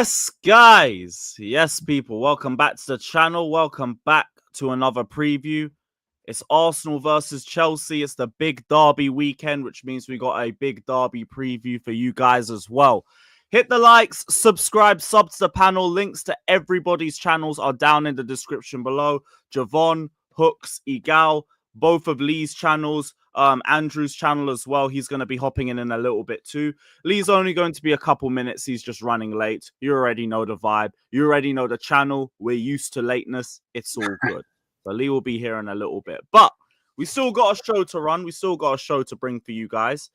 Yes, guys. Yes, people. Welcome back to the channel. Welcome back to another preview. It's Arsenal versus Chelsea. It's the big derby weekend, which means we got a big derby preview for you guys as well. Hit the likes, subscribe, sub to the panel. Links to everybody's channels are down in the description below. Javon, Hooks, Egal, both of Lee's channels. Andrew's channel as well. He's going to be hopping in a little bit too. Lee's only going to be a couple minutes. He's just running late. You already know the vibe. You already know the channel. We're used to lateness. It's all good. So Lee will be here in a little bit. But we still got a show to run. We still got a show to bring for you guys.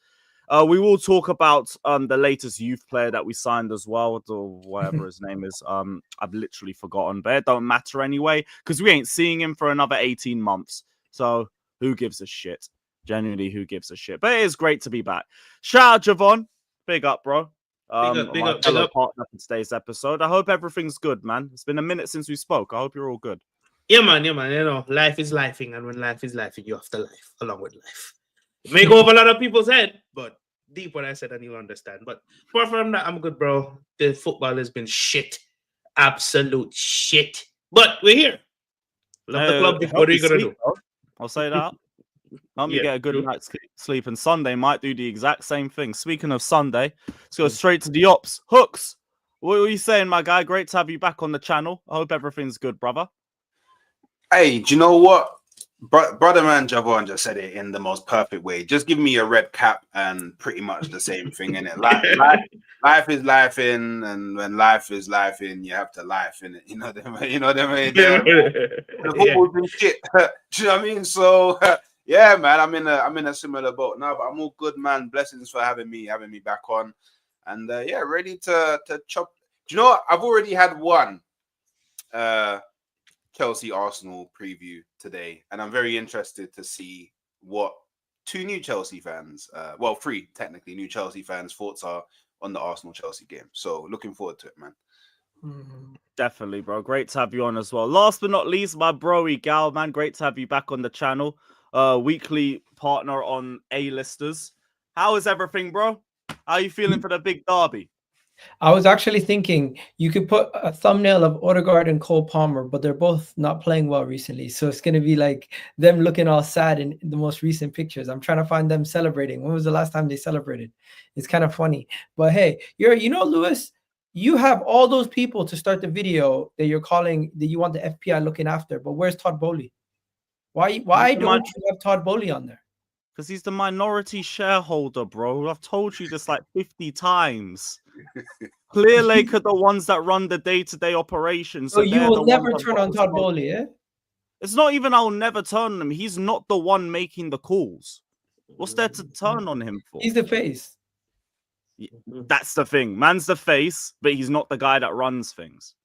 We will talk about the latest youth player that we signed as well, or whatever his name is. I've literally forgotten, but it don't matter anyway, because we ain't seeing him for another 18 months. So who gives a shit? Genuinely, who gives a shit? But it is great to be back. Shout out, Javon. Big up, bro. Big up. Partner for today's episode. I hope everything's good, man. It's been a minute since we spoke. I hope you're all good. Yeah, man. You know, life is lifing, and when life is lifing, you have to life along with life. It may go over a lot of people's head, but deep what I said, and you'll understand. But apart from that, I'm good, bro. The football has been shit. Absolute shit. But we're here. Love the club. What are you going to do? Bro. I'll say that. Help me get a good night's sleep, and Sunday might do the exact same thing. Speaking of Sunday, let's go straight to the ops. Hooks, what are you saying, my guy? Great to have you back on the channel. I hope everything's good, brother. Hey, do you know what? Brother man Javon just said it in the most perfect way. Just give me a red cap and pretty much the same thing, innit? Life is life in, and when life is life in, you have to life in it. You know what I mean? The football's been shit. Do you know what I mean? So yeah, man, I'm in a similar boat now, but I'm all good, man. Blessings for having me back on, and yeah, ready to chop. Do you know what? I've already had one Chelsea Arsenal preview today, and I'm very interested to see what three new Chelsea fans new Chelsea fans' thoughts are on the Arsenal Chelsea game. So looking forward to it, man. Definitely, bro. Great to have you on as well. Last but not least, my bro Egal, man. Great to have you back on the channel. Weekly partner on A-listers. How is everything, bro? How are you feeling for the big derby? I was actually thinking you could put a thumbnail of Odegaard and Cole Palmer, but they're both not playing well recently. So it's going to be like them looking all sad in the most recent pictures. I'm trying to find them celebrating. When was the last time they celebrated? It's kind of funny. But hey, Lewis, you have all those people to start the video that you're calling that you want the FPI looking after. But where's Todd Bowley? Why don't you have Todd Bowley on there? Because he's the minority shareholder, bro. I've told you this like 50 times. Clearlake are the ones that run the day-to-day operations. So you will never turn on Todd Bowley, eh? It's not even I'll never turn on him. He's not the one making the calls. What's there to turn on him for? He's the face. That's the thing. Man's the face, but he's not the guy that runs things.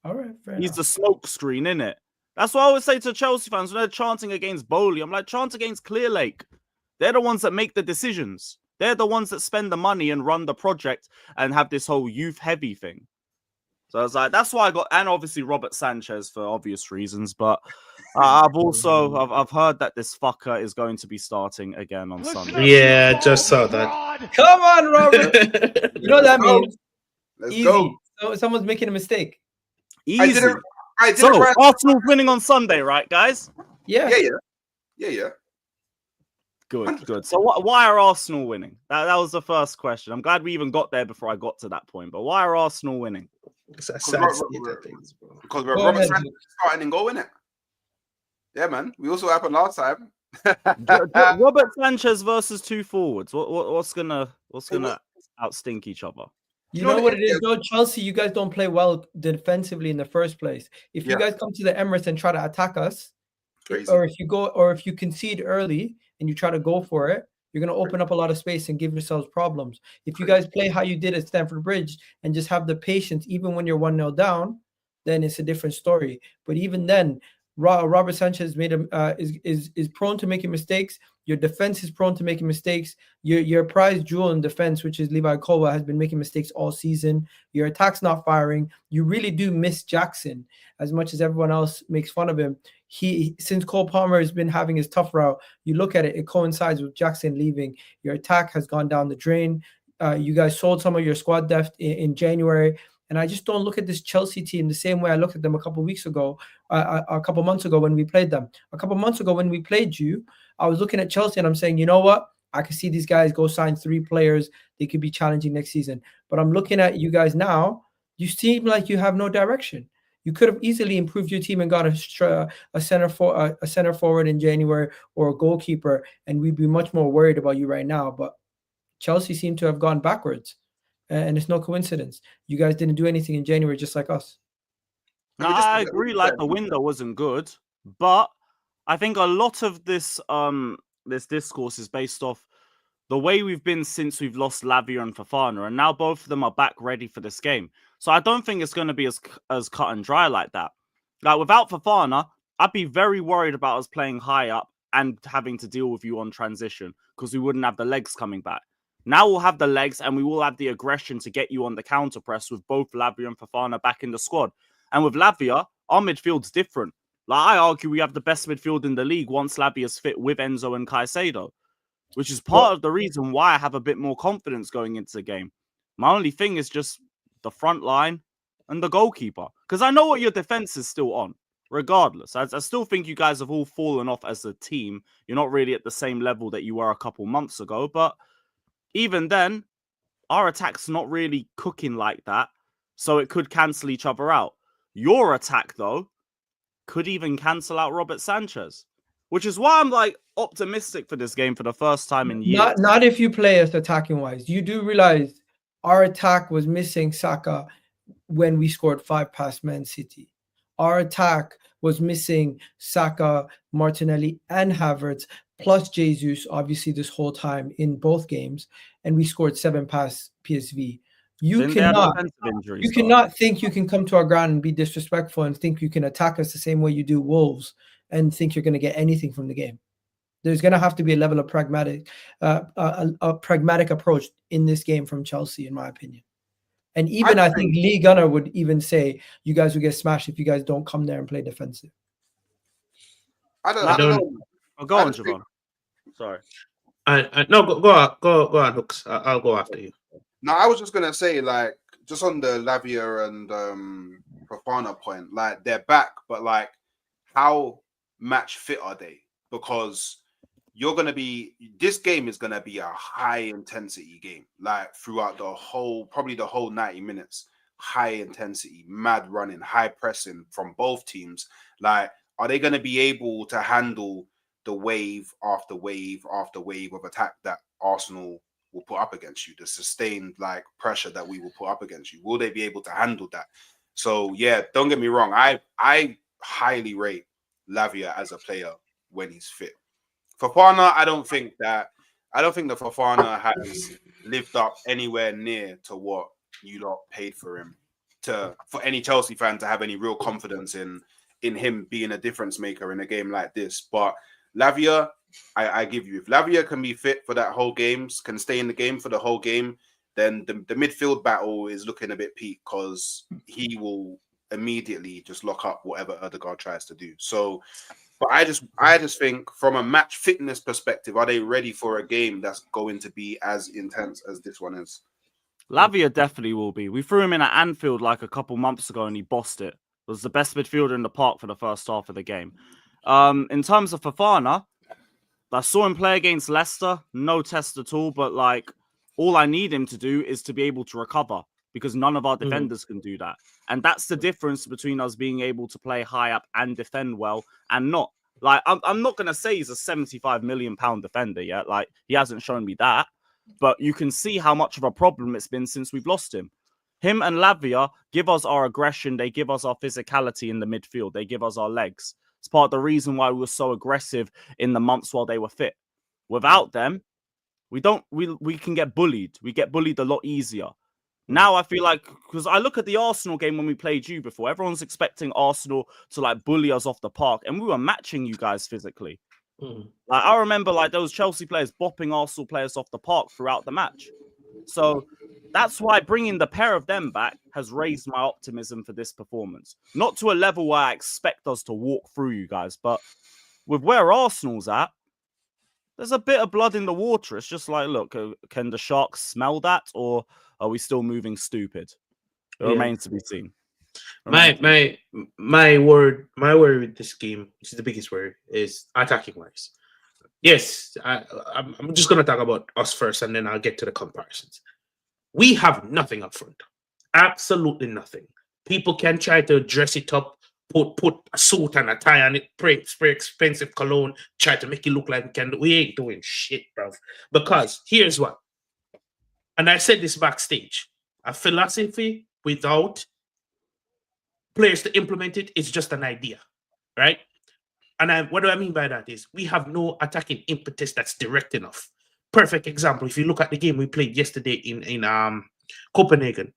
All right, fair He's enough. the smoke screen, innit? That's what I always say to Chelsea fans when they're chanting against Bowley. I'm like, chant against Clearlake. They're the ones that make the decisions. They're the ones that spend the money and run the project and have this whole youth heavy thing. So I was like, that's why I got, and obviously Robert Sanchez for obvious reasons. But I've heard that this fucker is going to be starting again on Sunday. Yeah, just saw that. Come on, Robert. You know what that means? Let's Easy. go. So someone's making a mistake. Easy. So Arsenal's winning on Sunday, right, guys? Yeah. Good. So why are Arsenal winning? That was the first question. I'm glad we even got there before I got to that point. But why are Arsenal winning? Because we're Robert Sanchez starting and go, innit? Yeah, man. We also happened last time. Robert Sanchez versus two forwards. What's gonna outstink each other? You know what it is, though, Chelsea, you guys don't play well defensively in the first place. If you guys come to the Emirates and try to attack us, Crazy. or if you concede early and you try to go for it, you're going to open up a lot of space and give yourselves problems. If you guys play how you did at Stamford Bridge and just have the patience, even when you're 1-0 down, then it's a different story. But even then, Robert Sanchez is prone to making mistakes. Your defense is prone to making mistakes. Your prize jewel in defense, which is Levi Colwill, has been making mistakes all season. Your attack's not firing. You really do miss Jackson as much as everyone else makes fun of him. Since Cole Palmer has been having his tough route, you look at it, it coincides with Jackson leaving. Your attack has gone down the drain. You guys sold some of your squad depth in January. And I just don't look at this Chelsea team the same way I looked at them a couple months ago when we played them. A couple months ago when we played you, I was looking at Chelsea and I'm saying, you know what? I can see these guys go sign 3 players. They could be challenging next season. But I'm looking at you guys now. You seem like you have no direction. You could have easily improved your team and got a center forward in January or a goalkeeper, and we'd be much more worried about you right now. But Chelsea seem to have gone backwards, and it's no coincidence. You guys didn't do anything in January, just like us. No, I agree. Like the window wasn't good, but I think a lot of this this discourse is based off the way we've been since we've lost Lavia and Fofana, and now both of them are back ready for this game. So I don't think it's going to be as cut and dry like that. Like without Fofana, I'd be very worried about us playing high up and having to deal with you on transition because we wouldn't have the legs coming back. Now we'll have the legs and we will have the aggression to get you on the counter press with both Lavia and Fofana back in the squad. And with Lavia, our midfield's different. Like I argue we have the best midfield in the league once Lavia's fit with Enzo and Caicedo, which is part of the reason why I have a bit more confidence going into the game. My only thing is just the front line and the goalkeeper. Because I know what your defense is still on, regardless. I still think you guys have all fallen off as a team. You're not really at the same level that you were a couple months ago. But even then, our attack's not really cooking like that. So it could cancel each other out. Your attack, though, could even cancel out Robert Sanchez. Which is why I'm like optimistic for this game for the first time in years. Not if you play us attacking wise. You do realize our attack was missing Saka when we scored 5 past Man City. Our attack was missing Saka, Martinelli, and Havertz, plus Jesus, obviously, this whole time in both games, and we scored 7 past PSV. You cannot think you can come to our ground and be disrespectful and think you can attack us the same way you do Wolves and think you're going to get anything from the game. There's going to have to be a level of pragmatic approach in this game from Chelsea, in my opinion. And even I think Lee Gunner would even say you guys will get smashed if you guys don't come there and play defensive. I don't know. Oh, go on, Javon. Sorry. No, go on, Hooks. I'll go after you. No, I was just gonna say, like, just on the Lavia and Fofana point, like they're back, but like, how match fit are they? Because this game is gonna be a high intensity game, like throughout probably the whole 90 minutes. High intensity, mad running, high pressing from both teams. Like, are they gonna be able to handle the wave after wave after wave of attack that Arsenal will put up against you, the sustained like pressure that we will put up against you? Will they be able to handle that? So yeah, don't get me wrong. I highly rate Lavia as a player when he's fit. Fofana, I don't think that Fofana has lived up anywhere near to what you lot paid for him. For any Chelsea fan to have any real confidence in him being a difference maker in a game like this. But Lavia, I give you, if Lavia can be fit for that whole game, can stay in the game for the whole game, then the midfield battle is looking a bit peak because he will immediately just lock up whatever Odegaard tries to do. So, but I just think from a match fitness perspective, are they ready for a game that's going to be as intense as this one is? Lavia definitely will be. We threw him in at Anfield like a couple months ago and he bossed it. Was the best midfielder in the park for the first half of the game. In terms of Fofana, I saw him play against Leicester, no test at all, but like all I need him to do is to be able to recover because none of our defenders can do that. And that's the difference between us being able to play high up and defend well and not. Like, I'm not going to say he's a £75 million defender yet. Like, he hasn't shown me that. But you can see how much of a problem it's been since we've lost him. Him and Lavia give us our aggression. They give us our physicality in the midfield. They give us our legs. It's part of the reason why we were so aggressive in the months while they were fit. Without them, we can get bullied. We get bullied a lot easier. Now I feel like, because I look at the Arsenal game when we played you before, everyone's expecting Arsenal to like bully us off the park, and we were matching you guys physically. Like I remember like those Chelsea players bopping Arsenal players off the park throughout the match. So that's why bringing the pair of them back has raised my optimism for this performance. Not to a level where I expect us to walk through you guys, but with where Arsenal's at, there's a bit of blood in the water. It's just like, look, can the Sharks smell that, or are we still moving stupid? It remains to be seen. My worry with this game, which is the biggest worry, is attacking wise. Yes, I'm just gonna talk about us first, and then I'll get to the comparisons. We have nothing up front, absolutely nothing. People can try to dress it up, put a suit and a tie on it, spray expensive cologne, try to make it look like we can. We ain't doing shit, bro. Because here's what, and I said this backstage: a philosophy without players to implement it is just an idea, right? And what do I mean by that is we have no attacking impetus that's direct enough. Perfect example. If you look at the game we played yesterday in Copenhagen,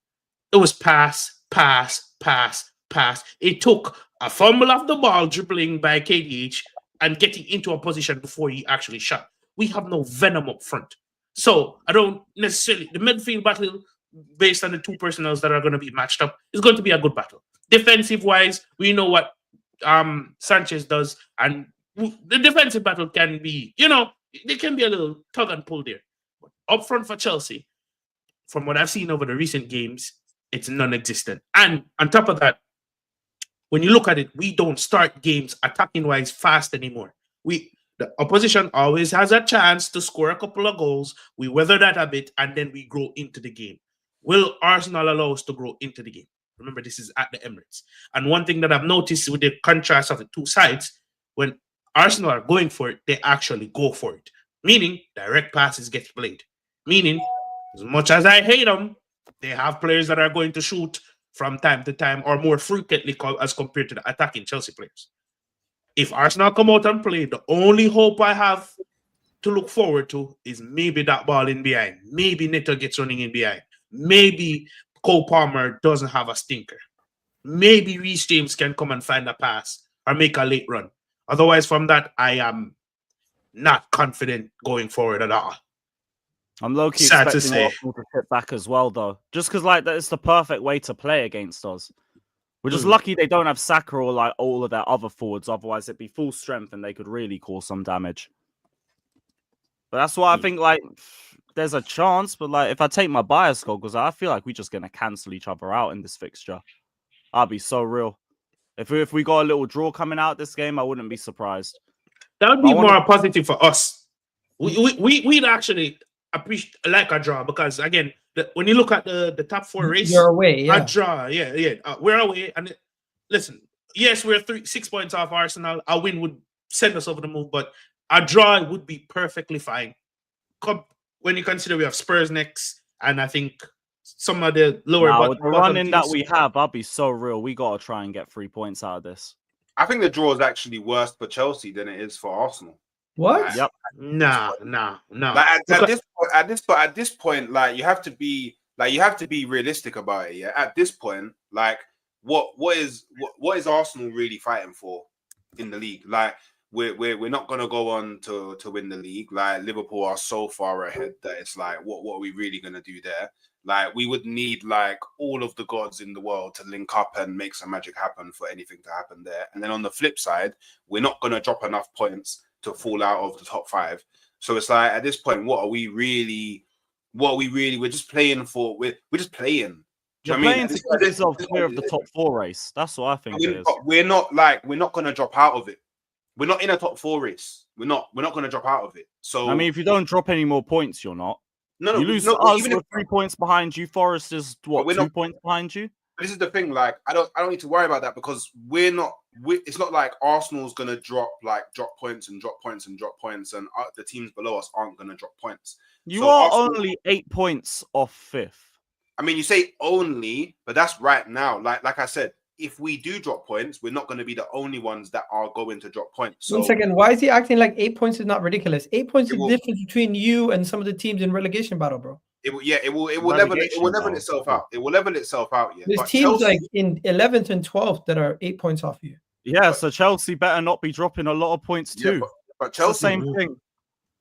it was pass, pass, pass, pass. It took a fumble off the ball, dribbling by KDH, and getting into a position before he actually shot. We have no venom up front. So I don't necessarily, the midfield battle based on the two personnels that are going to be matched up is going to be a good battle. Defensive wise, we know what Sanchez does, and the defensive battle can be, there can be a little tug and pull there. But up front for Chelsea, from what I've seen over the recent games, it's non-existent. And on top of that, when you look at it, we don't start games attacking wise fast anymore. The opposition always has a chance to score a couple of goals. We weather that a bit, and then we grow into the game. Will Arsenal allow us to grow into the game? Remember, this is at the Emirates. And one thing that I've noticed with the contrast of the two sides, when Arsenal are going for it, they actually go for it. Meaning, direct passes get played. Meaning, as much as I hate them, they have players that are going to shoot from time to time or more frequently as compared to the attacking Chelsea players. If Arsenal come out and play, the only hope I have to look forward to is maybe that ball in behind. Maybe Neto gets running in behind. Maybe Cole Palmer doesn't have a stinker. Maybe Reece James can come and find a pass or make a late run. Otherwise, from that, I am not confident going forward at all. I'm low-key expecting Arsenal to sit back as well, though. Just because, that's the perfect way to play against us. We're just lucky they don't have Saka or, all of their other forwards. Otherwise, it'd be full strength and they could really cause some damage. But that's why I think, there's a chance. But, if I take my bias goggles, I feel like we're just going to cancel each other out in this fixture. I'll be so real. If we got a little draw coming out this game, I wouldn't be surprised. That would be more positive for us. We'd actually appreciate a draw because, again, when you look at the top four race, you're away, yeah. A draw, yeah. We're away. And listen, yes, we're 6 points off Arsenal. A win would send us over the move, but a draw would be perfectly fine. When you consider we have Spurs next, and I think some of the lower with the running that we have, I'll be so real. We got to try and get 3 points out of this. I think the draw is actually worse for Chelsea than it is for Arsenal. What? Yep. No. At this point, you have to be realistic about it. Yeah. At this point, what is Arsenal really fighting for in the league? We're not gonna go on to win the league. Liverpool are so far ahead that it's what are we really gonna do there? We would need all of the gods in the world to link up and make some magic happen for anything to happen there. And then on the flip side, we're not gonna drop enough points to fall out of the top 5. So it's at this point, we're just playing for. We're just playing. You're playing to keep yourself clear of the top 4 race. That's what I think it is. We're not gonna drop out of it. We're not in a top 4 race. We're not gonna drop out of it. So if you don't drop any more points, you're not. You lose to us, we're 3 points behind you. Forest is 2 points behind you. This is the thing. I don't need to worry about that because it's not like Arsenal's gonna drop points and drop points and drop points, and the teams below us aren't gonna drop points. You are only 8 points off 5th. I mean, you say only, but that's right now. Like I said, if we do drop points, we're not going to be the only ones that are going to drop points. So, 1 second. Why is he acting like 8 points is not ridiculous? 8 points is the difference between you and some of the teams in relegation battle, bro. It will level itself out. It will level itself out. Yeah. There's teams in 11th and 12th that are 8 points off you. Yeah, so Chelsea better not be dropping a lot of points too. Yeah, but Chelsea, same thing.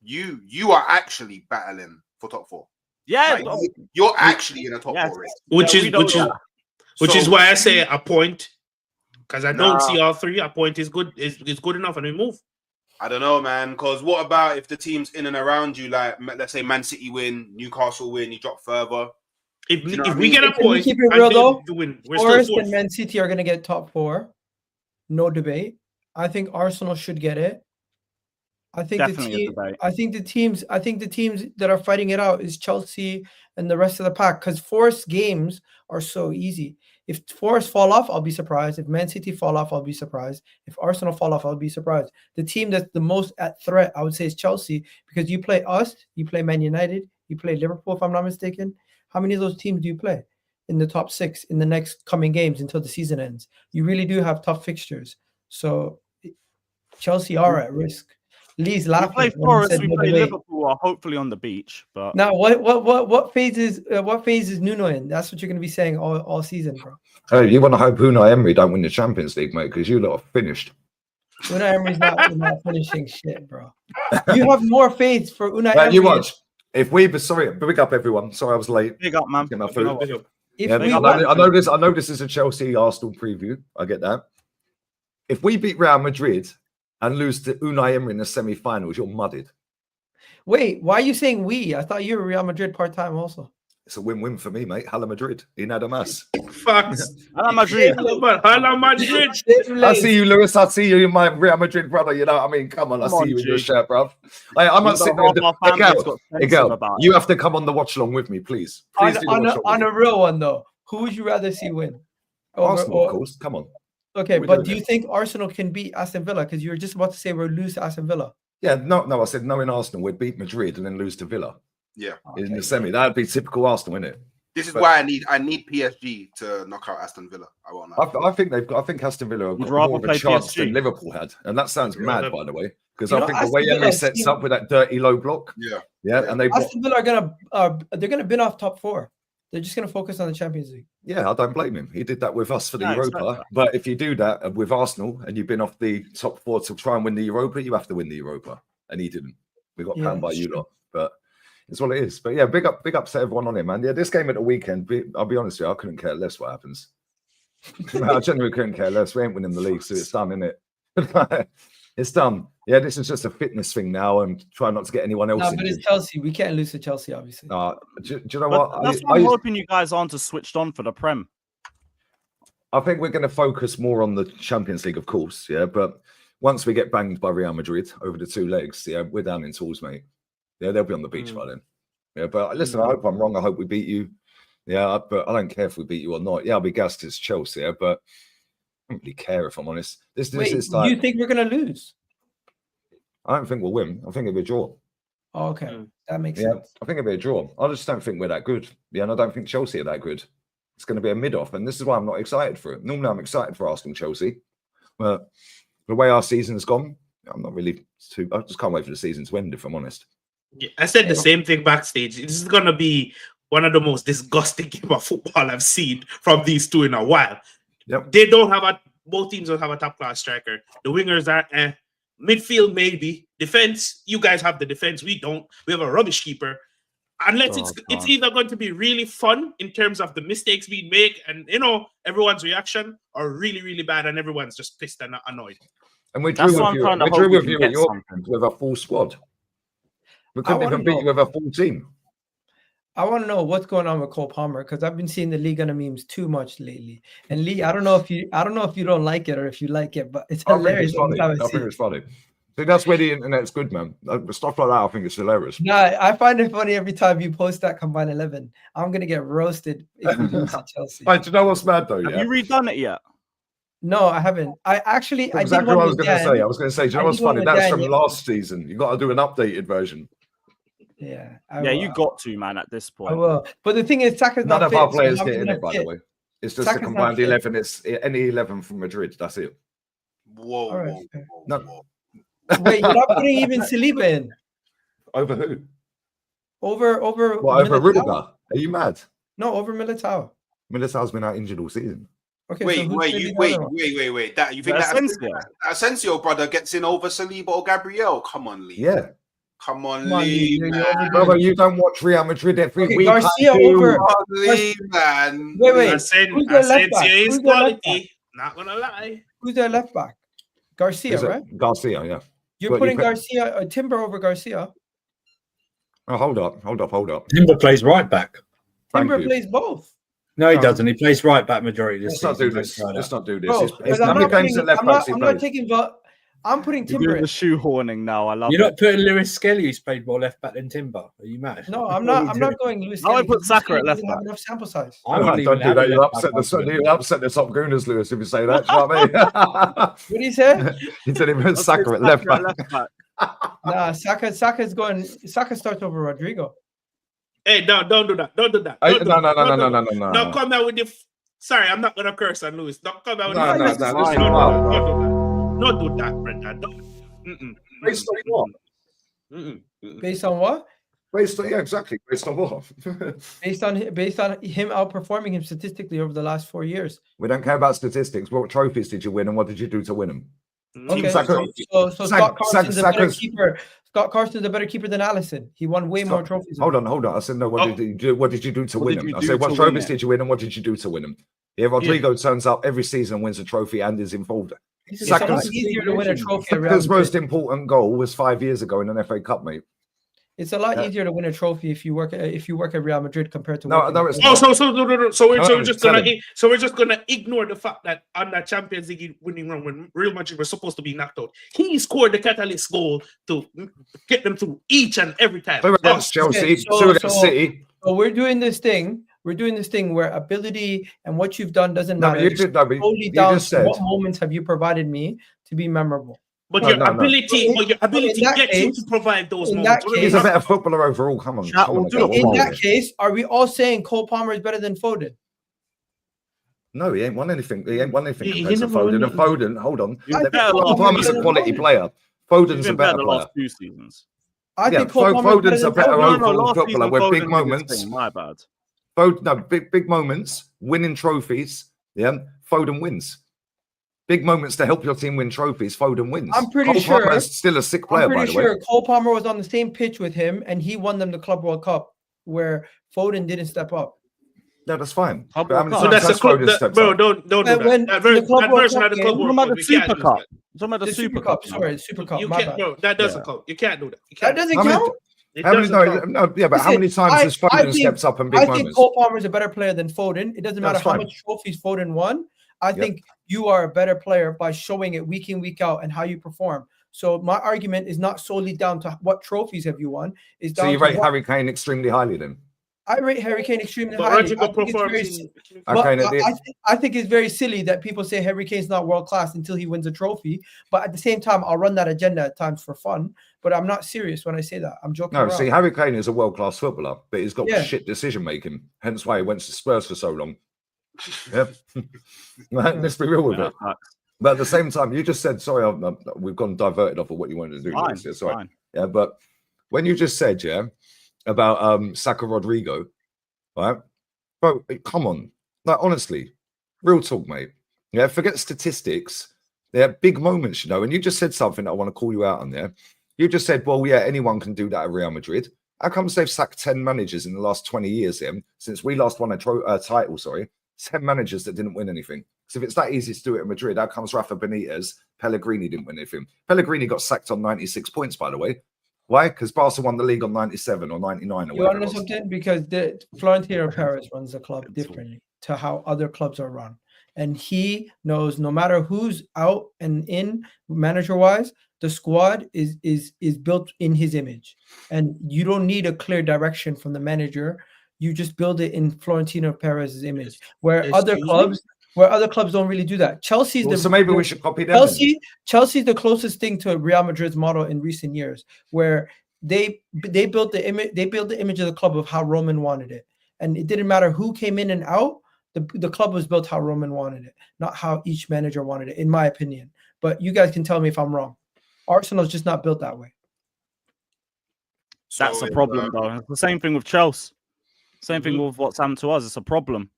You are actually battling for top 4. Yeah, you're actually in a top 4 race. Which is why I say a point, because I don't see all 3. A point is good. Is good enough, and we move. I don't know, man. Because what about if the teams in and around you, let's say Man City win, Newcastle win, you drop further? If you know what I we mean? get a Can we point, keep it and real they though? win, we're still Forest fourth. and Man City are going to get top 4. No debate. I think Arsenal should get it. I think Definitely a debate. I think the teams that are fighting it out is Chelsea and the rest of the pack, because Forest games are so easy. If Forest fall off, I'll be surprised. If Man City fall off, I'll be surprised. If Arsenal fall off, I'll be surprised. The team that's the most at threat, I would say, is Chelsea, because you play us, you play Man United, you play Liverpool, if I'm not mistaken. How many of those teams do you play in the top 6 in the next coming games until the season ends? You really do have tough fixtures. So Chelsea are at risk. Lee's We laughing. play when he Forest, said we no play debate. Liverpool, are hopefully on the beach. But Now, what phase is Nuno in? That's what you're going to be saying all season, bro. Hey, you want to hope Unai Emery don't win the Champions League, mate, because you lot are finished. Unai Emery's not finishing shit, bro. You have more faith for Unai Right, Emery. you watch. If we, sorry, big up everyone. Sorry, I was late. big up, man. Get my You know food. what? If Yeah, we I know this is a Chelsea Arsenal preview. I get that. If we beat Real Madrid and lose to Unai Emery in the semi-finals, you're mudded. wait, why are you saying we? I thought you were Real Madrid part-time also. It's a win-win for me, mate. Hala Madrid. Nada más. Facts. Hala Madrid. Hala Madrid. I see you, Lewis. I see you, in my Real Madrid brother. You know what I mean? Come on, I see you in your shirt, bruv. I'm not sitting there. Egal, you have to come on the watch along with me, please. Please do On a real one, though, who would you rather see win? Arsenal, of course. Come on. Okay, but do you think Arsenal can beat Aston Villa? Because you were just about to say we'll lose to Aston Villa. Yeah, no, I said no in Arsenal. We'd beat Madrid and then lose to Villa. Yeah. In the semi. That'd be typical Arsenal, isn't it? This is why I need PSG to knock out Aston Villa. I think Aston Villa have got more of a chance than Liverpool had. And that sounds mad, by the way. Because I think the way Emery sets up with that dirty low block. Yeah. And Aston Villa they're gonna bin off top 4. They're just going to focus on the Champions League. Yeah, I don't blame him. He did that with us for the Europa. Exactly. But if you do that with Arsenal and you've been off the top 4 to try and win the Europa, you have to win the Europa. And he didn't. We got panned by you lot. But it's what it is. But yeah, big up to everyone on it, man. Yeah, this game at the weekend, I'll be honest with you, I couldn't care less what happens. I genuinely couldn't care less. We ain't winning the league, so it's done, isn't it? It's done. Yeah, this is just a fitness thing now and try not to get anyone else in. But it's Chelsea. We can't lose to Chelsea, obviously. Do you know what? That's why I'm hoping you guys aren't switched on for the Prem. I think we're going to focus more on the Champions League, of course. Yeah, but once we get banged by Real Madrid over the 2 legs, yeah, we're down in tools, mate. Yeah, they'll be on the beach by then. Yeah, but listen, I hope I'm wrong. I hope we beat you. Yeah, but I don't care if we beat you or not. Yeah, I'll be gassed as Chelsea, yeah, but I don't really care if I'm honest. This is like, you think we're going to lose? I don't think we'll win. I think it'll be a draw. Oh, okay, that makes sense. I think it'll be a draw. I just don't think we're that good. Yeah, and I don't think Chelsea are that good. It's going to be a mid-off, and this is why I'm not excited for it. Normally, I'm excited for Arsenal Chelsea, but the way our season has gone, I'm not really too. I just can't wait for the season to end, if I'm honest. Yeah, I said the same thing backstage. This is going to be one of the most disgusting game of football I've seen from these two in a while. Yep. They don't have both teams don't have a top-class striker. The wingers are midfield, maybe. Defense, you guys have the defense. We don't. We have a rubbish keeper. Unless it's either going to be really fun in terms of the mistakes being made and, everyone's reaction, or really, really bad and everyone's just pissed and annoyed. And we drew with you at your with a full squad. We couldn't even beat you with a full team. I want to know what's going on with Cole Palmer, because I've been seeing the League on the memes too much lately. And Lee, I don't know if you don't like it or if you like it, but it's hilarious. I think it's funny. See, that's where the internet's good, man. Stuff like that, I think it's hilarious. Nah, I find it funny every time you post that Combine 11. I'm gonna get roasted if we lose to Chelsea. Right, do you know what's mad though? Have you redone it yet? No, I haven't. I did exactly one what I was with going to Dan. say. I was going to say, do you know what's funny? That's from last season. You got to do an updated version. Yeah, you got to, man. At this point, I will. But the thing is, Saka's none not of fit, our players so get in it, by the way. It's just a combined 11. It's any 11 from Madrid. That's it. Whoa. Wait, you're not putting even Saliba in? Over who? Over Rudiger? Are you mad? No, over Militao. Militao's been out injured all season. Okay, wait. That you think that Asensio brother gets in over Saliba or Gabriel? Come on, Lee. Yeah. Come on, Lee, man. Brother, you don't watch Real Madrid every week. Garcia over. Lee, man. Wait. Asensio is quality. Not gonna lie. Who's their left back? Garcia, right? Garcia, yeah. You're putting Garcia, Timber over Garcia. Oh, hold up. Timber plays right back. Timber you. plays both. No, he doesn't. He plays right back majority of this Let's not do season. this. Don't try Let's that. not do this. Bro, It's because how many games at left backs he I'm not plays? taking. I'm putting You're Timber doing in. the shoehorning now. I love You're it. not putting Lewis Skelly, who's played more left back than Timber. Are you mad? No, I'm not. I'm not going Lewis. I would Kelly, put because Saka Lewis at left Kelly doesn't have back. enough sample size. I wouldn't Don't even do that. have You left upset back the argument. you upset the top gooners, Lewis. If you say that, do you know what I mean? What do you say? He said he put I'd Saka say at left back. Nah, Saka's going. Saka starts over Rodrigo. Hey, don't do that. Don't do that. Hey, Don't do that. No. Don't come out with the. Sorry, I'm not gonna curse on Lewis. Don't come out with No, the. no, Don't no, do listen, that. Don't do that, brother. Don't. Based on what? Based on what? Based on exactly. Based on what? Based on him outperforming him statistically over the last 4 years. We don't care about statistics. What trophies did you win, and what did you do to win them? Okay, Saka- so Scott Carson's a better Saka's- keeper. Scott Carson's a better keeper than Allison. He won way more trophies. Hold on. I said no. What did you do? What did you do to What win did them? you I do said what to trophies win it? did you win, and what did you do to win them? Yeah, Rodrigo turns up every season, wins a trophy, and is involved. It's a lot Saka's- easier to win a trophy at Real Saka's most Madrid. important goal was 5 years ago in an FA Cup, mate. It's a lot easier to win a trophy if you work at Real Madrid compared to No, working no, at- it's Oh, so we're just gonna ignore the fact that on that Champions League winning run when Real Madrid were supposed to be knocked out, he scored the catalyst goal to get them through each and every time. So against Chelsea, so- so against so- City. So we're doing this thing. We're doing this thing where ability and what you've done doesn't No, matter. but you It's did. No, but solely you down just to said. what moments have you provided me to be memorable. But No, your no, no. ability, In that gets you case- to provide those in moments. that What He's are a we- better footballer overall. Come on, Chat come on. will do again. it. In What's wrong that with case, are we all saying Cole Palmer is better than Foden? it? No, he ain't won anything. He ain't won anything He compared to never won Foden. And anything. Foden, hold on. He's I better think last Palmer's a season. quality player. He's Foden's a been better better the player. last 2 seasons. I Yeah, think Cole Palmer Foden's a better No, overall last footballer season with Foden big did his moments. thing, my bad. Big moments, winning trophies. Yeah, Foden wins. Big moments to help your team win trophies. Foden wins. I'm pretty Cole sure- Palmer's still a sick player, I'm by pretty the way. sure Cole Palmer was on the same pitch with him, and he won them the Club World Cup, where Foden didn't step up. No, that's fine. Club But how many World So Cup. times that's the has club, Foden stepped bro. up? Don't do that. When That, the ver- Club that World version Cup of the game- Club We're World talking about Cup, the we can't Super use Cup. that. We're talking about the The Super Cup, Cup. sorry, Super Cup. You My can't, bad. bro. That doesn't Yeah. count. You can't do that. You That can't. doesn't How many- count. It How many? doesn't count. No, yeah, but how Listen, many times has I Foden think- stepped up in big I think moments? Cole Palmer is a better player than Foden. It doesn't matter That's how fine. much trophies Foden won. I Yep. think you are a better player by showing it week in, week out, and how you perform. So my argument is not solely down to what trophies have you won. It's So down you to rate what, Harry Kane extremely highly then? I rate Harry Kane extremely But highly. Rodrigo I think it's performs very in- But Okay, now the- I think it's very silly that people say Harry Kane's not world class until he wins a trophy. But at the same time, I'll run that agenda at times for fun. But I'm not serious when I say that. I'm joking No, around. see, Harry Kane is a world-class footballer, but he's got Yeah. shit decision making. Hence why he went to Spurs for so long. Yeah, let's be real with Yeah, it. facts. But at the same time, you just said, sorry, we've gone diverted off of what you wanted to do. Fine, Lewis. Yeah, sorry. fine. Yeah, but when you just said, yeah, about Saka Rodrigo, right? Bro, come on. Like, honestly, real talk, mate. Yeah, forget statistics. They're big moments, you know. And you just said something that I want to call you out on there. You just said, well, yeah, anyone can do that at Real Madrid. How comes they've sacked 10 managers in the last 20 years, since we last won a title, 10 managers that didn't win anything. So if it's that easy to do it in Madrid, how comes Rafa Benitez, Pellegrini didn't win anything? Pellegrini got sacked on 96 points, by the way. Why? Because Barca won the league on 97 or 99 or You whatever. want to know it was. something? Because the Florentino Perez runs the club differently to how other clubs are run. And he knows no matter who's out and in manager-wise, the squad is built in his image. And you don't need a clear direction from the manager. You just build it in Florentino Perez's image. Where other clubs don't really do that. Chelsea's Well, so maybe we should copy them. Chelsea's the closest thing to Real Madrid's model in recent years, where they built the image of the club of how Roman wanted it, and it didn't matter who came in and out. The club was built how Roman wanted it, not how each manager wanted it, in my opinion. But you guys can tell me if I'm wrong. Arsenal's just not built that way. That's a problem, though. It's the same thing with Chelsea. Same thing with what's happened to us. It's a problem.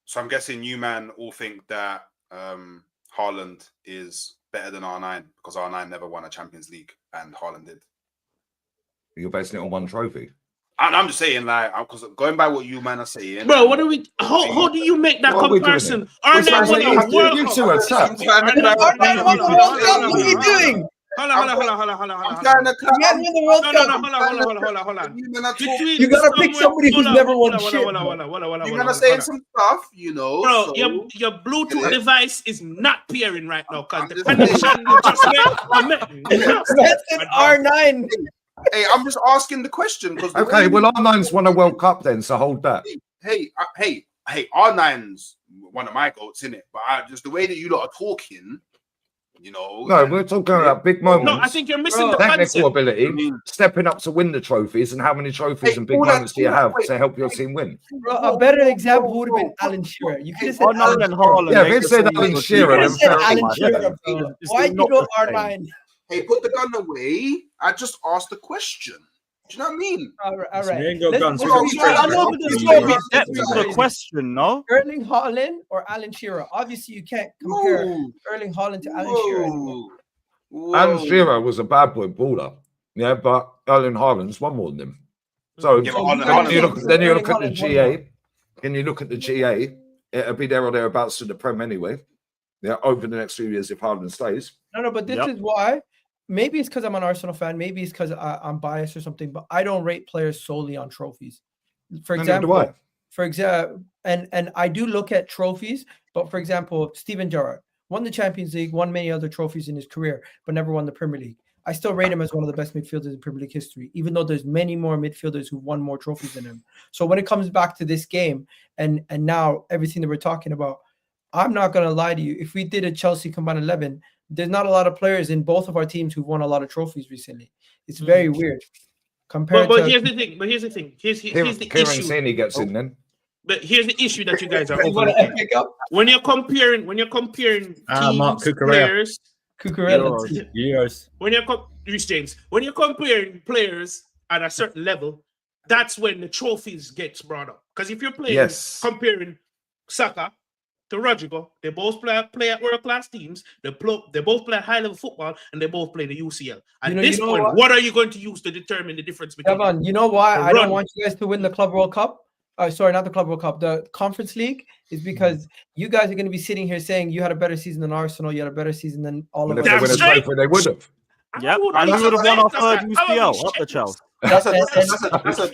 So I'm guessing you man all think that Haaland is better than R9 because R9 never won a Champions League and Haaland did. You're basing it on one trophy. And I'm just saying, like, because going by what you man are saying, Bro, what do we? How do you make that What are we doing comparison? here? Are It's they like winning you World two Cup? are tapped. What are you doing? Hold on. I'm trying to clap. Man, win the World No, Cup. hold on. You gotta pick somebody who's never won shit. You're gonna say some stuff, you know. Bro, so- your Bluetooth device is not pairing right now because I'm the just connection you just made. That's an R9. Hey, I'm just asking the question because Okay, well, R9's won a World Cup then, so hold that. hey, R9's one of my goats, innit? But just the way that you lot are talking, you know. No, we're talking about big moments. No, I think you're missing the technical concept. ability, stepping up to win the trophies, and how many trophies and big moments do you have to help your team win? Bro, a better example would have been Alan Shearer. You could have said Arnold and Haaland. Yeah, make if it the said same Alan as Shearer, You Lewin. could have then said Alan fair Shearer, Yeah. bro. It's Why'd you not go the same. R9? Hey, put the gun away. I just asked the question. Do you know what I mean? All We right. ain't got guns. let's- We got let's- I know, but let's- this let's- is let's- Depth let's- of the question, no? Erling Haaland or Alan Shearer. Obviously, you can't compare Whoa. Erling Haaland to Alan Shearer anymore. Whoa. Alan Shearer was a bad boy baller, yeah, but Erling Haaland's won more than him. So Yeah, but then Haaland- you look at the Erling Haaland's won more. GA. Can you look at the GA? It'll be there or thereabouts to the Prem anyway. Yeah, over the next few years if Haaland stays. No, but this is why. Maybe it's because I'm an Arsenal fan. Maybe it's because I'm biased or something. But I don't rate players solely on trophies. For example, and I do look at trophies. But for example, Steven Gerrard won the Champions League, won many other trophies in his career, but never won the Premier League. I still rate him as one of the best midfielders in Premier League history, even though there's many more midfielders who won more trophies than him. So when it comes back to this game and now everything that we're talking about, I'm not going to lie to you. If we did a Chelsea combined 11, there's not a lot of players in both of our teams who've won a lot of trophies recently. It's very weird. Compared But to here's the thing. Here's the Kieran issue. Saney gets in then. But here's the issue that you guys are You want to overlooking. pick up When you're comparing Mark teams, Cucurella. players, Cucurella? Euros. when you're Reece James, when you're comparing players at a certain level, that's when the trophies gets brought up. Because if you're playing comparing Saka to Rodrigo, they both play at world class teams. They both play at high level football, and they both play the UCL. At this point, what are you going to use to determine the difference between? Javon, you know why I don't want you guys to win the Club World Cup? Sorry, not the Club World Cup. The Conference League is because you guys are going to be sitting here saying you had a better season than Arsenal, you had a better season than all of us. If they win a trophy, they would have. Yep, and we would have won our third UCL up the Chelsea.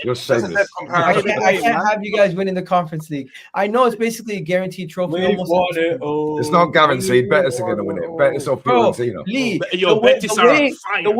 You're shameless. I can't have you guys winning the Conference League. I know it's basically a guaranteed trophy. We've won it all. It's not guaranteed. Betis are going to win it. Betis or Fiorentina. Lee, Yo, Betis are on fire. the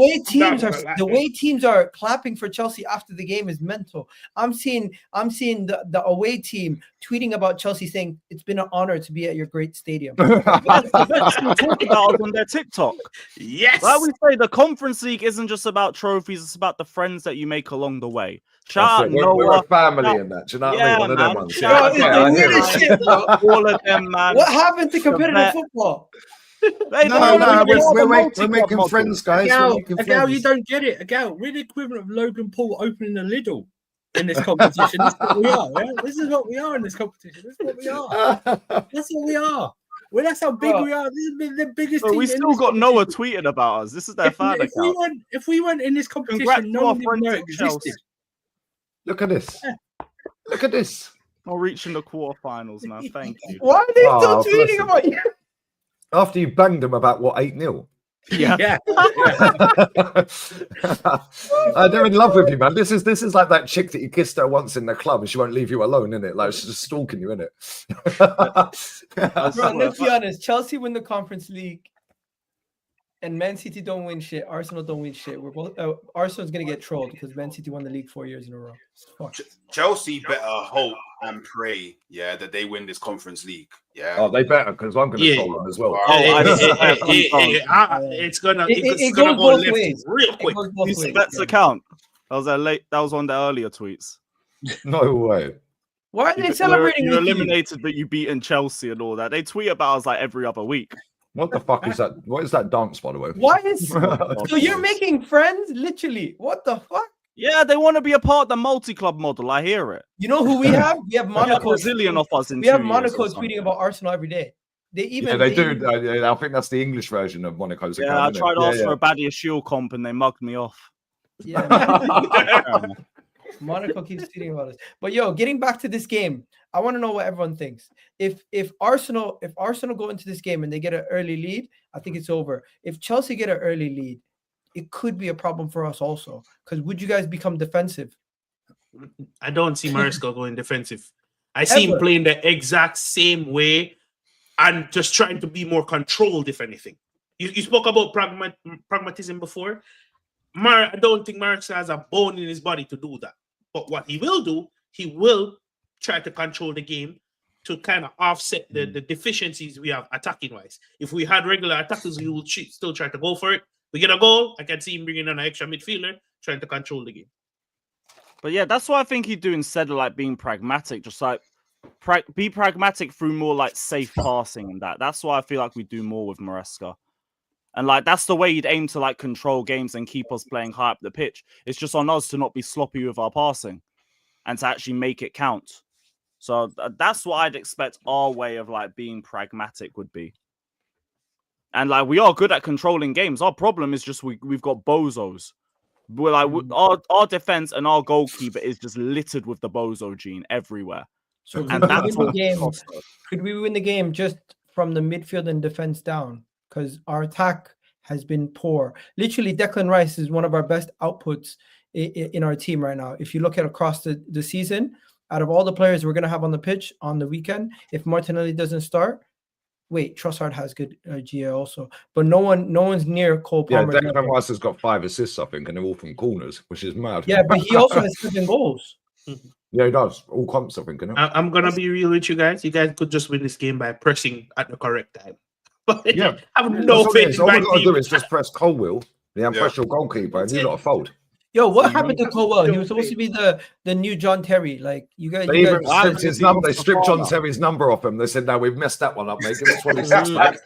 way teams are clapping for Chelsea after the game is mental. I'm seeing the away team tweeting about Chelsea saying it's been an honor to be at your great stadium. That's the best we talk about us on their TikTok. Yes. Like we say, the Conference League isn't just about trophies; it's about the friends that you make along the way. Shout out We're Noah. a family in that. Do you know what I mean? One of them ones. Shout Bro, out it's the weirdest shit, bro. all of them, man. What happened to competitive football? We're making friends, guys. Egal, you don't get it. Egal, we're the equivalent of Logan Paul opening a Lidl in this competition. This is what we are. Yeah? This is what we are in this competition. This is what we are. That's what we are. Well, that's how big we are. This is the biggest team. We still got Noah tweeting about us. This is their fan account. If we went in this competition, Congrats no to our one would friends know at it existed. Chelsea. Look at this. Look at this. We're reaching the quarterfinals, man. Thank you. Why are they still tweeting about you? After you banged them about what 8-0. Yeah. They're in love with you, man. This is like that chick that you kissed her once in the club and she won't leave you alone, isn't it? Like she's just stalking you, isn't it? Bro, let's be honest. Chelsea win the Conference League, and Man City don't win shit. Arsenal don't win shit. We're both Arsenal's gonna get trolled because Man City won the league 4 years in a row. Chelsea better hope and pray, that they win this Conference League. Yeah. Oh, they better because I'm going to troll them as well. It's gonna It go goes both left ways. real quick. You see Bet's account. That was one of the earlier tweets. No way. Why are they celebrating? You eliminated, but you beaten Chelsea and all that. They tweet about us like every other week. What the fuck is that? What is that dance, by the way? Why is so you're making friends? Literally, what the fuck? Yeah, they want to be a part of the multi-club model. I hear it. You know who we have? We have Monaco. Brazilian of us in We have 2 years Monaco or something. tweeting about Arsenal every day. They do. I think that's the English version of Monaco's account. I tried to ask for a Badia Shield comp and they mugged me off. Yeah. Monaco keeps tweeting about us. But yo, getting back to this game, I want to know what everyone thinks. If Arsenal go into this game and they get an early lead, I think it's over. If Chelsea get an early lead, it could be a problem for us also. Because would you guys become defensive? I don't see Maresca going defensive. I see him playing the exact same way and just trying to be more controlled, if anything. You spoke about pragmatism before. I don't think Maresca has a bone in his body to do that. But what he will do, he will try to control the game to kind of offset the deficiencies we have attacking-wise. If we had regular attackers, we would still try to go for it. We get a goal, I can see him bringing on an extra midfielder, trying to control the game. But yeah, that's what I think he'd do instead of like being pragmatic. Just like be pragmatic through more like safe passing and that. That's why I feel like we do more with Maresca. And like that's the way he'd aim to like control games and keep us playing high up the pitch. It's just on us to not be sloppy with our passing and to actually make it count. So that's what I'd expect our way of like being pragmatic would be. And like we are good at controlling games. Our problem is just we've got bozos. We're like our defense and our goalkeeper is just littered with the bozo gene everywhere. So and that's what could we win the game just from the midfield and defense down? Because our attack has been poor. Literally, Declan Rice is one of our best outputs in our team right now. If you look at across the season, out of all the players we're going to have on the pitch on the weekend, if Martinelli doesn't start, Trossard has good GA also, but no one's near Cole Palmer. Yeah, Declan Rice has got 5 assists, I think, and they're all from corners, which is mad. Yeah, but he also has 7 goals. Yeah, he does. All comps, I think. I'm going to be real with you guys. You guys could just win this game by pressing at the correct time. But yeah, I have no faith in all my we got to team. do is just press Colwill, the press your goalkeeper, and you lot fold. Yo, what happened to Colwell? He was supposed to be the new John Terry. Like you guys, They even stripped his number. They stripped John Terry's number off him. They said, "No, we've messed that one up, mate. Give us 26 back."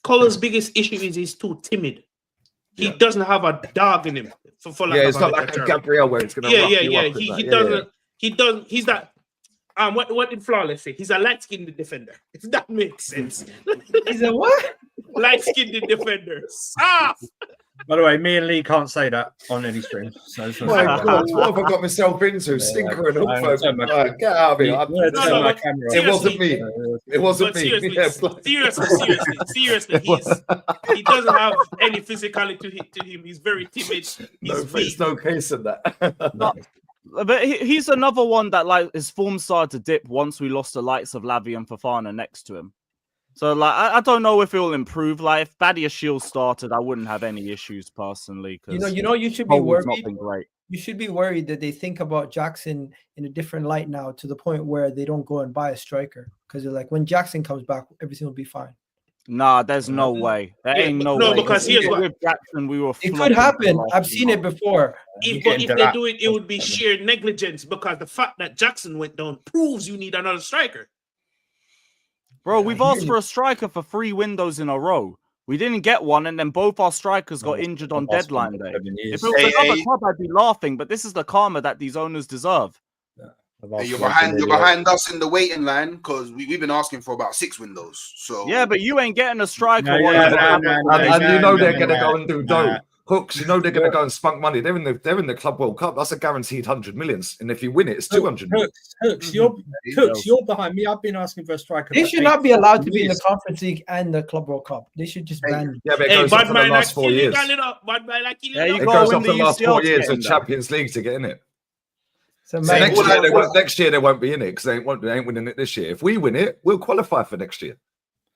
Colwell's biggest issue is he's too timid. He doesn't have a dog in him. It's not like a Gabriel where it's going to He doesn't. He's that. What did Flawless say? He's a light-skinned defender. If that makes sense. He's a what? Light-skinned defender. By the way, me and Lee can't say that on any stream. So my God, what have I got myself into? Stinker and all. Get out of here. It wasn't me. It wasn't me. Seriously. He doesn't have any physicality to him. He's very timid. There's no case in that. But he's another one that like his form started to dip once we lost the likes of Lavi and Fofana next to him. So like I don't know if it will improve. Like if Badiashile started, I wouldn't have any issues personally. You should be worried. Not been great. You should be worried that they think about Jackson in a different light now, to the point where they don't go and buy a striker because they're like, when Jackson comes back, everything will be fine. Nah, there's no way. There ain't no way. No, because here's what with Jackson, we were. It could happen. I've seen it before. If they do it, it would be sheer negligence, because the fact that Jackson went down proves you need another striker. Bro, we've asked for a striker for 3 windows in a row. We didn't get one, and then both our strikers got injured on deadline day. If it was another club, I'd be laughing, but this is the karma that these owners deserve. Hey, you're behind us in the waiting line, because we've been asking for about 6 windows. So yeah, but you ain't getting a striker. And you know they're gonna go and do dough. Hooks, you know they're gonna go and spunk money. They're in the Club World Cup. That's a guaranteed 100 millions. And if you win it, it's 200 million. Hooks, you're behind me. I've been asking for a striker. They should not be allowed to be in the Conference League and the Club World Cup. They should just ban. Yeah, but it goes off for the last 4 years. It goes off the last 4 years of Champions League to get in it. So next year they won't be in it because they ain't winning it this year. If we win it, we'll qualify for next year.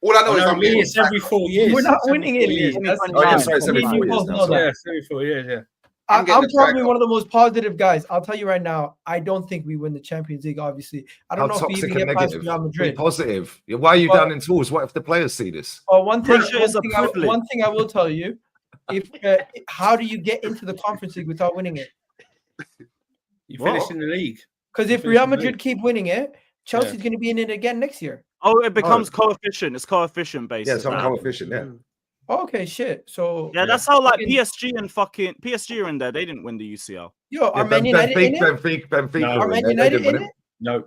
All I know is it's every 4 years. We're not winning it. It's every 4 years now. Yeah, it's every 4 years. Yeah. I'm probably one of the most positive guys. I'll tell you right now, I don't think we win the Champions League. Obviously, I don't know if we even get past Real Madrid. Be positive. Why are you down in tools? What if the players see this? One thing I will tell you: how do you get into the Conference League without winning it? You finished in the league. Because if Real Madrid keep winning it, Chelsea's going to be in it again next year. Oh, it becomes coefficient. It's coefficient based. Yeah, it's on coefficient. Yeah. Okay, shit. So yeah, that's how like PSG and fucking PSG are in there. They didn't win the UCL. Yo, are Man United in it? Benfica are Man United in it? No.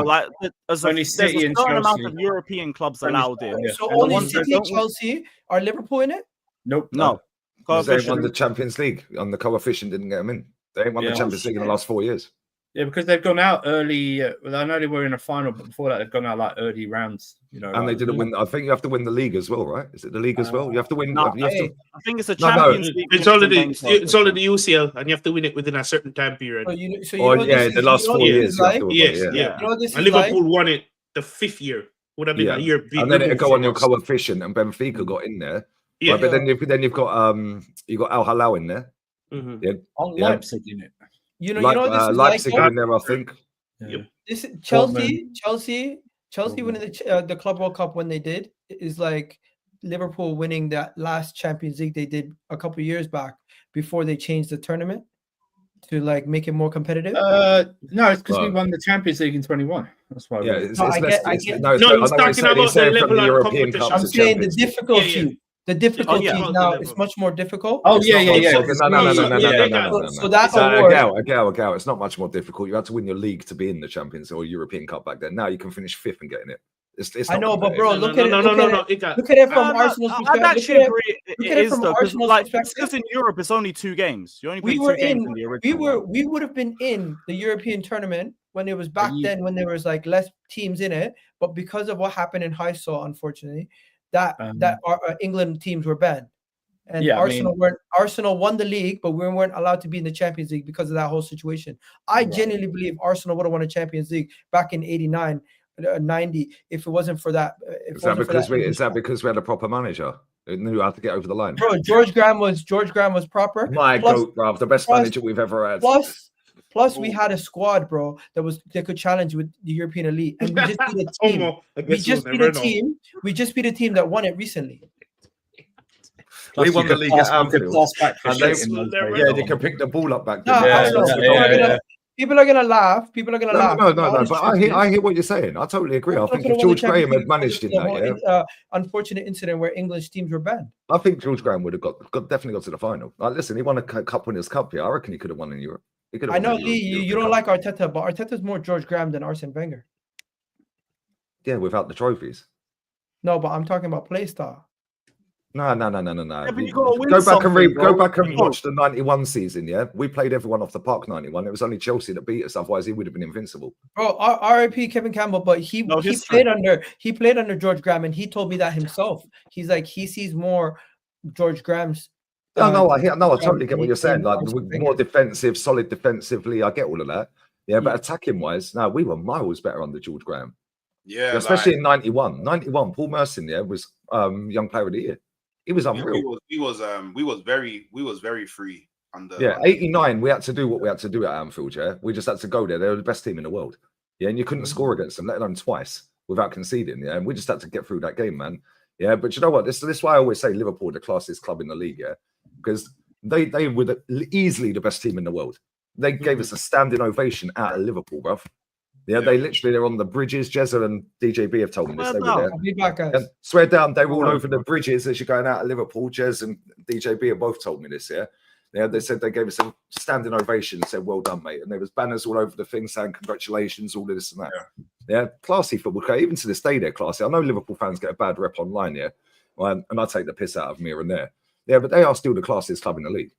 Like there's a certain amount of European clubs allowed in. So only City, Chelsea, are Liverpool in it? Nope. No. Because they ain't won Coefficient. the Champions League on the coefficient, didn't get them in. They ain't won the Yeah. Champions League in the last 4 years. Yeah, because they've gone out early. Well, I know they were in a final, but before that, they've gone out like early rounds. You know, And they didn't win. I think you have to win the league as well, right? Is it the league as well? You have to win. No, you have to, I think it's a No, no. Champions League. It's only mixed and it's only coefficient. the UCL, and you have to win it within a certain time period. So the last 4 years. You have to win, Yes, yeah. yeah. You know what this And is like? Liverpool won it the 5th year. Would have been Yeah. a year. And then it'll go on your Liverpool coefficient, and Benfica got in there. Yeah. Right, but then you've got you got Al Hilal in there. Mhm. Yeah, on Yeah. Leipzig in it. You know what this is Leipzig like? are in there, I think. Yeah. This is Dortmund. Chelsea winning the Club World Cup when they did is like Liverpool winning that last Champions League they did a couple years back before they changed the tournament to like make it more competitive. No, it's because we Right. won the Champions League in 21. That's why. Yeah, we- it's No, I less. get- I it's- get- no, it's- No, I he's know what talking saying. about He's saying the from level the of European competition. Cup I'm to saying the Champions League. difficulty. Yeah, yeah. The difficulty yeah. now is much more difficult. Oh It's yeah, not yeah, much yeah. more- No. So that award, Gal. It's not much more difficult. You had to win your league to be in the Champions or European Cup back then. Now you can finish 5th and get in it. It's I not know, but competitive. bro, look at it. Look at it from Arsenal's I'd perspective. actually Look at it- agree. look It at it is from though, 'cause, Arsenal's like perspective. because in Europe it's only 2 games. You only play We 2 were games in. in the original. We would have been in the European tournament when it was back Yeah. then when there was like less teams in it, but because of what happened in Heysel, unfortunately, that our England teams were banned, and Yeah, I Arsenal won the league, but we weren't allowed to be in the Champions League because of that whole situation. I genuinely believe Arsenal would have won a Champions League back in '89. 90 if it wasn't for that. Is that because we had a proper manager who knew how to get over the line? Bro, George Graham was proper. My Plus- goat, bruv, the best manager we've ever had. Plus we had a squad, bro, that could challenge with the European elite, and we just beat a team. We just beat a team that won it recently. We won the league at Anfield. They you can pick the ball up back No, then. I don't know. People are gonna laugh. No. But I hear what you're saying. I totally agree. I think if George Graham had managed in that, unfortunate incident where English teams were banned. I think George Graham would have definitely got to the final. Like, listen, he won a Cup Winners' Cup here. I reckon he could have won in Europe. I know, Lee, you don't like Arteta, but Arteta's more George Graham than Arsene Wenger. Yeah, without the trophies. No, but I'm talking about play style. No. Yeah, but you gotta win Go back and bro. watch the 91 season, yeah? We played everyone off the park 91. It was only Chelsea that beat us, otherwise he would have been invincible. Bro, RIP Kevin Campbell, but he played under George Graham, and he told me that himself. He's like he sees more George Graham's. I totally get what you're saying. Like more defensive, solid defensively. I get all of that. Yeah, but attacking wise, no, we were miles better under George Graham. Yeah, especially in 91. 91, Paul Merson, was Young Player of the Year. He was unreal. We was very free under. Yeah, 89. We had to do what we had to do at Anfield. Yeah, we just had to go there. They were the best team in the world. Yeah, and you couldn't score against them, let alone twice without conceding. Yeah, and we just had to get through that game, man. Yeah, but you know what? This is why I always say Liverpool are the classiest club in the league. Yeah, because they were easily the best team in the world. They gave us a standing ovation out of Liverpool, bruv. Yeah, they literally they're on the bridges. Jezza and DJB have told me this. They were there. I'll be back, guys. And swear down, they were all over the bridges as you're going out of Liverpool. Jez and DJB have both told me this. Yeah, they said they gave us a standing ovation. Said, "Well done, mate." And there was banners all over the thing saying, "Congratulations," all of this and that. Yeah, classy football club. Even to this day, they're classy. I know Liverpool fans get a bad rep online, and I take the piss out of them here and there. Yeah, but they are still the classiest club in the league.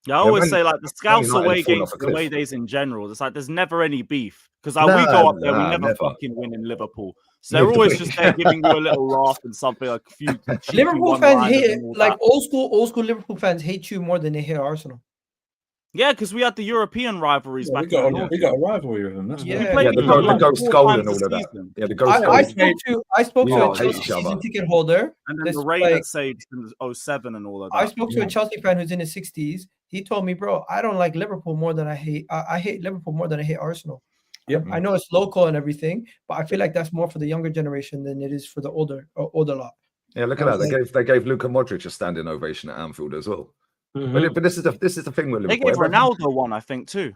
Yeah, I always say like the Scouts away games, the away days in general. It's like there's never any beef because we go up there, we never fucking win in Liverpool. So they're always just there giving you a little laugh and something like a few. Liverpool fans hate like old school Liverpool fans hate you more than they hate Arsenal. Yeah, because we had the European riviries back. We got a rivalry with them. That's the Ghost Goal and all of that. Yeah, the Ghost Goal. I spoke to a Chelsea season ticket holder. And then the rain that saved in 07 and all of that. I spoke to a Chelsea fan who's in his 60s. He told me, bro, I don't like Liverpool more than I hate. I hate Liverpool more than I hate Arsenal. Yep. I know it's local and everything, but I feel like that's more for the younger generation than it is for the older lot. Yeah, look at that. They gave Luka Modric a standing ovation at Anfield as well. Mm-hmm. But this is the thing with Liverpool. They gave Ronaldo one, I think, too.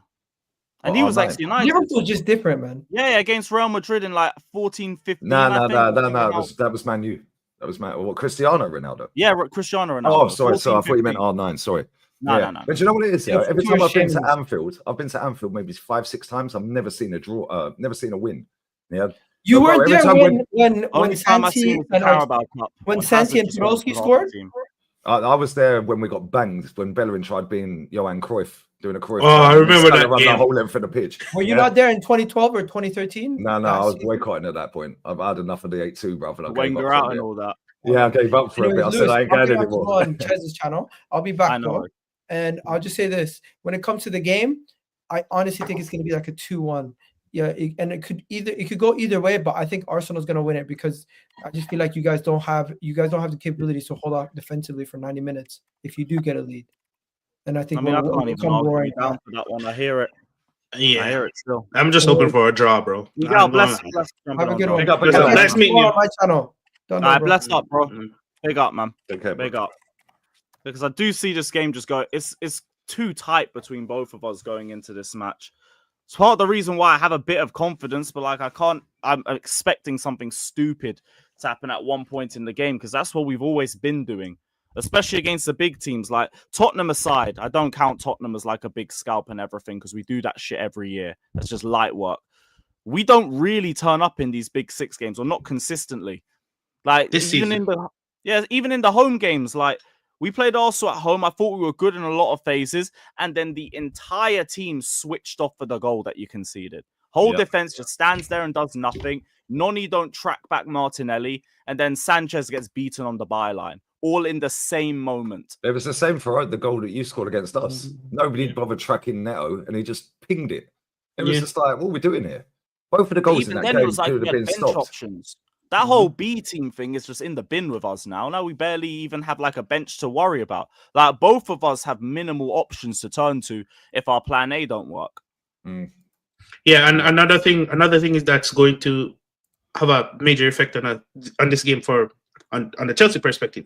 And he was actually nice. Liverpool's just different, man. Yeah, against Real Madrid in like 14, 15. No. That was Man U. That was Cristiano Ronaldo. Yeah, Cristiano Ronaldo. Oh, sorry. 14, so I thought you meant R9. Sorry. No. But you know what it is? Yeah? Every time I've been to Anfield maybe 5-6 times. I've never seen a draw. Never seen a win. Yeah. You weren't there when Santi and Podolski scored? I was there when we got banged when Bellerin tried being Johan Cruyff doing a Cruyff. Oh, I remember that run the game. whole length of the pitch. Were you not there in 2012 or 2013? No, I was boycotting at that point. I've had enough of the 8-2, brother. Wenger out and all that. Yeah, I gave up for a bit. I said I ain't going anymore. On Chez's channel, I'll be back. I know. Though, and I'll just say this: when it comes to the game, I honestly think it's going to be like a 2-1. Yeah, and it could go either way, but I think Arsenal's going to win it because I just feel like you guys don't have the capabilities to hold out defensively for 90 minutes if you do get a lead. And I think I can't even argue down for that one. I hear it. Yeah, I hear it still. I'm just hoping for a draw, bro. Egal, bless. Have a good one. Nice meeting you. On my channel. Bless up, bro. Big up, man. Okay, big up. Because I do see this game just go. It's too tight between both of us going into this match. It's part of the reason why I have a bit of confidence, but like I'm expecting something stupid to happen at one point in the game because that's what we've always been doing, especially against the big teams. Like Tottenham aside, I don't count Tottenham as like a big scalp and everything because we do that shit every year. That's just light work. We don't really turn up in these big 6 games, or not consistently. Like this even season. even in the home games, like. We played Arsenal at home. I thought we were good in a lot of phases. And then the entire team switched off for the goal that you conceded. Whole defense just stands there and does nothing. Noni don't track back Martinelli. And then Sanchez gets beaten on the byline. All in the same moment. It was the same for the goal that you scored against us. Nobody bothered tracking Neto and he just pinged it. It was just like, what are we doing here? Both of the goals in that game could have been stopped. Options. That whole B team thing is just in the bin with us now. Now we barely even have like a bench to worry about. Like both of us have minimal options to turn to if our plan A don't work. Yeah, and another thing is that's going to have a major effect on this game on the Chelsea perspective.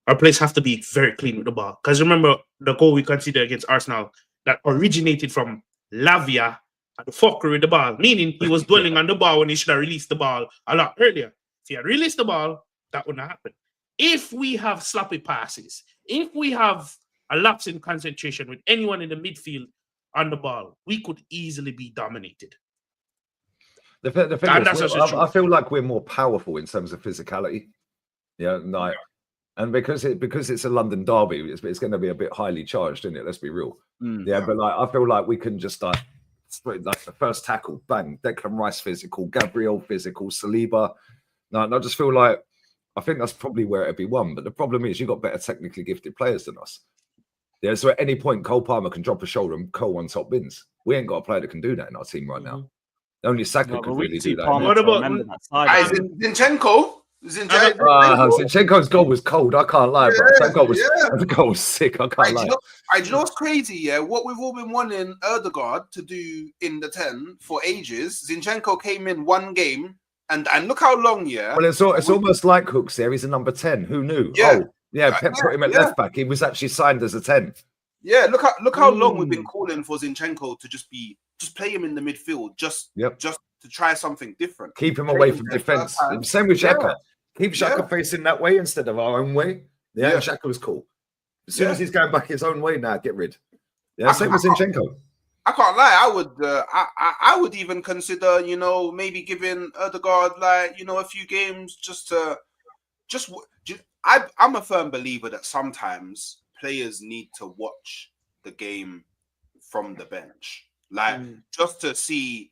Our players have to be very clean with the ball. Because remember the goal we considered against Arsenal that originated from Lavia and the fuckery with the ball, meaning he was dwelling on the ball when he should have released the ball a lot earlier. If he had released the ball, that wouldn't happen. If we have sloppy passes, if we have a lapse in concentration with anyone in the midfield on the ball, we could easily be dominated. The thing is, I feel like we're more powerful in terms of physicality. Yeah, like, and because it's a London derby, it's going to be a bit highly charged, isn't it? Let's be real. Yeah, but like I feel like we can just like the first tackle, bang, Declan Rice physical, Gabriel physical, Saliba. No, I just feel like I think that's probably where it'd be won. But the problem is you've got better technically gifted players than us. Yeah, so at any point, Cole Palmer can drop a shoulder and Cole on top wins. We ain't got a player that can do that in our team right now. Only Saka could really do that. What about Zinchenko? Zinchenko's goal was cold. I can't lie, bro. The goal was sick. I can't lie. Do you know what's crazy? Yeah, what we've all been wanting Ødegaard to do in the 10 for ages. Zinchenko came in one game, and look how long. Yeah. Well, it's almost like Hooks there. He's a number 10. Who knew? Yeah. Pep put him at left back. He was actually signed as a 10. Yeah. Look how long we've been calling for Zinchenko to just play him in the midfield, just to try something different. Keep him away from defense. Same with Xhaka. Keep Xhaka facing that way instead of our own way. Yeah. Xhaka was cool. As soon as he's going back his own way now, get rid. Yeah, same with Zinchenko. I can't lie. I would even consider, maybe giving Ødegaard a few games I'm a firm believer that sometimes players need to watch the game from the bench, just to see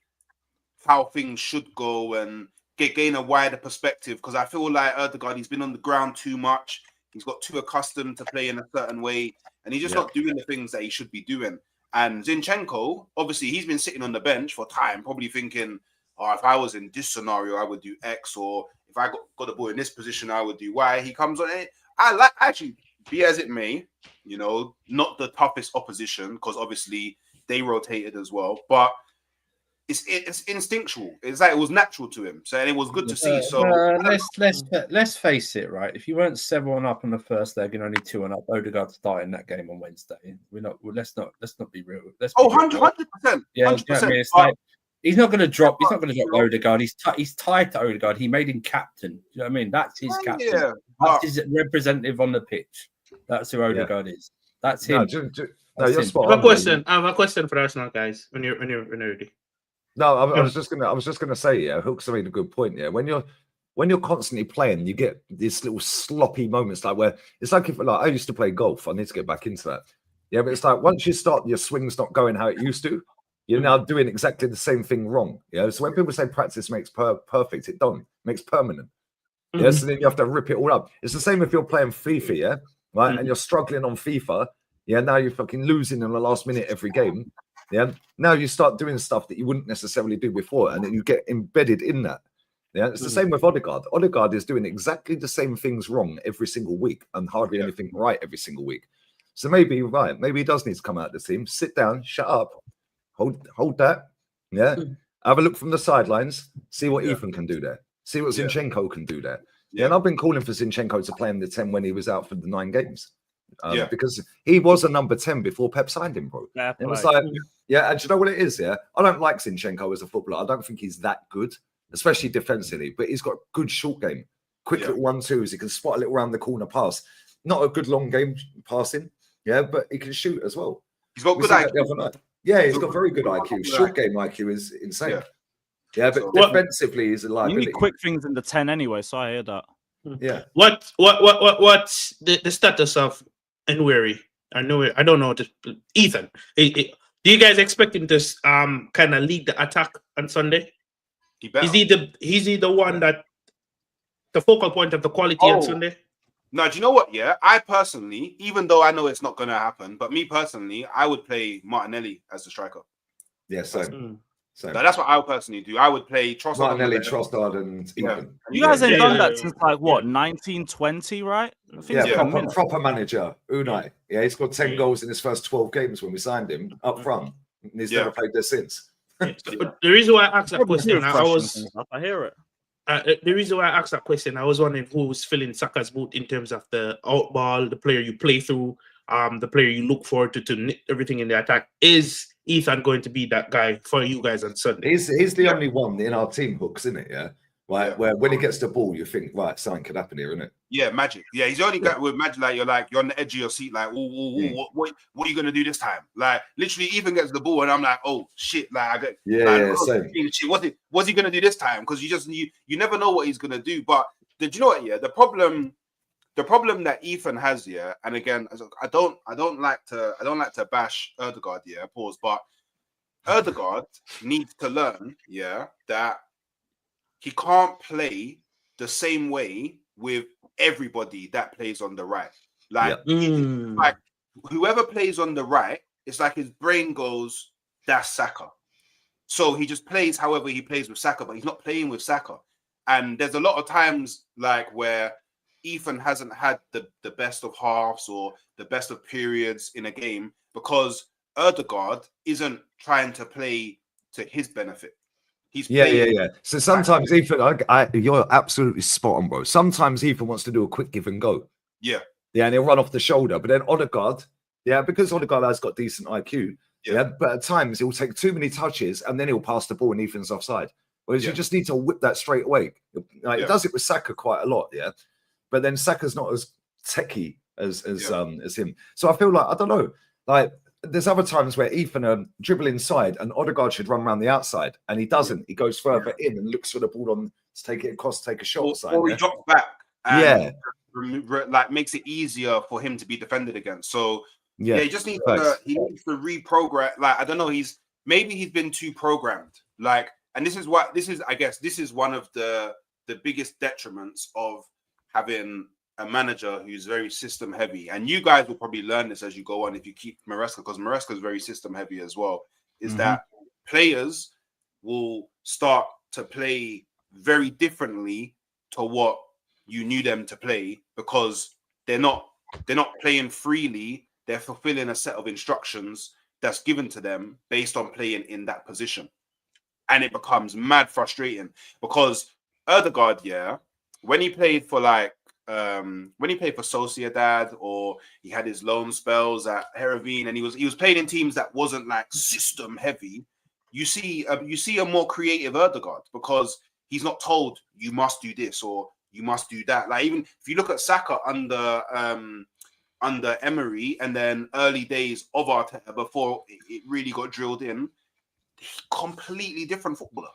how things should go and gain a wider perspective. Because I feel like Ødegaard, he's been on the ground too much. He's got too accustomed to play in a certain way, and he's just not doing the things that he should be doing. And Zinchenko, obviously, he's been sitting on the bench for time, probably thinking, if I was in this scenario, I would do X, or if I got the ball in this position, I would do Y. He comes on it. Actually, be as it may, not the toughest opposition, because obviously they rotated as well, but it's instinctual. It's like it was natural to him, so it was good to see. So let's face it, right? If you weren't 7-1 up on the first leg and only 2-1 up, Ødegaard starting that game on Wednesday. Let's not be real. 100%. Yeah, 100%. I mean, it's like he's not going to drop. He's not going to drop Ødegaard. He's tied to Ødegaard. He made him captain. You know what I mean? That's his captain. Yeah. That's his representative on the pitch. That's who Ødegaard is. That's him. I have a question for Arsenal guys. When you're ready. No, I was just gonna say, Hooks made a good point. Yeah, when when you're constantly playing, you get these little sloppy moments like where it's like if like I used to play golf. I need to get back into that. Yeah, but it's like once you start, your swing's not going how it used to. You're now doing exactly the same thing wrong. You know, so when people say practice makes perfect, it don't. It makes permanent. Yeah, so then you have to rip it all up. It's the same if you're playing FIFA, yeah, right, and you're struggling on FIFA. Yeah, now you're fucking losing in the last minute every game. Yeah, now you start doing stuff that you wouldn't necessarily do before, and then you get embedded in that. Yeah, it's the same with Odegaard. Odegaard is doing exactly the same things wrong every single week and hardly anything right every single week. So maybe you're right. Maybe he does need to come out of the team, sit down, shut up, hold that. Yeah, have a look from the sidelines, see what Ethan can do there, see what Zinchenko can do there. Yeah, and I've been calling for Zinchenko to play in the 10 when he was out for the 9 games. Because he was a number 10 before Pep signed him, bro. It was like, and do you know what it is? Yeah, I don't like Zinchenko as a footballer. I don't think he's that good, especially defensively, but he's got good short game, quick little 1-2s. He can spot a little around the corner pass. Not a good long game passing, but he can shoot as well. He's got good IQ. Yeah, he's got very good IQ. Short game IQ is insane. Yeah, but defensively, he's a liability. You need quick things in the 10 anyway, so I hear that. Yeah. What's the status of Nweri? I don't know. Ethan, do you guys expect him to kind of lead the attack on Sunday? Is he the one that the focal point of the quality on Sunday? No, do you know what? Yeah, I personally, even though I know it's not going to happen, but me personally, I would play Martinelli as the striker. Yeah, same. That's what I would personally do. I would play Trossard. Martinelli, Trossard, and Ethan. You guys ain't done that since like what 1920, right? I think proper manager Unai. Yeah, he's got 10 goals in his first 12 games when we signed him up front. And he's never played there since. The reason why I asked that question, I hear it. The reason why I asked that question, I was wondering who was filling Saka's boot in terms of the out ball, the player you play through, the player you look forward to knit everything in the attack. Is Ethan going to be that guy for you guys on Sunday? He's the only one in our team hooks, isn't it? Yeah. Right, where when he gets the ball, you think, right, something could happen here, isn't it? Yeah, magic. Yeah, he's the only guy with magic. Like you're on the edge of your seat. Like, what are you gonna do this time? Like, literally, Ethan gets the ball, and I'm like, oh shit! Like, same. Shit, what's he gonna do this time? Because you never know what he's gonna do. But do you know what? Yeah, the problem that Ethan has, and again, I don't like to bash Ødegaard, pause, but Ødegaard needs to learn, that he can't play the same way with everybody that plays on the right. Like, like whoever plays on the right, it's like his brain goes, that's Saka. So he just plays however he plays with Saka, but he's not playing with Saka. And there's a lot of times like where Ethan hasn't had the best of halves or the best of periods in a game because Ødegaard isn't trying to play to his benefit. He's yeah. So sometimes Ethan, you're absolutely spot on, bro. Sometimes Ethan wants to do a quick give and go. Yeah, and he'll run off the shoulder. But then Ødegaard, because Ødegaard has got decent IQ, but at times he'll take too many touches and then he'll pass the ball and Ethan's offside. Whereas you just need to whip that straight away. He does it with Saka quite a lot, but then Saka's not as techie as him. So I feel like, I don't know, like there's other times where Ethan dribble inside and Ødegaard should run around the outside and he doesn't. He goes further in and looks for the ball on to take it across, take a shot. Or he drops back and like makes it easier for him to be defended against. So he just needs to reprogram. Like, I don't know, maybe he's been too programmed. Like, and this is one of the biggest detriments of having a manager who's very system heavy, and you guys will probably learn this as you go on if you keep Maresca, because Maresca is very system heavy as well, is that players will start to play very differently to what you knew them to play because they're not playing freely. They're fulfilling a set of instructions that's given to them based on playing in that position, and it becomes mad frustrating because Ødegaard, when he played for Sociedad or he had his loan spells at Heerenveen and he was playing in teams that wasn't like system heavy, you see a more creative Ødegaard because he's not told you must do this or you must do that. Like, even if you look at Saka under Emery and then early days of Arteta before it really got drilled in, completely different footballer.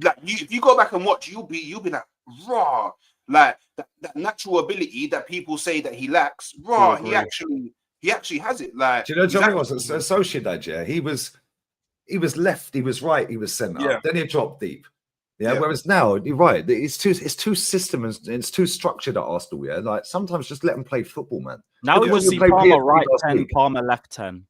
like if you go back and watch, you'll be like raw, like that natural ability that people say that he lacks. Raw, he actually has it. Like, do you know Johnny was Sociedad? Yeah, he was left, he was right, he was centre. Yeah. Then he dropped deep. Yeah, whereas now you're right. It's too system and it's too structured at Arsenal. Yeah, like sometimes just let them play football, man. Now we will see Palmer right 10, Palmer left 10.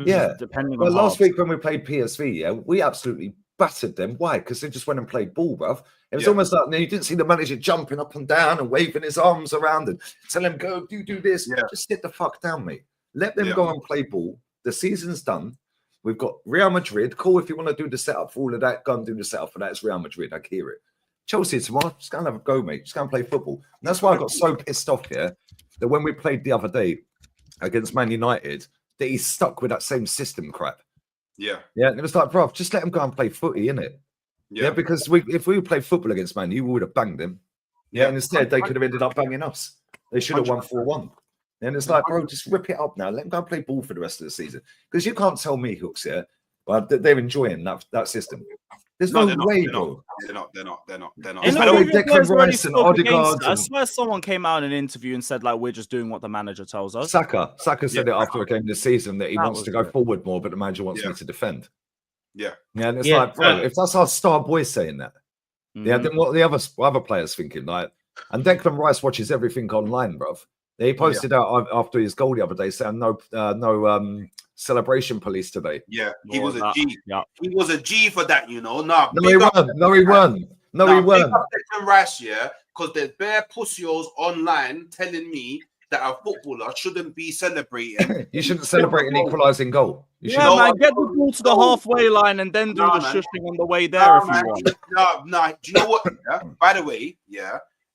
Yeah, depending well, on last week when we played PSV, yeah, we absolutely battered them. Why? Because they just went and played ball, bruv. It was almost like you didn't see the manager jumping up and down and waving his arms around and telling him, go, do this. Yeah. Just sit the fuck down, mate. Let them go and play ball. The season's done. We've got Real Madrid. Cool, if you want to do the setup for all of that, go and do the setup for that. It's Real Madrid. I hear it. Chelsea tomorrow, just go and have a go, mate. Just go and play football. And that's why I got so pissed off here that when we played the other day against Man United, that he's stuck with that same system crap. Yeah. Yeah, and it was like, bro, just let him go and play footy, innit? Yeah, because if we played football against Man, you would have banged them. Yeah, and instead they could have ended up banging us. They should have won 4-1. And it's like, bro, just rip it up now. Let them go and play ball for the rest of the season. Because you can't tell me, Hooks, but they're enjoying that system. There's no way, bro. They're not. There's no way Declan Rice and Odegaard. I swear someone came out in an interview and said, like, we're just doing what the manager tells us. Saka said it after a game this season that he wants to go forward more, but the manager wants me to defend. Yeah, and it's like, bro, if that's our star boy saying that, then what are the other players thinking? Like, and Declan Rice watches everything online, bruv. He posted out after his goal the other day saying no celebration police today. Yeah, he was a G. Yeah. He was a G for that, you know. No, he weren't. Declan Rice, because there's bare pussios online telling me that a footballer shouldn't be celebrating. You shouldn't celebrate an equalising goal. Get the ball to the halfway line and then do the shushing on the way there if you want. No. Do you know what? By the way,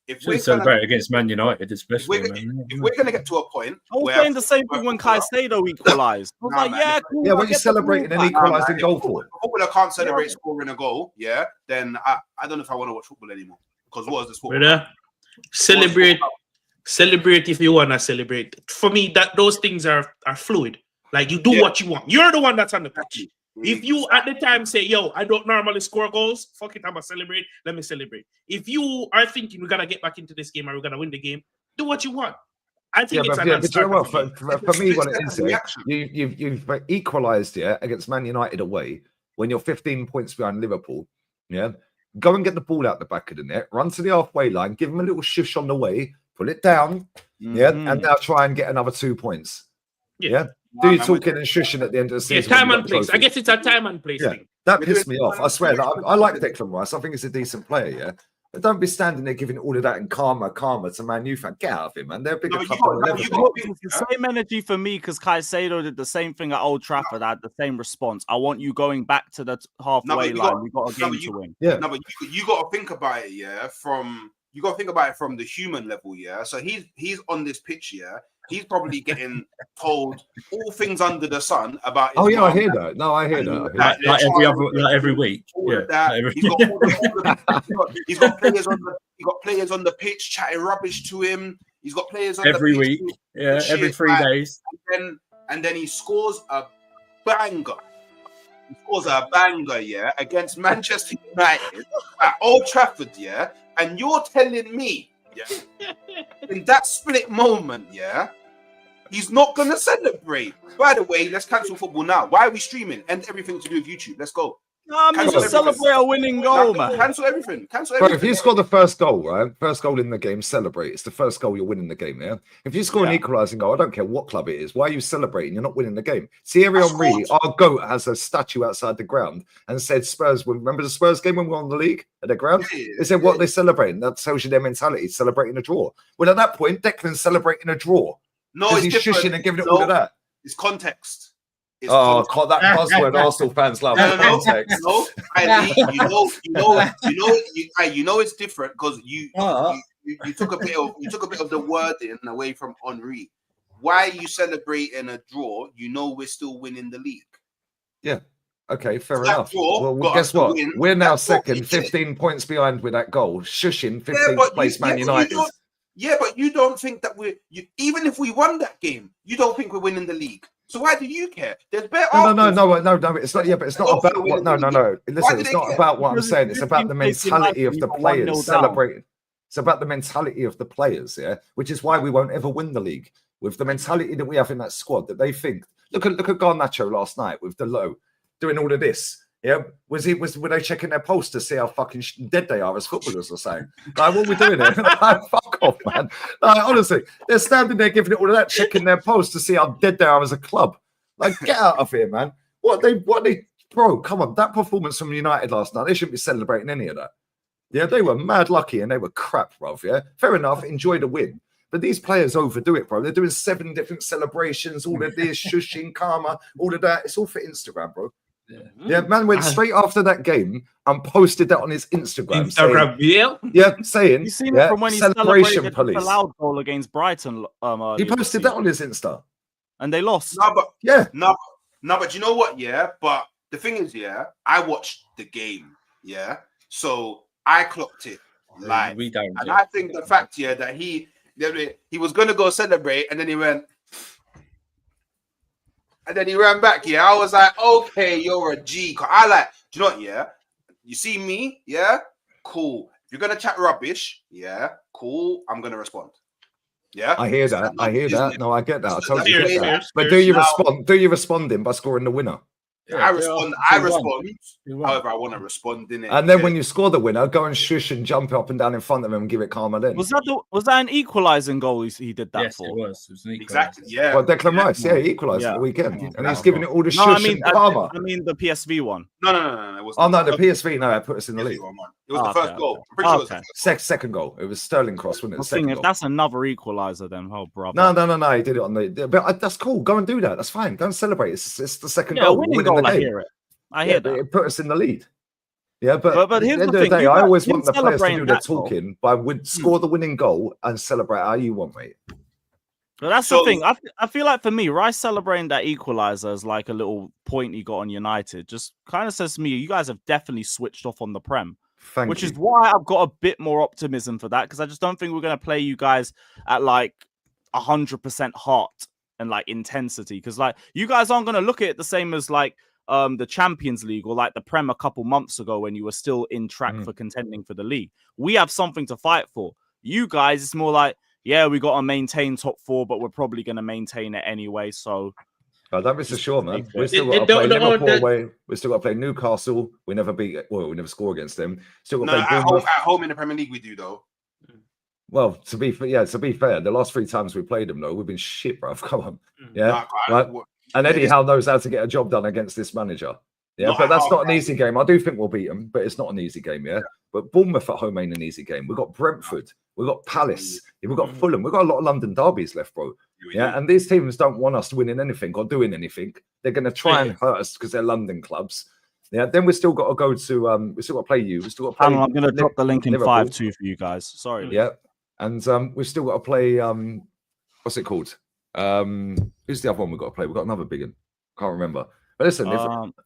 if we celebrate against Man United, especially, if we're going to get to a point, I was saying the same thing when Caicedo equalised. I was like, cool. Yeah, what are you celebrating an equalising goal for? If a footballer can't celebrate scoring a goal, then I don't know if I want to watch football anymore. Because what is the sport? Celebrate if you want to celebrate. For me, those things are fluid. Like, you do what you want. You're the one that's on the pitch. If you at the time say, yo, I don't normally score goals, fuck it, I'm gonna celebrate. Let me celebrate. If you are thinking we gotta get back into this game or we're gonna win the game, do what you want. I think it's but you know what? For me, what it is, you've equalised against Man United away when you're 15 points behind Liverpool. Yeah, go and get the ball out the back of the net, run to the halfway line, give them a little shush on the way, pull it down, and now try and get another 2 points. Yeah. Do you talking and shushing at the end of the season? Yeah, time and place. I guess it's a time and place thing. That pissed me off. I swear. I like Declan Rice. I think he's a decent player, But don't be standing there giving all of that and karma to Man U fan. Get out of it, man. They're a bigger club on the level. It's the same energy for me because Caicedo did the same thing at Old Trafford. I had the same response. I want you going back to the halfway line. We've got a game to win. Yeah. No, but you got to think about it, from the human level, So he's on this pitch, He's probably getting told all things under the sun about. I hear that. No, I hear that. Like every week. He's got players on the pitch chatting rubbish to him. He's got players on every the pitch week. Yeah, every 3 days. And then he scores a banger. He scores a banger, against Manchester United at Old Trafford, And you're telling me. In that split moment, he's not gonna celebrate. By the way, let's cancel football now. Why are we streaming? End everything to do with YouTube. Let's go. Just celebrate a winning goal, man. Cancel everything. Bro, if you score the first goal, right? First goal in the game, celebrate. It's the first goal you're winning the game, If you score an equalising goal, I don't care what club it is. Why are you celebrating? You're not winning the game. Thierry Henry, our GOAT, has a statue outside the ground and said Spurs. Remember the Spurs game when we won the league at the ground? They said what they celebrating. That tells you their mentality, celebrating a draw. Well, at that point, Declan's celebrating a draw. No, he's shushing and giving it all of that. It's context. That buzzword Arsenal fans love. Context. No, you know it's different because you took a bit of the wording away from Henry. Why are you celebrating a draw? You know we're still winning the league. Yeah. Okay, fair enough. Well, guess what? We're now second, 15 points behind with that goal, shushing 15th place Man United. Yeah, but you don't think that even if we won that game, you don't think we're winning the league. So why do you care? There's better. No. It's not. Yeah, but it's not about what. No. Listen, it's not about what I'm saying. It's about the mentality of the players celebrating. It's about the mentality of the players, yeah, which is why we won't ever win the league. With the mentality that we have in that squad, that they think. Look at Garnacho last night with the low, doing all of this. Yeah, were they checking their pulse to see how fucking dead they are as footballers or something? Like, what are we doing here? Like, fuck off, man. Like, honestly, they're standing there giving it all of that, checking their pulse to see how dead they are as a club. Like, get out of here, man. What they, bro? Come on, that performance from United last night, they shouldn't be celebrating any of that. Yeah, they were mad lucky and they were crap, bro. Yeah, fair enough. Enjoy the win. But these players overdo it, bro. They're doing 7 different celebrations, all of this, shushing, karma, all of that. It's all for Instagram, bro. Yeah, man went straight after that game and posted that on his Instagram. Saying, you seen it from when he celebrated the loud goal against Brighton. He posted that on his Insta, and they lost. But you know what? Yeah, but the thing is, yeah, I watched the game. Yeah, so I clocked it live, and I think the fact, yeah, that he was gonna go celebrate, and then he went. And then he ran back, yeah. I was like, okay, you're a G. I like, do you know what, yeah? You see me, yeah? Cool. If you're going to chat rubbish, yeah, cool, I'm going to respond. Yeah? I hear that. No, I get that. I totally get that. But do you respond? Do you respond in by scoring the winner? Yeah, I respond. However, I want to respond in it. And then when you score the winner, go and shush and jump up and down in front of him and give it karma. Then was that an equalising goal he did that yes, for? It was exactly. Yeah. Well, Declan Rice, he equalised at the weekend, and he's giving it all the shush and karma. I mean the PSV one. No. It wasn't. Oh no, the PSV. No, it put us in the league. It was the first goal. I'm pretty sure it was the first goal. Second goal. It was Sterling cross, wasn't it? Second goal. If that's another equaliser, then brother. No. He did it on the. But that's cool. Go and do that. That's fine. Go and celebrate. It's the second goal. Winning goal. I hear it. I hear that. It put us in the lead. Yeah, but at the here's end of the day, I always want the players to do their talking, but I would score the winning goal and celebrate how you want, mate. Well, that's the thing. I feel like for me, Rice celebrating that equaliser as like a little point he got on United just kind of says to me, you guys have definitely switched off on the Prem. Which is why I've got a bit more optimism for that, because I just don't think we're going to play you guys at like 100% heart and like intensity, because like you guys aren't going to look at it the same as like the Champions League or like the Prem a couple months ago when you were still in track for contending for the league. We have something to fight for. You guys, it's more like, yeah, we got to maintain top 4, but we're probably going to maintain it anyway. So don't be so sure, man. We still got to play Liverpool away. We still got to play Newcastle. We never score against them. Still got to play at home in the Premier League. We do though. Well, to be fair, the last 3 times we played them, though, we've been shit, bro. Come on, yeah. And Eddie Howe knows how to get a job done against this manager. Yeah, but that's not an easy game. I do think we'll beat them, but it's not an easy game, yeah. But Bournemouth at home ain't an easy game. We've got Brentford, we've got Palace, we've got Fulham, we've got a lot of London derbies left, bro. Yeah, and these teams don't want us winning anything or doing anything. They're going to try and hurt us because they're London clubs. Yeah, then we still got to go to we still got to play you. We still got to play. I'm going to drop the link in 5-2 for you guys. Sorry. Yeah, and we've still got to play. What's it called? Who's the other one we've got to play? We've got another big one. Can't remember. But listen,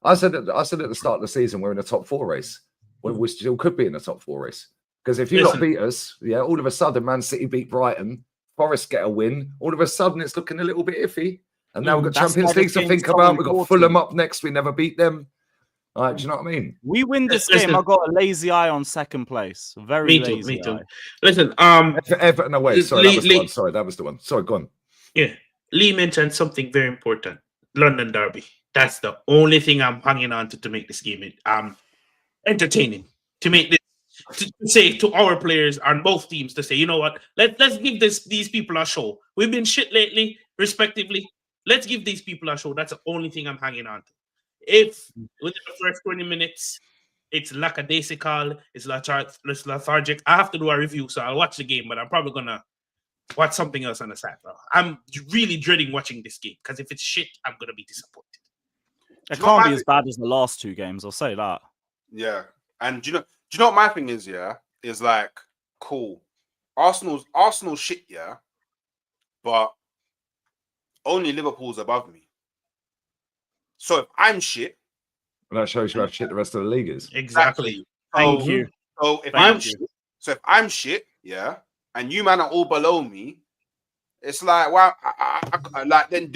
I said at the start of the season we're in a top 4 race. We still could be in the top 4 race. Because if you not beat us, yeah, all of a sudden Man City beat Brighton, Forest get a win. All of a sudden it's looking a little bit iffy. And now we've got Champions League to think about. We've got Fulham up next. We never beat them. All right, do you know what I mean? We win this game. I got a lazy eye on second place. Very lazy. Me too. Listen, Everton away. Sorry, that was the one. Sorry, go on. Yeah. Lee mentioned something very important. London Derby. That's the only thing I'm hanging on to make this game entertaining. To make this, to say to our players on both teams, to say, you know what, let's give these people a show. We've been shit lately, respectively. Let's give these people a show. That's the only thing I'm hanging on to. If within the first 20 minutes it's lackadaisical, it's lethargic, I have to do a review, so I'll watch the game, but I'm probably gonna watch something else on the side, bro. I'm really dreading watching this game because if it's shit, I'm gonna be disappointed. It can't be as bad as the last 2 games. I'll say that. Yeah, and do you know what my thing is? Yeah, is like cool. Arsenal's shit, yeah, but only Liverpool's above me. So if I'm shit, well, that shows you how shit the rest of the league is. Exactly. Thank you. So if I'm shit, yeah, and you man are all below me, It's like, wow, like then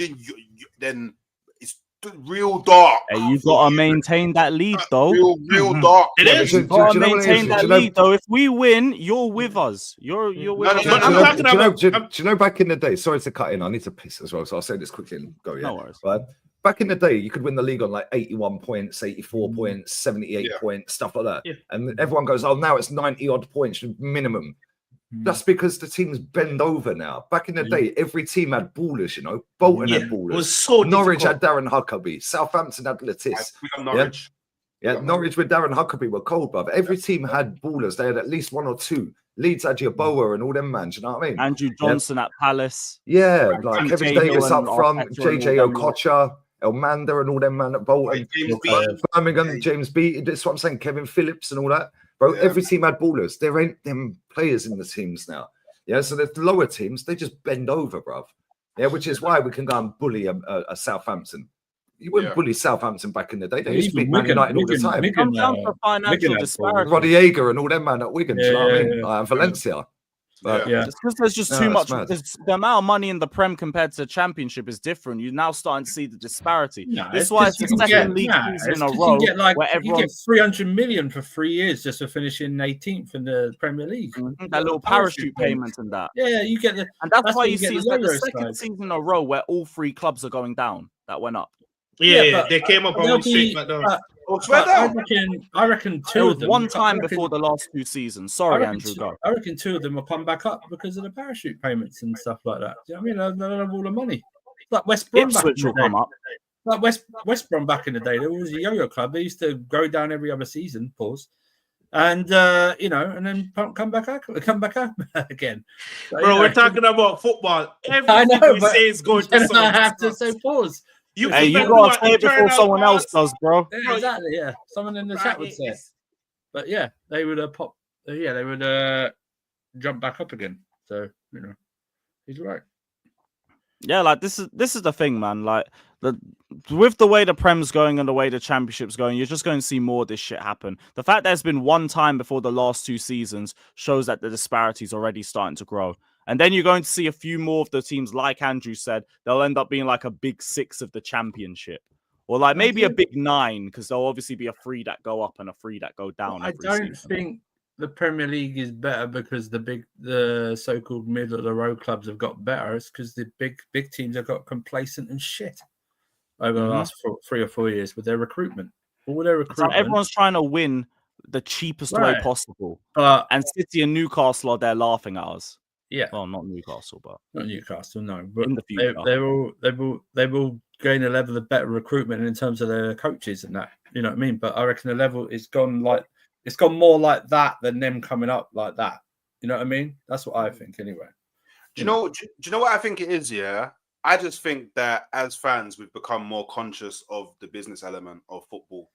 it's real dark. Hey, you gotta maintain that lead, though. Real dark. It is. You gotta maintain that lead, though. If we win, you're with us. You're with us. Do you know back in the day? Sorry to cut in. I need to piss as well, so I'll say this quickly and go. Yeah, no worries. But back in the day, you could win the league on like 81 points, 84 points, 78 points, stuff like that. Yeah. And everyone goes, "Oh, now it's 90 odd points minimum." That's because the teams bend over now. Back in the day, every team had ballers, you know. Bolton had ballers. It was so Norwich difficult. had Darren Huckabee. Southampton had Lettice. Norwich. Yeah, Norwich with Darren Huckabee were cold, brother. Every team had ballers. They had at least one or two. Leeds had your Boa and all them, man. Do you know what I mean? Andrew Johnson at Palace. Yeah, like Kevin Davis up front, JJ Arteta Okocha, Elmander and all them, man, at Bolton. Birmingham, James Beattie. That's what I'm saying. Kevin Phillips and all that. Bro, every team had ballers. There ain't them players in the teams now. Yeah, so the lower teams, they just bend over, bruv. Yeah, which is why we can go and bully a Southampton. You wouldn't bully Southampton back in the day. They used to beat Man United all the time. It comes down to financial disparity. Roddy Eger and all them, man, at Wigan. Do you know what I mean? And Valencia. But, It's because there's just too much. The amount of money in the Prem compared to Championship is different. You're now starting to see the disparity. This is why it's the second league season in a row where everyone get 300 million for 3 years just for finishing 18th in the Premier League. That little parachute payment and that. Yeah, you get the, and that's why you see it's like the second season in a row where all three clubs are going down. That went up. Yeah, they came up and went straight back down. I reckon two of them. One time before the last 2 seasons. Sorry, Andrew. Go. I reckon 2 of them will come back up because of the parachute payments and stuff like that. Do you know what I mean? They'll have all the money. Like West Brom Ipswich will come up. Like West Brom back in the day, there was a yo-yo club. They used to go down every other season. Pause. And and then come back up again. So, bro, we're talking about football. Everything we say is going to I have to say pause. You gotta say it before someone else does, bro. Yeah, exactly, yeah. Someone in the chat would say it. But yeah, they would pop. Yeah, they would jump back up again. So he's right. Yeah, like this is the thing, man. Like with the way the Prem's going and the way the Championship's going, you're just going to see more of this shit happen. The fact there's been one time before the last 2 seasons shows that the disparity is already starting to grow. And then you're going to see a few more of the teams, like Andrew said, they'll end up being like a big 6 of the Championship. Or like maybe a big 9, because there'll obviously be a 3 that go up and a 3 that go down. I don't think the Premier League is better because the so-called middle of the road clubs have got better. It's because the big teams have got complacent and shit over the last 3 or 4 years with their recruitment. All their recruitment. So everyone's trying to win the cheapest way possible. And City and Newcastle are there laughing at us. Yeah. Well, not Newcastle, but not Newcastle, no. But in the future, they will gain a level of better recruitment in terms of their coaches and that. You know what I mean? But I reckon the level it's gone more like that than them coming up like that. You know what I mean? That's what I think anyway. Do you know what I think it is? Yeah, I just think that as fans, we've become more conscious of the business element of football.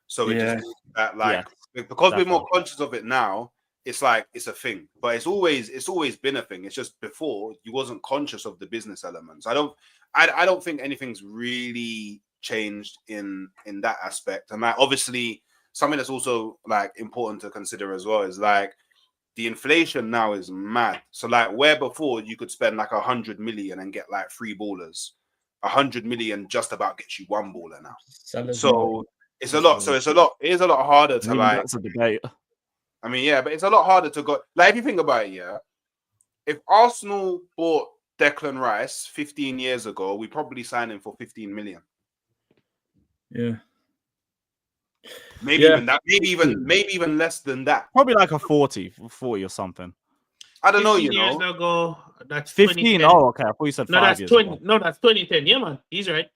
So we just that because we're more conscious of it now. It's like it's a thing, but it's always been a thing. It's just before you wasn't conscious of the business elements. I don't think anything's really changed in that aspect. And like obviously something that's also like important to consider as well is like the inflation now is mad. So like where before you could spend like 100 million and get like 3 ballers, 100 million just about gets you 1 baller now. So it's a lot. So it is a lot harder to like. That's a debate. I mean, yeah, but it's a lot harder to go. Like, if you think about it, yeah, if Arsenal bought Declan Rice 15 years ago, we probably signed him for 15 million. Yeah. Maybe even that. Maybe even less than that. Probably like a 40 or something. I don't know, years ago, that's 15. Oh, okay. I thought you said 5 years ago. No, that's 2010. Yeah, man. He's right.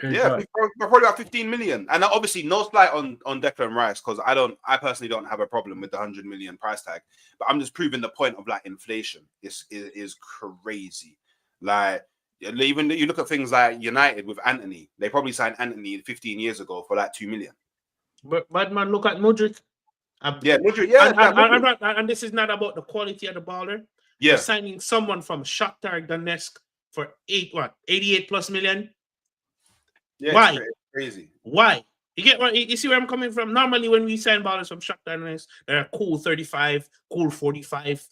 Yeah, probably about 15 million. And obviously no slight on Declan Rice, because I personally don't have a problem with the 100 million price tag. But I'm just proving the point of like inflation is crazy. Like even you look at things like United with Anthony, they probably signed Anthony 15 years ago for like 2 million. But man, look at Mudryk. Mudryk. Yeah, and this is not about the quality of the baller. Yeah, we're signing someone from Shakhtar Donetsk for 88 plus million. Yeah, why? Crazy. Why? You see where I'm coming from? Normally, when we sign ballers from Shakhtar Donetsk, they're cool 35, cool 45.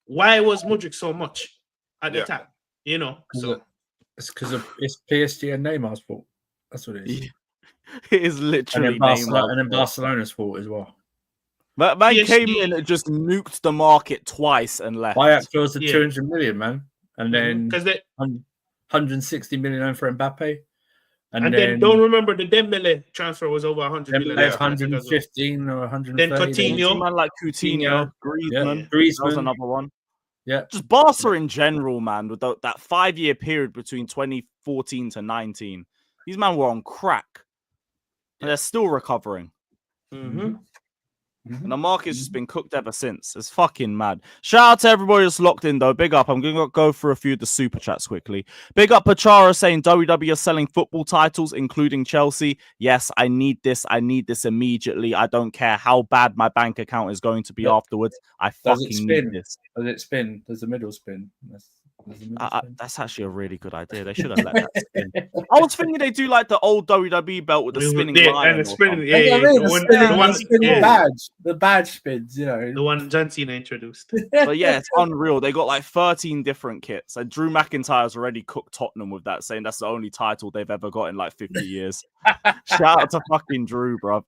Why was Mudryk so much? at the time. You know, so it's because it's PSG and Neymar's fault. That's what it is. It is literally and then Barcelona's fault as well. Man came in and just nuked the market twice and left. Buyout clause of 200 million, man, and then because they 160 million for Mbappe, and then don't remember the Dembele transfer was over 100 million. 115 or 130. Then Coutinho, man like Coutinho, Griezmann. Griezmann. That was another one. Yeah, just Barca in general, man. With that 5-year period between 2014 to 19, these men were on crack, and they're still recovering. Mm-hmm. And the market's just been cooked ever since. It's fucking mad. Shout out to everybody that's locked in, though. Big up. I'm going to go through a few of the super chats quickly. Big up Pachara saying WWE are selling football titles, including Chelsea. Yes, I need this. I need this immediately. I don't care how bad my bank account is going to be afterwards. I fucking need this. Does it spin? There's a middle spin. That's actually a really good idea. They should have let that spin. I was thinking they do like the old WWE belt with the spinning line. And the spinning, the badge spins, you know. The one John Cena introduced. But yeah, it's unreal. They got like 13 different kits. And Drew McIntyre's already cooked Tottenham with that, saying that's the only title they've ever got in like 50 years. Shout out to fucking Drew, bro.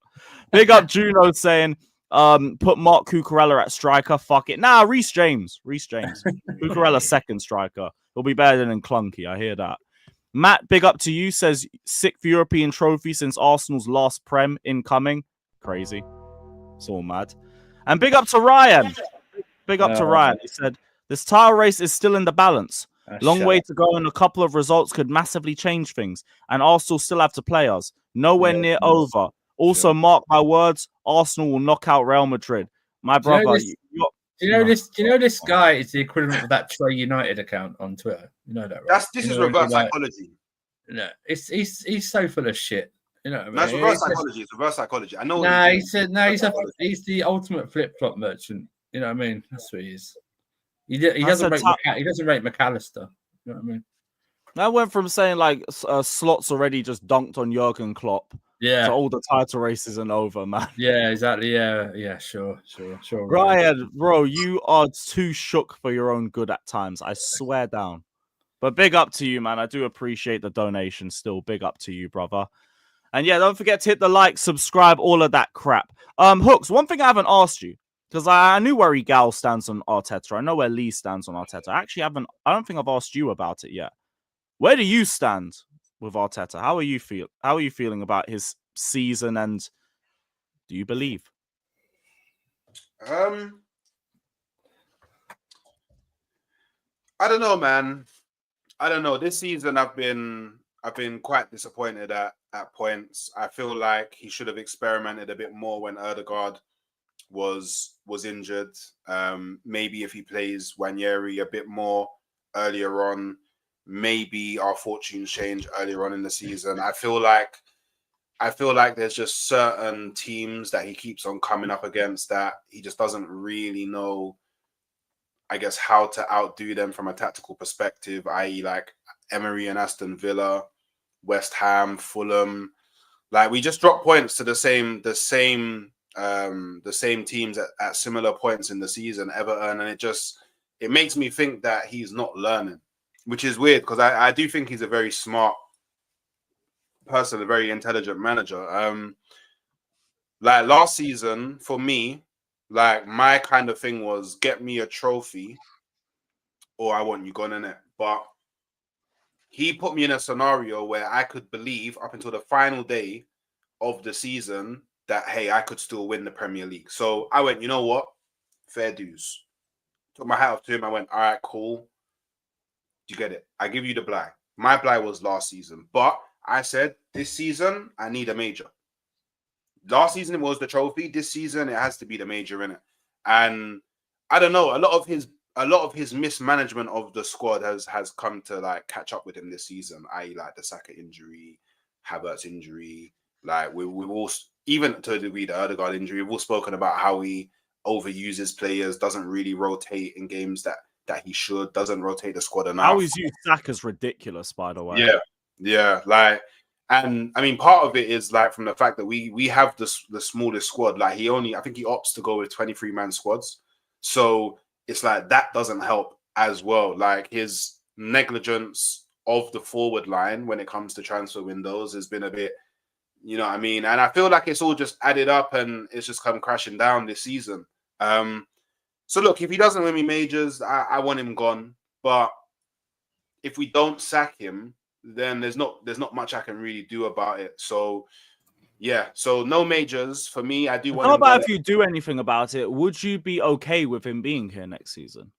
Big up Juno saying, put Mark Cucurella at striker. Fuck it. Nah, Reece James. Cucurella second striker. He'll be better than Clunky. I hear that. Matt, big up to you. Says 6th European trophy since Arsenal's last Prem incoming. Crazy. It's all mad. And big up to Ryan. Big up to Ryan. He said this title race is still in the balance. Long way to go, and a couple of results could massively change things. And Arsenal still have to play us. Nowhere near over. Also, mark my words, Arsenal will knock out Real Madrid. My brother. Do you know this guy is the equivalent of that Trey United account on Twitter? You know that, right? This is reverse psychology. No, he's so full of shit. You know what I mean? That's reverse psychology. It's reverse psychology. I know. He's the ultimate flip flop merchant. You know what I mean? That's what he is. He doesn't rate McAllister. You know what I mean? I went from saying like Slot's already just dunked on Jurgen Klopp. Yeah. So all the title races and over, man. Yeah, exactly. Yeah, sure. Ryan, bro, you are too shook for your own good at times. I swear down. But big up to you, man. I do appreciate the donation still. Big up to you, brother. And yeah, don't forget to hit the like, subscribe, all of that crap. Hooks, one thing I haven't asked you, because I knew where Egal stands on Arteta. I know where Lee stands on Arteta. I don't think I've asked you about it yet. Where do you stand with Arteta? How are you feeling about his season, and do you believe? I don't know, man. I don't know. This season I've been quite disappointed at points. I feel like he should have experimented a bit more when Ødegaard was injured. Maybe if he plays Wanyeri a bit more earlier on, maybe our fortunes change earlier on in the season. I feel like there's just certain teams that he keeps on coming up against that he just doesn't really know, I guess, how to outdo them from a tactical perspective, i.e. like Emery and Aston Villa, West Ham, Fulham. Like we just drop points to the same teams at similar points in the season, Everton, and it makes me think that he's not learning, which is weird because I do think he's a very smart person, a very intelligent manager. Like last season for me, like my kind of thing was get me a trophy or I want you gone in it. But he put me in a scenario where I could believe up until the final day of the season that, hey, I could still win the Premier League. So I went, you know what? Fair dues. Took my hat off to him. I went, all right, cool. You get it? I give you the bly. My bly was last season. But I said, this season, I need a major. Last season, it was the trophy. This season, it has to be the major, innit? And I don't know, a lot of his mismanagement of the squad has come to like catch up with him this season, i.e. like the Saka injury, Havertz injury. Like we've all, even to a degree, the Ødegaard injury, we've all spoken about how he overuses players, doesn't really rotate in games that he should, doesn't rotate the squad enough. How he's used Saka's ridiculous, by the way. Yeah. Like, and I mean, part of it is like from the fact that we have the smallest squad. Like I think he opts to go with 23-man squads. So it's like that doesn't help as well. Like his negligence of the forward line when it comes to transfer windows has been a bit, you know what I mean? And I feel like it's all just added up and it's just come crashing down this season. So look, if he doesn't win me majors, I want him gone. But if we don't sack him, then there's not much I can really do about it. So yeah, so no majors for me. I do want. How about if you do anything about it? Would you be okay with him being here next season?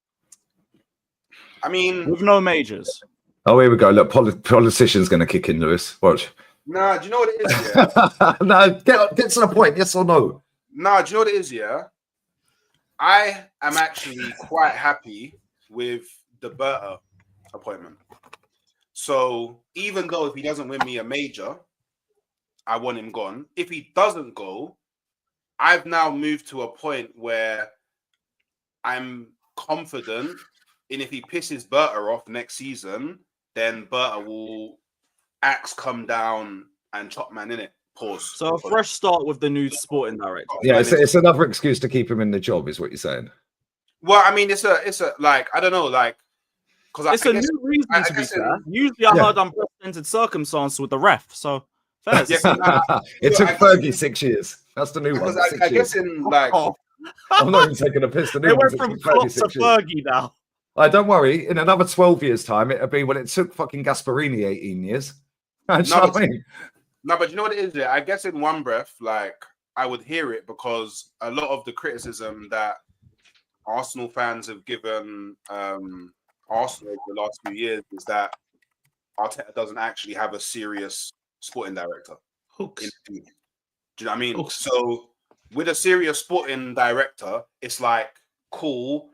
I mean, with no majors. Oh, here we go. Look, politician's going to kick in, Lewis. Watch. Nah, do you know what it is? Yeah? No, get to the point. Yes or no? Nah, do you know what it is? Yeah, I am actually quite happy with the Berta appointment. So even though if he doesn't win me a major, I want him gone. If he doesn't go, I've now moved to a point where I'm confident in if he pisses Berta off next season, then Berta will axe come down and chop man in it. Pause. So a fresh start with the new sporting director. Yeah, it's another excuse to keep him in the job, is what you're saying. Well, I mean, it's a like, I don't know, like, because it's a new reason to be fair. Usually I heard unprecedented circumstances with the ref, so fair. It took Fergie 6 years. That's the new one. I guess in like, I'm not even taking a piss. The new went from Klopp to Fergie now. Don't worry. In another 12 years' time, it'll be when it took fucking Gasparini 18 years. No, but you know what it is? Yeah, I guess in one breath, like I would hear it because a lot of the criticism that Arsenal fans have given Arsenal over the last few years is that Arteta doesn't actually have a serious sporting director. Hooks. Do you know what I mean? Hooks. So with a serious sporting director, it's like, cool.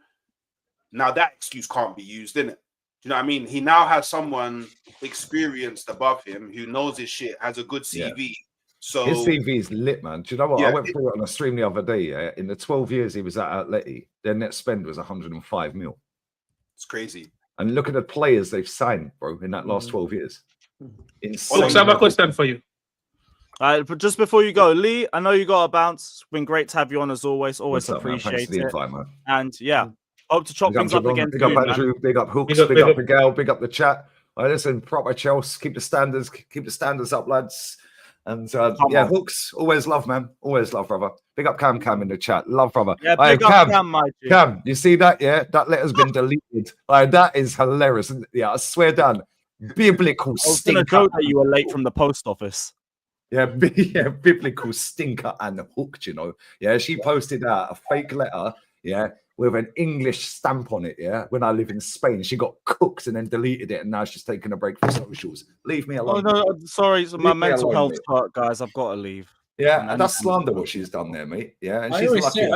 Now that excuse can't be used, innit? Do you know what I mean? He now has someone experienced above him who knows his shit, has a good CV. Yeah. So his CV is lit, man. Do you know what? I went through it on a stream the other day. Yeah, in the 12 years he was at Atleti, their net spend was 105 mil. It's crazy. And look at the players they've signed, bro, in that last 12 years. Insane. I have a question for you. But just before you go, Lee, I know you got a bounce. It's been great to have you on as always. Always appreciate it. Invite, man. And yeah. Hope to chop things up again. Big up Andrew, big up Hooks, big up Egal, big up the chat. Listen, proper Chelsea, keep the standards up, lads. And Hooks, always love, man. Always love, brother. Big up Cam in the chat. Love, brother. Yeah, big up Cam, my G. Cam, you see that? Yeah, that letter's been deleted. That is hilarious. Yeah, I swear down. Biblical stinker. I was going to joke that you were late from the post office. Yeah, biblical stinker and hooked, you know. Yeah, she posted out a fake letter, with an English stamp on it, when I live in Spain. She got cooked and then deleted it, and now she's taking a break from socials. Leave me alone. Oh, no, sorry, my mental health hurt, guys. I've got to leave. Yeah, and that's slander what she's done there, mate. Yeah, and I always say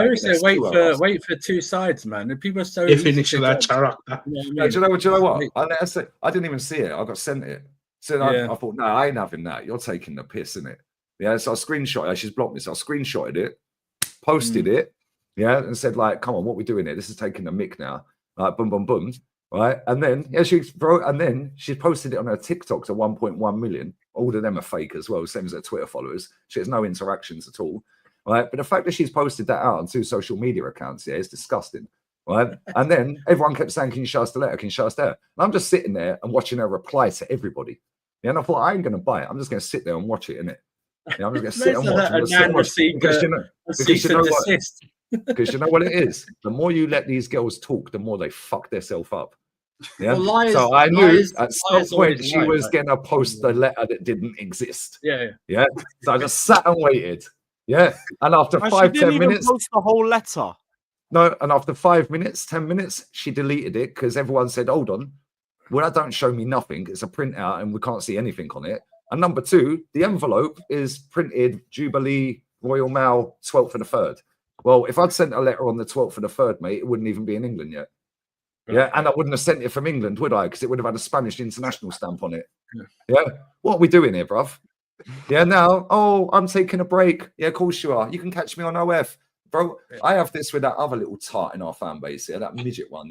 wait for two sides, man. And people are so you finish that character. Do you know what? I didn't even see it. I got sent it. So I thought, no, I ain't having that. You're taking the piss, innit? Yeah, so I screenshot it. She's blocked me, so I screenshotted it, posted it. Yeah, and said, like, come on, what we doing here? This is taking the mick now. Like, boom, boom, boom. Right. And then she posted it on her TikTok to 1.1 million. All of them are fake as well, same as her Twitter followers. She has no interactions at all. Right. But the fact that she's posted that out on 2 social media accounts, is disgusting. Right. And then everyone kept saying, can you show us the letter? Can you show us that? And I'm just sitting there and watching her reply to everybody. Yeah, and I thought, I ain't gonna buy it. I'm just gonna sit there and watch it, innit? Yeah, I'm just gonna sit and watch it. Because you know what it is? The more you let these girls talk, the more they fuck themselves up. Yeah. Well, so I knew at some point she was going to post the letter that didn't exist. Yeah. So I just sat and waited. Yeah. And after 5-10 minutes, post the whole letter. No. And after 5 minutes, 10 minutes, she deleted it because everyone said, "Hold on, well, that don't show me nothing. It's a printout, and we can't see anything on it." And number 2, the envelope is printed Jubilee Royal Mail 12th of the 3rd. Well, if I'd sent a letter on the 12th of the 3rd, mate, it wouldn't even be in England yet. Yeah, and I wouldn't have sent it from England, would I? Because it would have had a Spanish international stamp on it. Yeah, what are we doing here, bruv? Yeah, now, I'm taking a break. Yeah, of course you are. You can catch me on OF. Bro, I have this with that other little tart in our fan base, that midget one,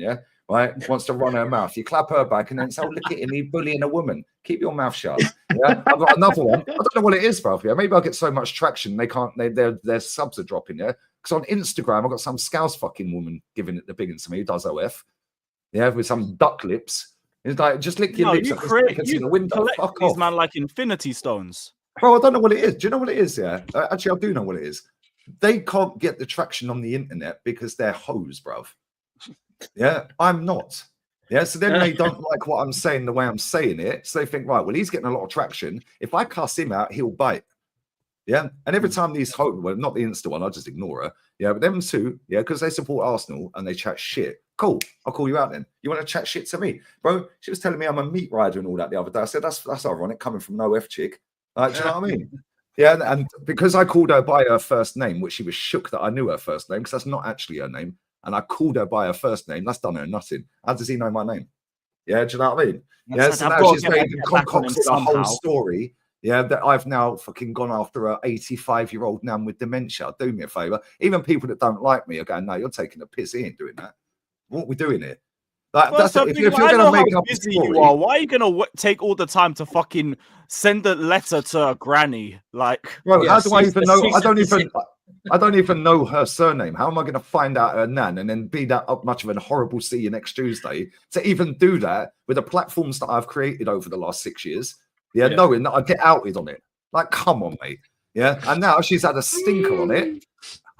right? Wants to run her mouth. You clap her back and then say, look at him, he's bullying a woman. Keep your mouth shut. Yeah, I've got another one. I don't know what it is, bruv. Yeah, maybe I'll get so much traction, their subs are dropping, Because on Instagram, I've got some Scouse fucking woman giving it the biggins to me who does OF. Yeah, with some duck lips. It's like, just lick your No, lips you up create, in you the window. collect Fuck these off. man like Infinity Stones. Bro, I don't know what it is. Do you know what it is? Yeah, actually, I do know what it is. They can't get the traction on the internet because they're hoes, bruv. Yeah, I'm not. Yeah, so then they don't like what I'm saying the way I'm saying it. So they think, right, well, he's getting a lot of traction. If I cuss him out, he'll bite. Yeah, and every time these hoes, well, not the Insta one, I'll just ignore her. Yeah, but them two, yeah, because they support Arsenal and they chat shit. Cool, I'll call you out then. You want to chat shit to me? Bro, she was telling me I'm a meat rider and all that the other day. I said, that's ironic coming from no F chick. Do you know what I mean? Yeah, and because I called her by her first name, which she was shook that I knew her first name, because that's not actually her name, and I called her by her first name, that's done her nothing. How does he know my name? Yeah, do you know what I mean? Yeah, so now she's made concocted a whole story. Yeah, that I've now fucking gone after a 85-year-old nan with dementia. Do me a favor. Even people that don't like me are going, no, you're taking the piss. He ain't doing that. What are we doing here? That's if you're going to make up a story, why are you going to take all the time to fucking send a letter to a granny? Like, bro, how do I even know? I don't even know her surname. How am I going to find out her nan and then be that up much of a horrible see you next Tuesday to even do that with the platforms that I've created over the last 6 years? Yeah, knowing that I get outed on it. Like, come on, mate. Yeah, and now she's had a stinker on it,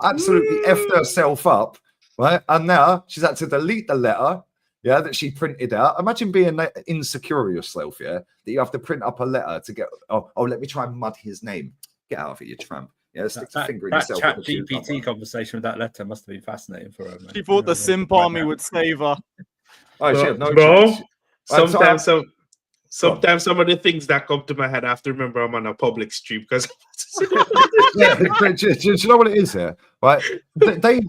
absolutely effed herself up, right? And now she's had to delete the letter, yeah, that she printed out. Imagine being insecure of yourself, yeah, that you have to print up a letter to get, oh, let me try and mud his name. Get out of it, you tramp. Yeah, stick the finger in yourself. That chat GPT conversation with that letter must have been fascinating for her. She thought the simp army would save her. Oh, she had no bro, chance. Sometimes some of the things that come to my head, I have to remember I'm on a public stream because. Yeah, do you know what it is here? Right? They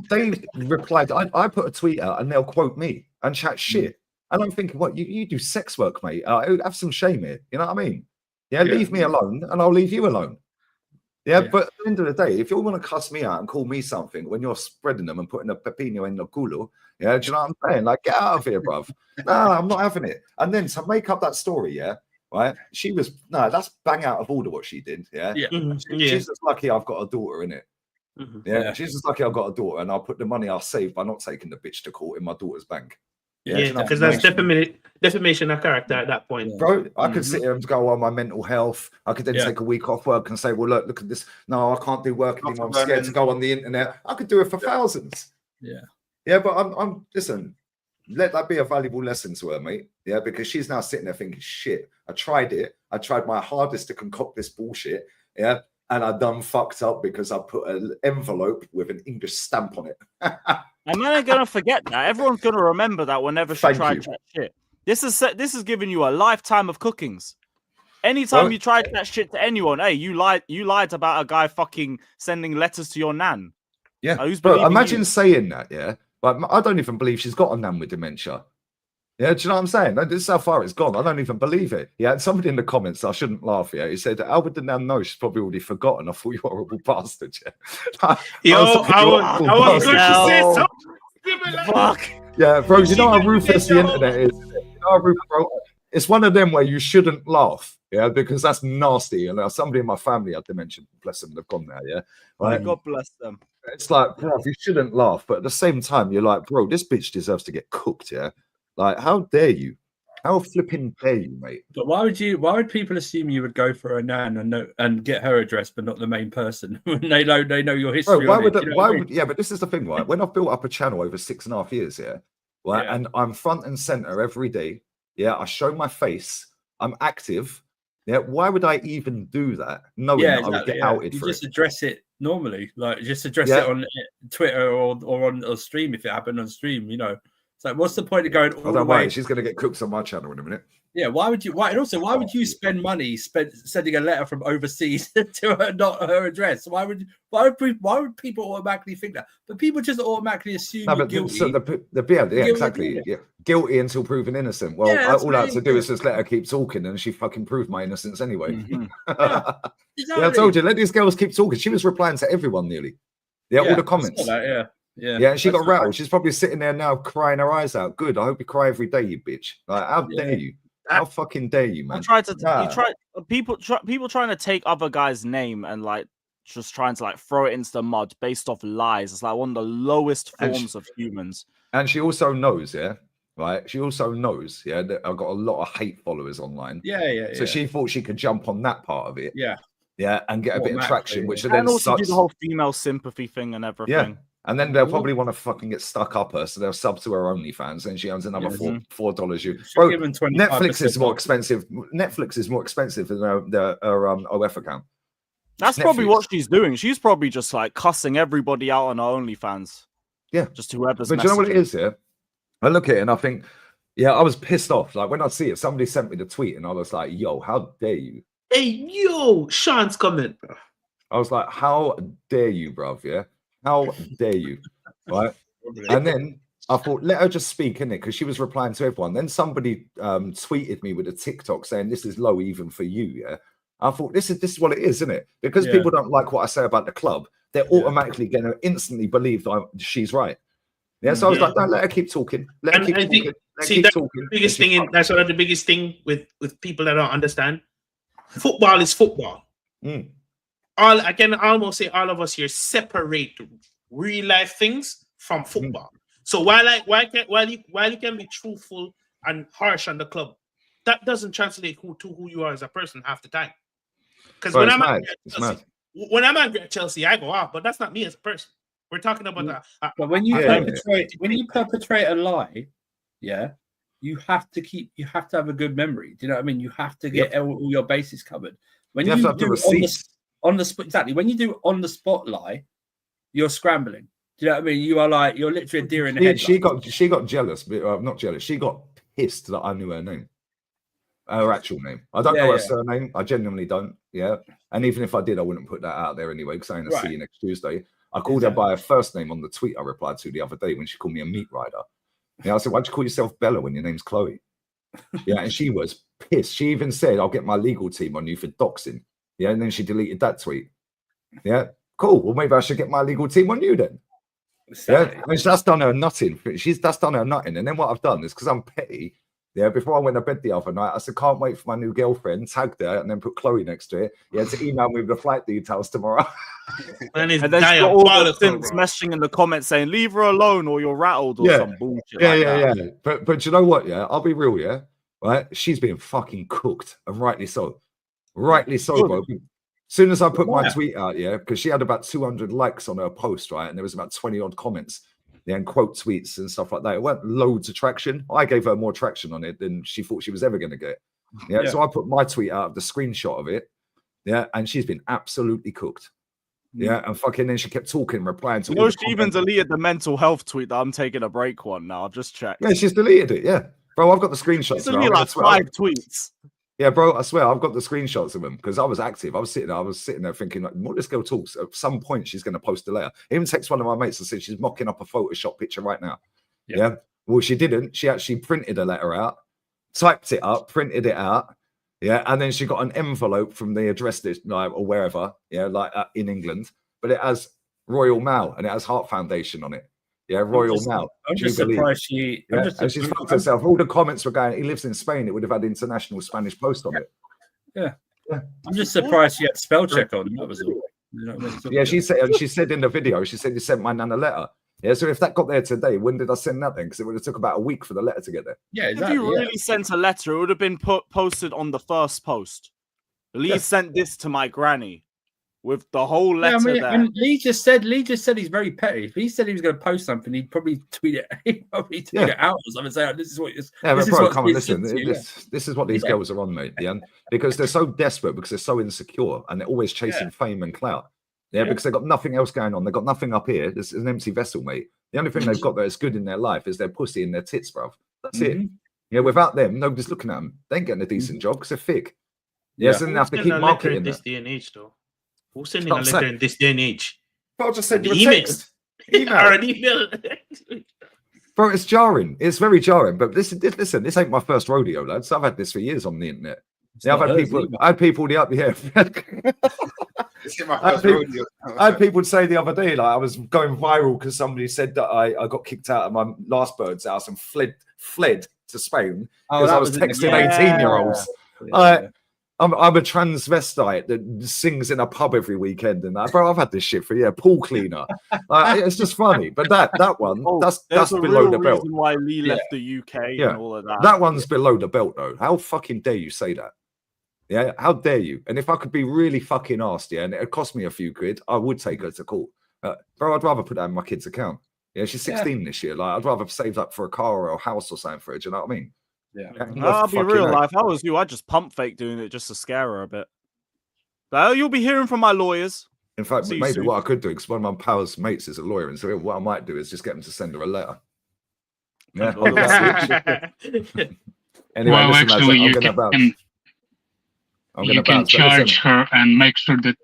replied. I put a tweet out and they'll quote me and chat shit. And I'm thinking, what you do sex work, mate? Have some shame here. You know what I mean? Yeah, leave me alone and I'll leave you alone. Yeah, but at the end of the day, if you want to cuss me out and call me something when you're spreading them and putting a pepino in the culo, yeah, do you know what I'm saying? Like, get out of here, bruv. No, I'm not having it. And then to make up that story, yeah, right? She was, no, that's bang out of order what she did, yeah? She's just lucky I've got a daughter, innit? Yeah, she's just lucky I've got a daughter and I'll put the money I'll save by not taking the bitch to court in my daughter's bank. Yeah, because that's defamation of character at that point. Bro, I could sit here and go on my mental health. I could then take a week off work and say, well, look at this. No, I can't do work anymore. I'm scared to go on the internet. I could do it for thousands. Yeah, but I'm listen, let that be a valuable lesson to her, mate. Yeah, because she's now sitting there thinking, shit, I tried it. I tried my hardest to concoct this bullshit. Yeah. And I done fucked up because I put an envelope with an English stamp on it. And then they're gonna forget that. Everyone's gonna remember that whenever she tried that shit. This is giving you a lifetime of cookings. Anytime you try that shit to anyone, hey, you lied about a guy fucking sending letters to your nan. Yeah, bro, imagine saying that. Yeah, like I don't even believe she's got a nan with dementia. Yeah, do you know what I'm saying? This is how far it's gone. I don't even believe it. Yeah, and somebody in the comments, I shouldn't laugh. Yeah, he said, "How would the nan know? She's probably already forgotten." I thought you horrible bastard. Yeah, I was going to say something. Fuck. Yeah, bro. You know how ruthless the internet is. You know how ruthless, bro. It's one of them where you shouldn't laugh. Yeah, because that's nasty. And somebody in my family had dementia. Bless them, they've gone there. Yeah, right? God bless them. It's like, bro, you shouldn't laugh, but at the same time, you're like, bro, this bitch deserves to get cooked. Yeah. Like, how dare you? How flipping dare you, mate? But why would people assume you would go for a nan and get her address, but not the main person? they know your history. Bro, yeah, but this is the thing, right? When I've built up a channel over 6.5 years, right, and I'm front and center every day, I show my face, I'm active. Yeah, why would I even do that? Knowing that I would get outed for it. Just address it normally, like just address it on Twitter or on a stream if it happened on stream, you know. So what's the point of going all the way? She's going to get cooked on my channel in a minute. Yeah, why would you? And also, why would you spend money sending a letter from overseas to her, not her address? Why would people automatically think that? But people just automatically assume you're guilty. So exactly. Yeah, guilty until proven innocent. Well, all I have to do is just let her keep talking, and she fucking proved my innocence anyway. Exactly. Yeah, I told you, let these girls keep talking. She was replying to everyone nearly. All the comments. Yeah, and she got rattled. She's probably sitting there now crying her eyes out. Good. I hope you cry every day, you bitch. Like, how dare you? How fucking dare you, man? People trying to take other guys' name and like just trying to like throw it into the mud based off lies. It's like one of the lowest forms of humans. And she also knows, right? She also knows, that I've got a lot of hate followers online. Yeah. So she thought she could jump on that part of it. Yeah. Yeah, and get a bit of traction, which then and also do sucks. the whole female sympathy thing and everything. Yeah. And then they'll probably want to fucking get stuck up her, so they'll sub to her OnlyFans, and she earns another $4. Bro, Netflix is more expensive. Netflix is more expensive than her OF account. That's probably what she's doing. She's probably just like cussing everybody out on her OnlyFans. Yeah, just whoever's. But do you know what it is? Yeah, I look at it and I think, I was pissed off. Like when I see it, somebody sent me the tweet, and I was like, "Yo, how dare you?" Hey, yo, Sean's comment. I was like, "How dare you, bruv? Yeah, how dare you?" Right? And then I thought, let her just speak, innit? Because she was replying to everyone. Then somebody tweeted me with a TikTok saying, "This is low even for you." Yeah. I thought this is what it is, isn't it? Because people don't like what I say about the club, they're automatically going to instantly believe that she's right. Yeah, so I was like, no, let her keep talking. Let her keep talking. That's the biggest thing. That's one of the biggest thing with people that don't understand. Football is football. I can almost say all of us here separate real life things from football. So while you can be truthful and harsh on the club, that doesn't translate to who you are as a person half the time. Because when I'm angry at Chelsea, I go off, but that's not me as a person. We're talking about that. But when you perpetrate a lie, you have to have a good memory. Do you know what I mean? You have to get all your bases covered. When you do on the spot, exactly. When you do on the spot lie, you're scrambling. Do you know what I mean? You are like you're literally a deer in the headlights. She got jealous, but not jealous. She got pissed that I knew her name. Her actual name. I don't know her surname. I genuinely don't. Yeah. And even if I did, I wouldn't put that out there anyway, because I'm going to see you next Tuesday. I called her by her first name on the tweet I replied to the other day when she called me a meat rider. I said, why'd you call yourself Bella when your name's Chloe? And she was pissed. She even said, I'll get my legal team on you for doxing. And then she deleted that tweet. Cool. Well, maybe I should get my legal team on you then. I mean, that's done her nothing. That's done her nothing. And then what I've done is because I'm petty. Before I went to bed the other night, I said, can't wait for my new girlfriend, tagged her, and then put Chloe next to it. To email me with the flight details tomorrow. And then she's got all the simps messaging in the comments saying, leave her alone or you're rattled or some bullshit. But you know what, I'll be real, right? She's being fucking cooked, and rightly so. Rightly so, bro. As soon as I put my tweet out, because she had about 200 likes on her post, right? And there was about 20 odd comments. And quote tweets and stuff like that. It weren't loads of traction. I gave her more traction on it than she thought she was ever going to get. So I put my tweet out, the screenshot of it. And she's been absolutely cooked. And fucking then she kept talking, replying to all the she even deleted the mental health tweet that I'm taking a break one now. I've just checked. Yeah, she's deleted it. Bro, I've got the screenshots. It's only like 5 tweets. Yeah, bro, I swear I've got the screenshots of them because I was active. I was sitting there thinking, like, what this girl talks. At some point, she's going to post a letter. I even text one of my mates and said she's mocking up a Photoshop picture right now. Well, she didn't. She actually printed a letter out, typed it up, printed it out. And then she got an envelope from the address list, or wherever, in England, but it has Royal Mail and it has Heart Foundation on it. Royal Mail. I'm just surprised she. And she's fucked herself. All the comments were going, he lives in Spain. It would have had international Spanish post on it. I'm just surprised she had spell check on. That was all. You know what I mean? She said in the video, she said, you sent my nan a letter. So if that got there today, when did I send that then? Because it would have took about a week for the letter to get there. If you really sent a letter, it would have been posted on the first post. Lee sent this to my granny. With the whole letter there. And Lee just said he's very petty. If he said he was going to post something, he'd probably tweet it. He'd probably tweet it out or something. Say, "This is what." Come on, listen. This is what these girls are on, mate. Because they're so desperate, because they're so insecure, and they're always chasing fame and clout. Because they've got nothing else going on. They've got nothing up here. This is an empty vessel, mate. The only thing they've got that is good in their life is their pussy and their tits, bruv. That's it. Without them, nobody's looking at them. They ain't getting a decent job because they're thick. So they have to keep marketing this day and age, though. Who's sending a letter in this day and age? Bro, just send you a text. Email. Or an email. Bro, it's jarring. It's very jarring. But listen, this ain't my first rodeo, lads. I've had this for years on the internet. I've had people the up here. I had people say the other day, like I was going viral because somebody said that I got kicked out of my last bird's house and fled to Spain because I was texting 18-year-olds. I'm a transvestite that sings in a pub every weekend and that. Bro, I've had this shit for pool cleaner. It's just funny. But that one, that's below the belt. Reason why Lee left the UK and all of that. That one's below the belt though. How fucking dare you say that? Yeah, how dare you? And if I could be really fucking arsed, and it'd cost me a few quid, I would take her to court. Bro, I'd rather put that in my kid's account. Yeah, she's 16 this year. Like, I'd rather save up for a car or a house or something for her. Do you know what I mean? Yeah. I'll be real life. If I was you, I'd just pump fake doing it just to scare her a bit. But you'll be hearing from my lawyers. In fact, maybe what I could do, because one of my pals' mates is a lawyer, and so what I might do is just get him to send her a letter. Yeah. Anyway, well, listen, actually, you can charge her and make sure that.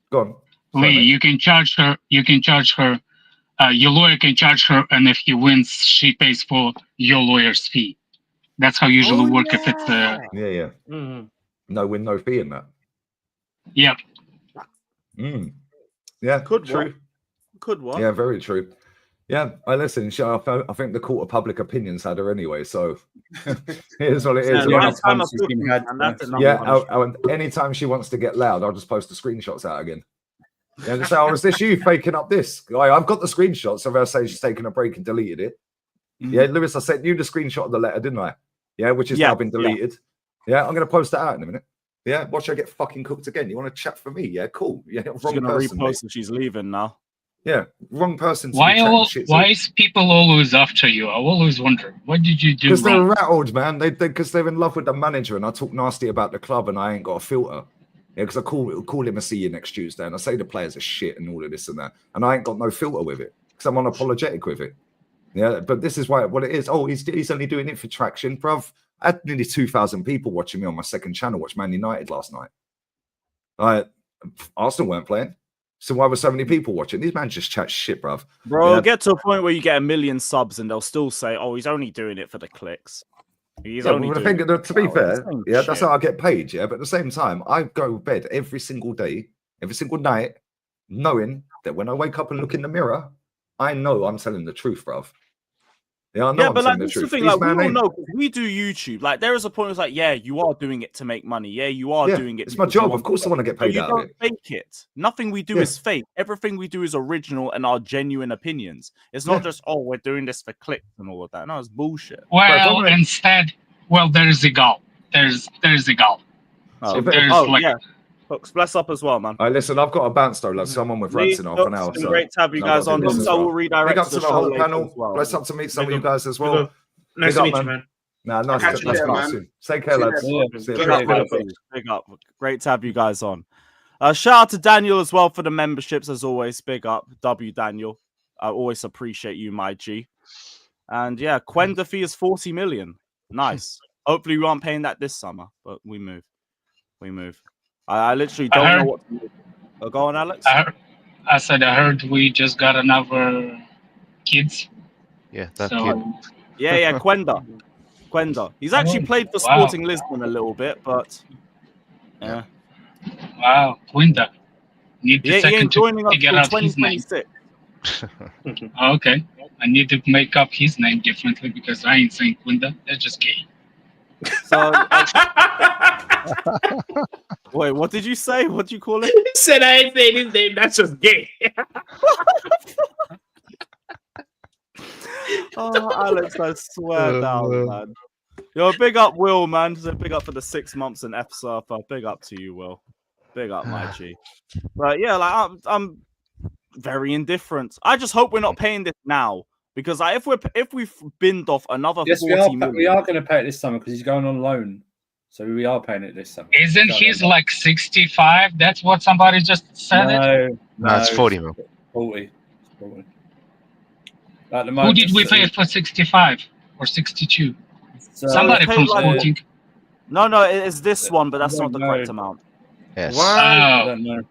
Go on. Lee, you can charge her. You can charge her. Your lawyer can charge her, and if he wins, she pays for your lawyer's fee. That's how usually work. If it's no win, no fee in that. Yep. Yeah. Could true. Work. Could work. Yeah, very true. Yeah, I listen. I think the court of public opinions had her anyway. So here's what it is. Anytime she wants to get loud, I'll just post the screenshots out again. Yeah, just say, "Oh, is this you faking up this?" I've got the screenshots of her saying she's taken a break and deleted it. Yeah, Lewis, I sent you the screenshot of the letter, didn't I? Yeah, which has now been deleted. Yeah, I'm going to post that out in a minute. Yeah, watch her get fucking cooked again. You want to chat for me? Yeah, cool. Yeah, she's going to repost and she's leaving now. Yeah, wrong person. Why is people always after you? I always wonder, what did you do? Because they're rattled, man. Because they're in love with the manager, and I talk nasty about the club, and I ain't got a filter. Yeah, because I call him a see you next Tuesday, and I say the players are shit and all of this and that, and I ain't got no filter with it because I'm unapologetic with it. Yeah, but this is what it is. Oh, he's only doing it for traction, bruv. I had nearly 2,000 people watching me on my second channel watch Man United last night. Arsenal weren't playing, so why were so many people watching? These man just chat shit, bruv. Bro, get to a point where you get 1 million subs and they'll still say, "Oh, he's only doing it for the clicks." He's only doing it. To be fair, that's how I get paid. Yeah, but at the same time, I go to bed every single day, every single night, knowing that when I wake up and look in the mirror, I know I'm telling the truth, bruv. Yeah, I know I'm telling the truth. Thing, like, we all know, we do YouTube. Like, there is a point where it's like, yeah, you are doing it to make money. Yeah, you are doing it. It's my job. Of course I want to get paid out of it. You don't fake it. Nothing we do is fake. Everything we do is original and our genuine opinions. It's not just, oh, we're doing this for clicks and all of that. No, it's bullshit. Well, instead, there's Egal. There's Egal. Yeah. Hooks, bless up as well, man. Listen, I've got a bounce though. Like someone with rants in half an hour. It's been great to have you guys on. Hooks, I will redirect up to the whole panel. Well. Bless up to meet some of you guys as well. Nice to meet you, man. Nice to meet you. Take care, lads. Big up. Great to have you guys on. Shout out to Daniel as well for the memberships, as always. Big up. W Daniel. I always appreciate you, my G. And yeah, Quenda fee is 40 million. Nice. Hopefully we aren't paying that this summer, but we move. I literally don't know what to do. Go on, Alex. I said I heard we just got another kids. Yeah, that kid. Yeah, Quenda. He's actually played for Sporting Lisbon a little bit, but yeah. Wow, Quenda. Need the second to figure out his name. Okay. I need to make up his name differently because I ain't saying Quenda. That's just gay. So, wait, what did you say? What did you call it? He said I ain't saying his name. That's just gay. Oh, Alex, I swear down, man. Yo, big up, Will, man. Big up for the 6 months in F Surfer. Big up to you, Will. Big up, my G. But yeah, like I'm very indifferent. I just hope we're not paying this now. Because if we've binned off another 40 million... we are going to pay it this summer because he's going on loan. So we are paying it this summer. Isn't he's like 65? That's what somebody just said? No, it's 40 mil. 40. At the moment, who did we pay for 65 or 62? Somebody from Sporting. No, it's this one, but that's not the correct amount. Yes. I don't know.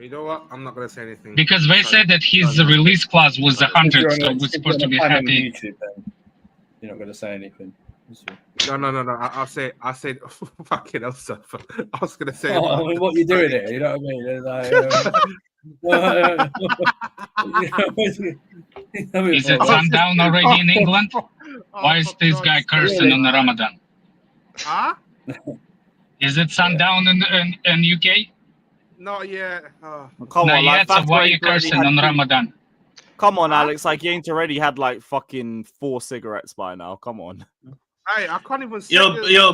You know what? I'm not going to say anything. Because they said that his release clause was 100, so we're supposed to be happy. YouTube, you're not going to say anything. No. I'll say, fucking hell, Surfer. I was going to say. What you doing here? You know what I mean? Is it sundown already in England? Why is this guy cursing on the Ramadan? Huh? Is it sundown in UK? Not yet. Come Not on, yet. So why are you cursing on Ramadan? Come on, Alex. Like you ain't already had like fucking 4 cigarettes by now. Come on. Hey, I can't even. Yo,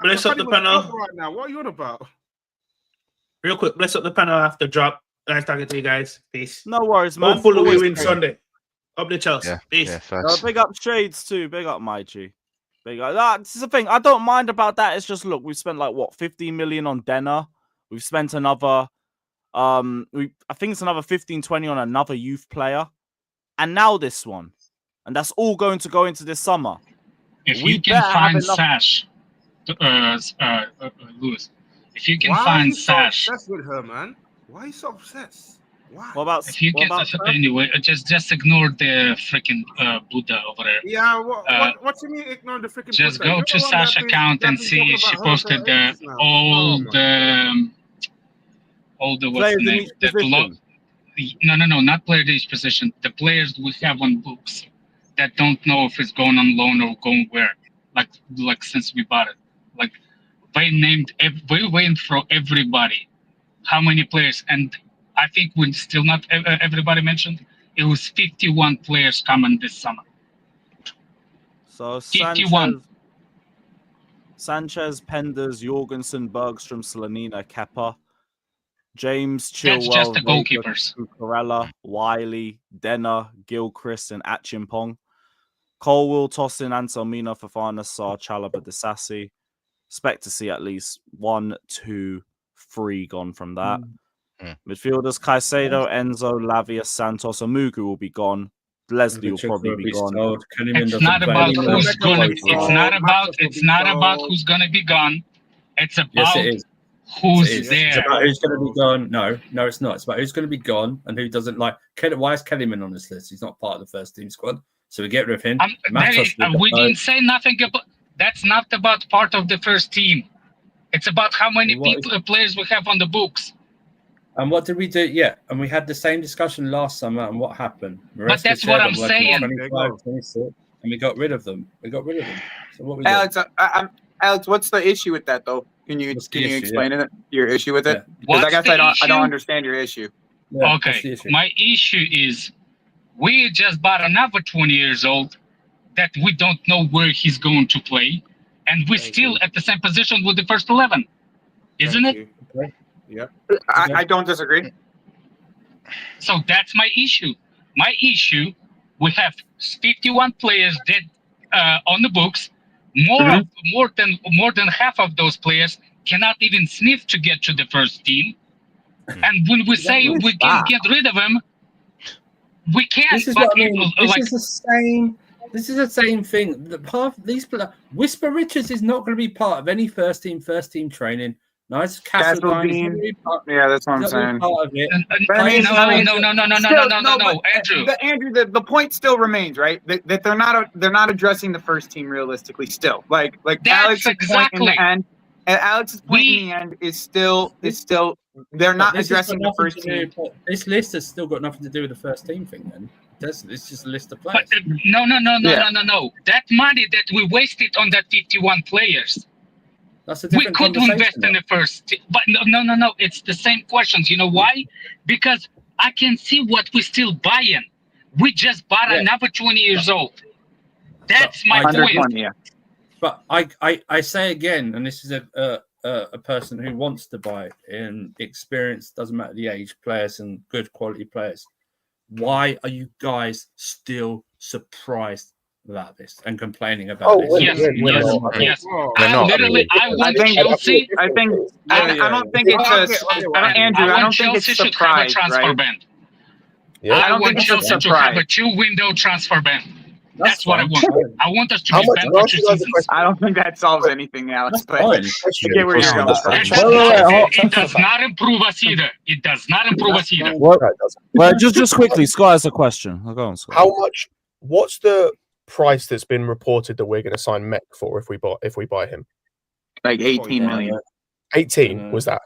bless up the panel right now. What are you on about? Real quick, bless up the panel after drop. Nice talking to you guys. Peace. No worries, man. Hopefully we win Sunday. Up the Chelsea. Peace. Big up Shades too. Big up my G. Big up. That's the thing. I don't mind about that. It's just look, we've spent like what 15 million on Denner. We've spent another I think it's another 15-20 on another youth player. And now this one. And that's all going to go into this summer. If you can find Sash, Lewis, if you can find Sash. Why are you so obsessed with her, man? Why are you so obsessed? Why? What about if you can anyway? Just ignore the freaking Buddha over there. Yeah, what do you mean ignore the freaking? Just go to Sash account and see she posted all the what's the name? No, not player to each position. The players we have on books that don't know if it's going on loan or going where. Like since we bought it, like we waiting for everybody. How many players? And I think we still not everybody mentioned. It was 51 players coming this summer. So 51. Sanchez, Penders, Jorgensen, Bergstrom, Slanina, Kepa, James, Chilwell, That's just the goalkeepers. Cucurella, Wiley, Denner, Gilchrist, and Achimpong. Colwill, Tosin, Anselmina, Fafana, Sarr, Chalobah, Disasi. Expect to see at least 1, 2, 3 gone from that. Midfielders, Caicedo, Enzo, Lavia, Santos, Amugu will be gone. Leslie will probably be gone. It's not about who's gonna. It's not about who's gonna be gone. It's about who's there. It's about who's going to be gone. No, it's not. It's about who's going to be gone and who doesn't like. Why is Kellyman on this list? He's not part of the first team squad, so we get rid of him. We didn't say nothing about. That's not about part of the first team. It's about how many players we have on the books. And what did we do? Yeah, and we had the same discussion last summer. And what happened? But that's what I'm saying. 25, 26, and we got rid of them. So what we Alex, Alex, what's the issue with that though? Can you explain your issue with it? Because I guess I don't understand your issue. Yeah, okay, my issue is we just bought another 20 years old that we don't know where he's going to play, and we're still at the same position with the first 11, isn't it? Okay. Yeah, I don't disagree. So that's my issue. My issue: we have 51 players dead on the books. More than half of those players cannot even sniff to get to the first team. And when we say we can get rid of them, we can't. This is what I mean. This is the same thing. Whisper Richards is not going to be part of any first team training. Nice Castledine. Yeah, that's what I'm saying. No, Andrew. Andrew, the point still remains, right? That they're not addressing the first team realistically. Still, like Alex's point in the end. Alex's point in the end is still they're not addressing the first team. This list has still got nothing to do with the first team thing. Then it's just a list of players. But, no. That money that we wasted on that 51 players. We could invest in the first, but no. It's the same questions. You know why? Because I can see what we're still buying. We just bought another 20 years old. That's my point. 20, yeah. But I say again, and this is a person who wants to buy in experience, doesn't matter the age, players and good quality players. Why are you guys still surprised about this and complaining about this? Yes. I don't think it's Andrew. I don't think it's surprise, right? Yeah. I want Chelsea to have a 2-window transfer ban. That's what I want. I want us to be banned for 2 seasons. I don't think that solves anything, Alex. But I get where you're going. It does not improve us either. It does not improve us either. Well, just quickly, Scott has a question. I'll go on, Scott. How much? What's the price that's been reported that we're going to sign Mech for if we buy him? Like 18 million. 18 was that?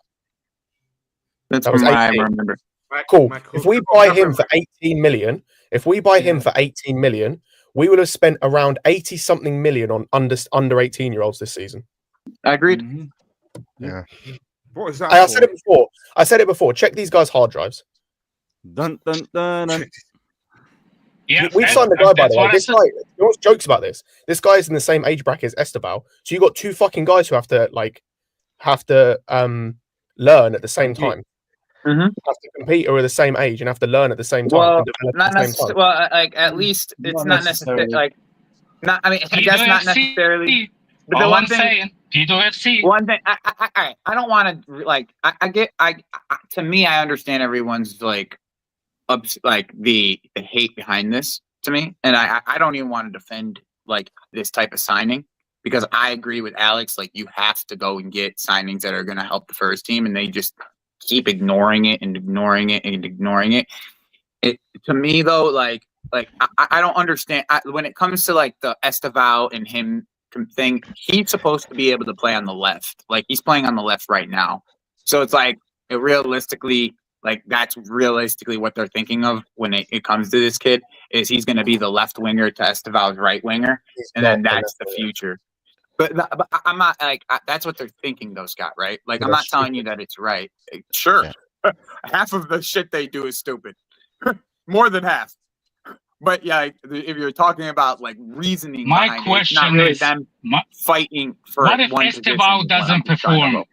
That's what I remember. Cool. If we buy him for 18 million, we would have spent around 80-something million on under 18-year-olds this season. Agreed. Yeah. What is that? I said it before. Check these guys' hard drives. Dun, dun, dun, dun. Yeah, We've signed the guy, by the way. This guy, you know what's jokes about this? This guy is in the same age bracket as Esteval. So you got two fucking guys who have to learn at the same time. Mm-hmm. Have to compete or are the same age and have to learn at the same time. Well, and develop not at the same necessarily. time. Well, like at least it's not necessarily like. Not. I mean, I guess not necessarily. But the one thing. One thing. I don't want to like. I get. To me, I understand everyone's like the hate behind this to me, and I don't even want to defend like this type of signing because I agree with Alex. Like you have to go and get signings that are going to help the first team, and they just keep ignoring it and ignoring it and ignoring it. It to me though, like I don't understand when it comes to like the Esteval and him thing. He's supposed to be able to play on the left, like he's playing on the left right now. So it's like realistically. Like that's realistically what they're thinking of when it comes to this kid is he's going to be the left winger to Esteval's right winger, and then that's the future. But I'm not like that's what they're thinking, though, Scott. Right? Like I'm not telling you that it's right. Sure, half of the shit they do is stupid, more than half. But yeah, if you're talking about like reasoning, my question it's not really is them fighting for what if one Esteval doesn't perform?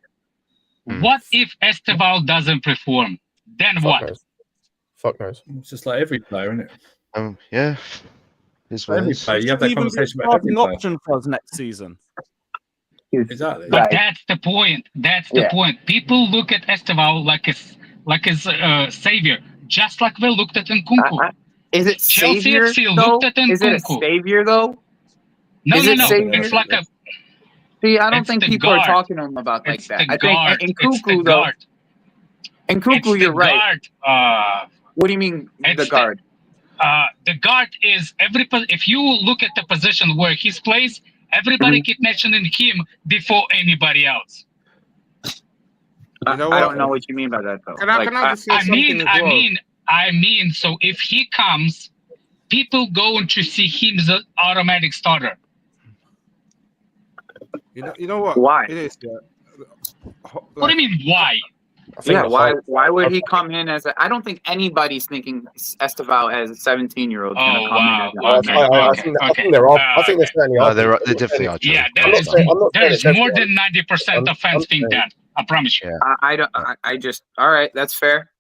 What if Esteval doesn't perform? Then what? Fuck knows. It's just like every player, isn't it? Yeah. Every player, you have that conversation about every player. Option for us next season. Exactly. But that's the point. That's the point. People look at Esteval like his savior, just like they looked at Nkunku. Is it Chelsea savior? FC looked at Nkunku. Is it a savior though? No. Savior? It's like a. See, I don't think people are talking to him about like that. I think Nkunku though. Nkunku, you're right. What do you mean the guard? The guard is if you look at the position where he plays, everybody keep mentioning him before anybody else. I don't know what you mean by that though. I mean, so if he comes, people going to see him as an automatic starter. You know what? Why? It is. What do you mean? Why? Yeah, why would he come in as I don't think anybody's thinking Esteval as a 17-year-old is going to come in as I think they're off. I think they're certainly off. They definitely are. Yeah, there is more than 90% of fans think that. I promise you. I just all right, that's fair.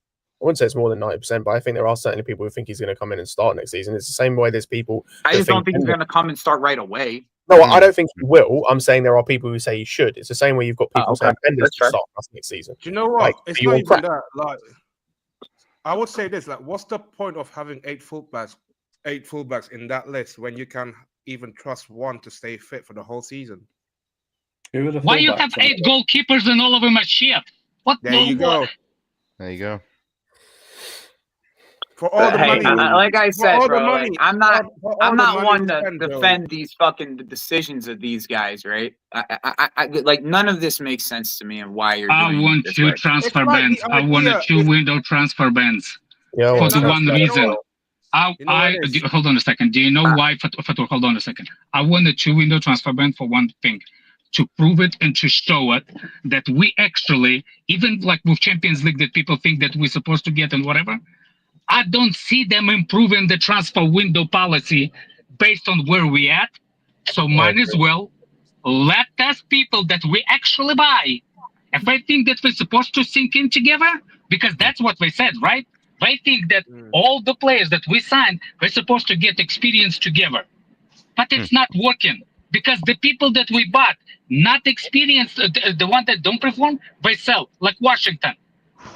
I wouldn't say it's more than 90%, but I think there are certainly people who think he's going to come in and start next season. It's the same way there's people. I just don't think he's going to come and start right away. No, I don't think he will. I'm saying there are people who say he should. It's the same way you've got people saying Pettiness to start next season. Do you know what? It's not even that. Like, I would say this: like, what's the point of having eight fullbacks in that list when you can even trust one to stay fit for the whole season? Why you have 8 goalkeepers and all of them are shit? What? There you go. There you go. For all the money, like I said, bro, money, I'm not one to defend these fucking decisions of these guys, right? I like none of this makes sense to me and why you're. I want 2 transfer bans. I want a 2 window transfer bans. Yeah, for the one reason. Hold on a second. Do you know why? Hold on a second. I want a 2 window transfer ban for one thing. To prove it and to show it that we actually, even like with Champions League that people think that we're supposed to get and whatever, I don't see them improving the transfer window policy based on where we at. So might as well let us people that we actually buy. If I think that we're supposed to sink in together, because that's what they said, right? They think that all the players that we signed, we're supposed to get experience together. But it's not working because the people that we bought, not experienced, the one that don't perform, they sell, like Washington.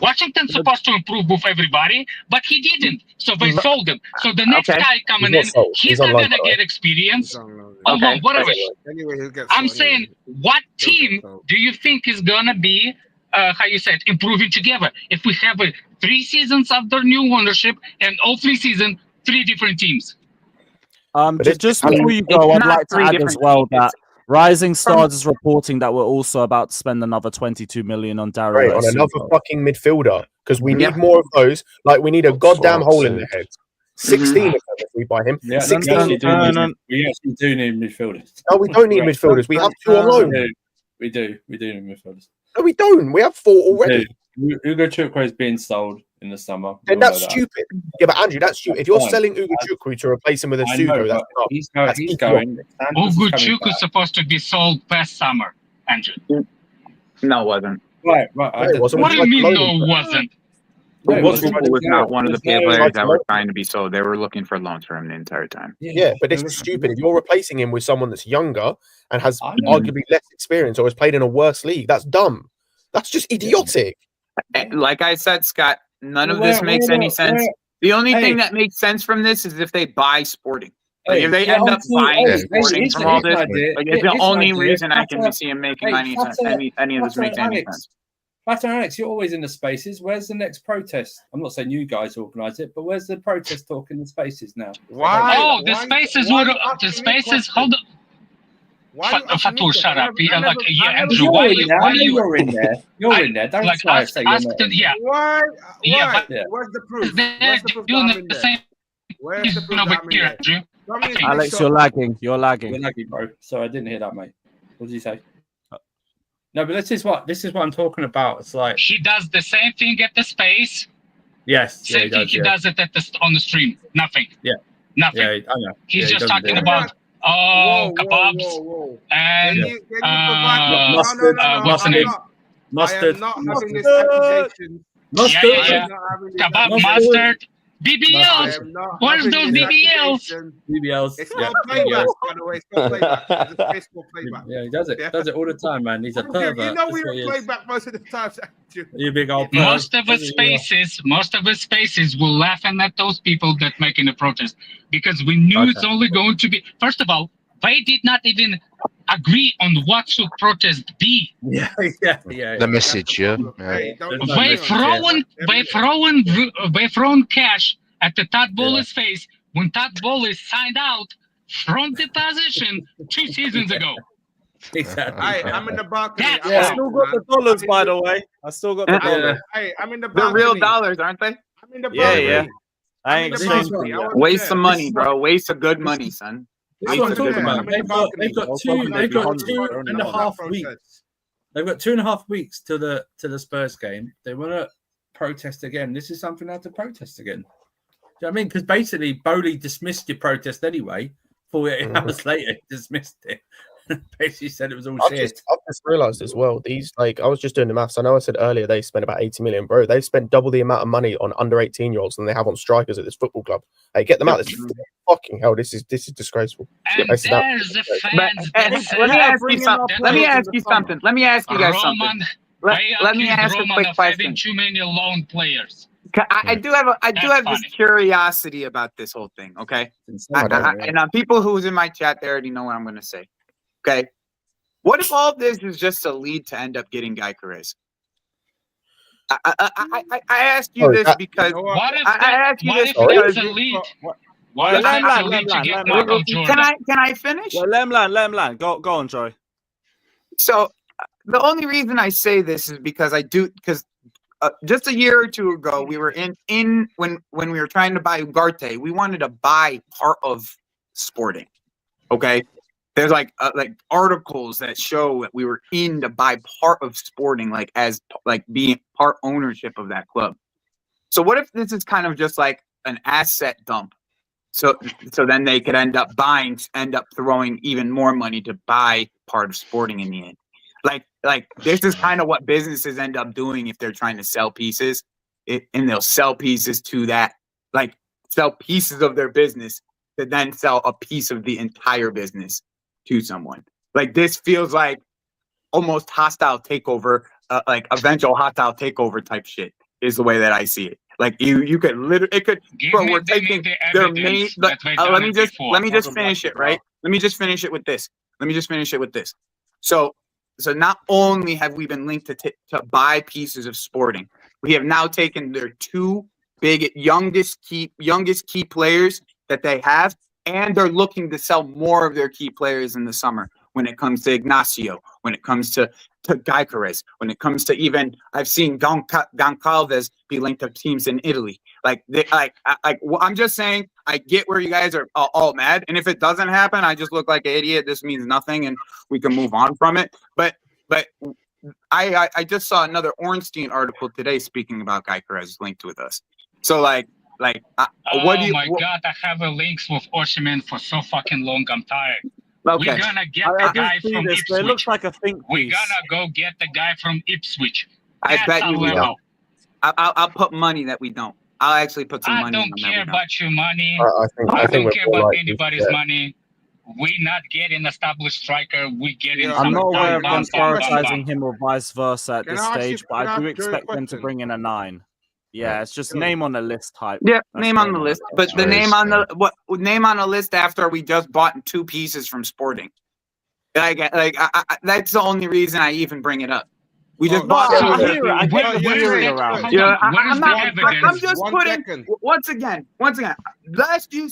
Washington's supposed to improve with everybody, but he didn't. So they sold him. So the next guy coming in, he's not going to get experience. Whatever. I'm saying, what team do you think is going to be, improving together? If we have 3 seasons after new ownership and all 3 seasons, 3 different teams. Just before you go, I'd like to add as well that Rising Stars is reporting that we're also about to spend another 22 million on Daryl. Right, on another fucking midfielder because we need more of those. Like we need a goddamn hole in the head. 16 of them if we buy him. Yeah, 16. We actually do need midfielders. No, we don't need midfielders. We have 2 alone. We do need midfielders. No, we don't. We have 4 already. Ugo Chukwu is being sold in the summer. And that's stupid. Yeah, but Andrew, that's stupid. If you're selling Ugo Chukwu to replace him with a Sugo, that's not. He's that's going. Ugo Chukwu is supposed to be sold past summer, Andrew. No, it wasn't. Right. It wasn't. What do you mean no, it wasn't? It was not one of the players that were trying to be sold. They were looking for loans for him the entire time. Yeah, but this is stupid. If you're replacing him with someone that's younger and has arguably less experience or has played in a worse league, that's dumb. That's just idiotic. Like I said, Scott, none of this makes any sense. The only thing that makes sense from this is if they buy Sporting. Like if they end up buying Sporting from all this, like it's the only reason I can see him making any of this makes any sense. Matt and Alex, you're always in the spaces. Where's the next protest? I'm not saying you guys organise it, but where's the protest talk in the spaces now? Why? Oh, the spaces were the spaces. Hold on. Fatul, shut up. Andrew, why you're in there? You're in there. Don't try to say you're not. Why? Yeah, Where's the proof? They're doing the same. Where's the proof? Over here, Andrew. Alex, you're lagging. You're lagging. You're lagging, bro. Sorry, I didn't hear that, mate. What did you say? No, but this is what I'm talking about. It's like he does the same thing at the space. Yes, same thing he does it on the stream. Nothing. Yeah, nothing. Yeah, I know. He's just talking about kebabs and what's the name? Mustard. I am not having this accusation. Yeah. Kebab, mustard. BBLs. Where's those BBLs? BBLs. It's not playback, by the way. It's not playback. It's Facebook playback. Yeah, he does it. Does it all the time, man. He's a pervert. You know we don't play back most of the time. You big old pervert. Most of his spaces will laughing at those people that making a protest because we knew it's only going to be. First of all, they did not even agree on what should protest be. Yeah. The message, yeah. They thrown cash at the Todd Bowles' face when Todd Bowles signed out from the position 2 seasons ago. Exactly. I'm in the balcony. I still got the dollars, by the way. I still got the dollars. Hey, I'm in the balcony. They're real dollars, aren't they? I'm in the balcony. Yeah. I ain't waste some money, bro. Waste of good money, son. That's what I'm talking about. They've got 2.5 weeks. They've got 2.5 weeks to the Spurs game. They want to protest again. This is something they have to protest again. Do you know what I mean? Because basically, Bowley dismissed your protest anyway. 48 hours later, he dismissed it. Basically said it was all shit. I've just realised as well. I was just doing the maths. I know I said earlier they spent about 80 million, bro. They've spent double the amount of money on under 18-year-olds than they have on strikers at this football club. Hey, get them out. This fucking hell. This is disgraceful. And there's the fans. Let me ask you something. Let me ask you something. Let me ask you guys something. Let me ask a quick question. Too many lone players. I do have this curiosity about this whole thing. Okay, and people who's in my chat, they already know what I'm going to say. Okay, what if all this is just a lead to end up getting Gyökeres? I ask you this because I ask you this because it's a lead. Can I finish? Well, let him land. Go on, Joey. So the only reason I say this is because just a year or two ago, we were in when we were trying to buy Ugarte, we wanted to buy part of Sporting. Okay. There's like articles that show that we were in to buy part of Sporting, as being part ownership of that club. So what if this is kind of just like an asset dump? So then they could end up throwing even more money to buy part of Sporting in the end. Like this is kind of what businesses end up doing if they're trying to sell pieces, and they'll sell pieces to that, sell pieces of their business to then sell a piece of the entire business to someone. Like this feels like almost hostile takeover, eventual hostile takeover type shit is the way that I see it. Like you could literally, we're taking their main. Let me just finish it, right? Let me just finish it with this. So not only have we been linked to buy pieces of Sporting, we have now taken their two big youngest key players that they have, and they're looking to sell more of their key players in the summer. When it comes to Ignacio, when it comes to Gyökeres, when it comes to even I've seen Goncalves be linked to teams in Italy. I'm just saying, I get where you guys are all mad, and if it doesn't happen, I just look like an idiot. This means nothing, and we can move on from it. But but I just saw another Ornstein article today speaking about Guy Perez linked with us. So what do you? Oh my God! I have a links with Osimhen for so fucking long. I'm tired. Okay. We're gonna get the guy from this, but it looks Ipswich. like a think We're piece. gonna go get the guy from Ipswich. I That's bet our you we level. don't. I'll put money that we don't. I'll actually put some I money. don't on that care we don't. about your money. I I think don't care we're about like, anybody's money. We're not getting established striker. We're getting Yeah, some I'm not aware of bam, them bam, bam, prioritizing him or vice versa at Can this I ask stage, you- but can I I do ask Joey a expect them to question? bring in a 9. Yeah, it's just name on the list type. Yeah, That's name on the going list. But the name on the name on the list after we just bought 2 pieces from Sporting. That's the only reason I even bring it up. We just bought. I hear it. I get the theory around. Yeah, Where's the evidence? I'm just putting second. once again. Last year,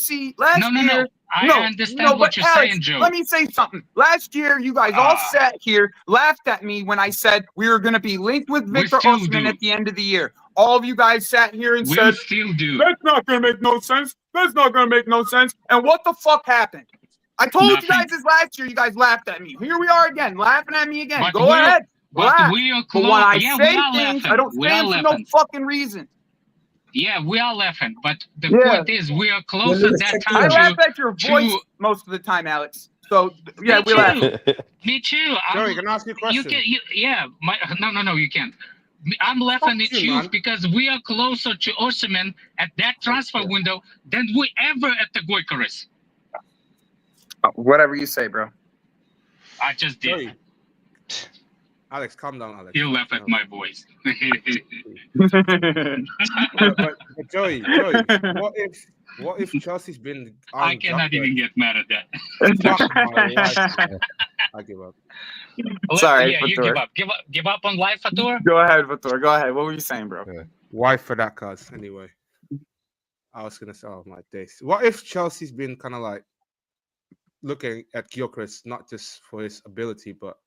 No. I understand what you're Alex, saying, Joe. let me say something. Last year, you guys all sat here, laughed at me when I said we were going to be linked with Victor still Osimhen do. at the end of the year. All of you guys sat here and We said, still do. "That's not going to make no sense. That's not going to make no sense." And what the fuck happened? I told you guys this last year. You guys laughed at me. Here we are again, laughing at me again. But Go ahead. But laugh. we are But close. when I Yeah, say we are things, laughing. I don't We say are them for no laughing. fucking reason. Yeah, we are laughing. But the Yeah. point is, we are close at that I time laugh at your voice to most of the time, Alex. So yeah, Me we laugh. too. Me too. Joey, can I ask you a question? No, you can't. I'm laughing at you man. because we are closer to Osimhen at that transfer window than we ever at the Goikarez. Whatever you say, bro. I just did. Joey. Alex, calm down, Alex. You laugh at my voice. but Joey, what if Chelsea's been? I cannot even get mad at that. I give up. Sorry, yeah, you Fatur. give up on life, Fatur? Go ahead, Fatur. Go ahead. What were you saying, bro? Why for that, cuz? Anyway, I was gonna say, oh my days. What if Chelsea's been kind of like looking at Gyökeres not just for his ability, but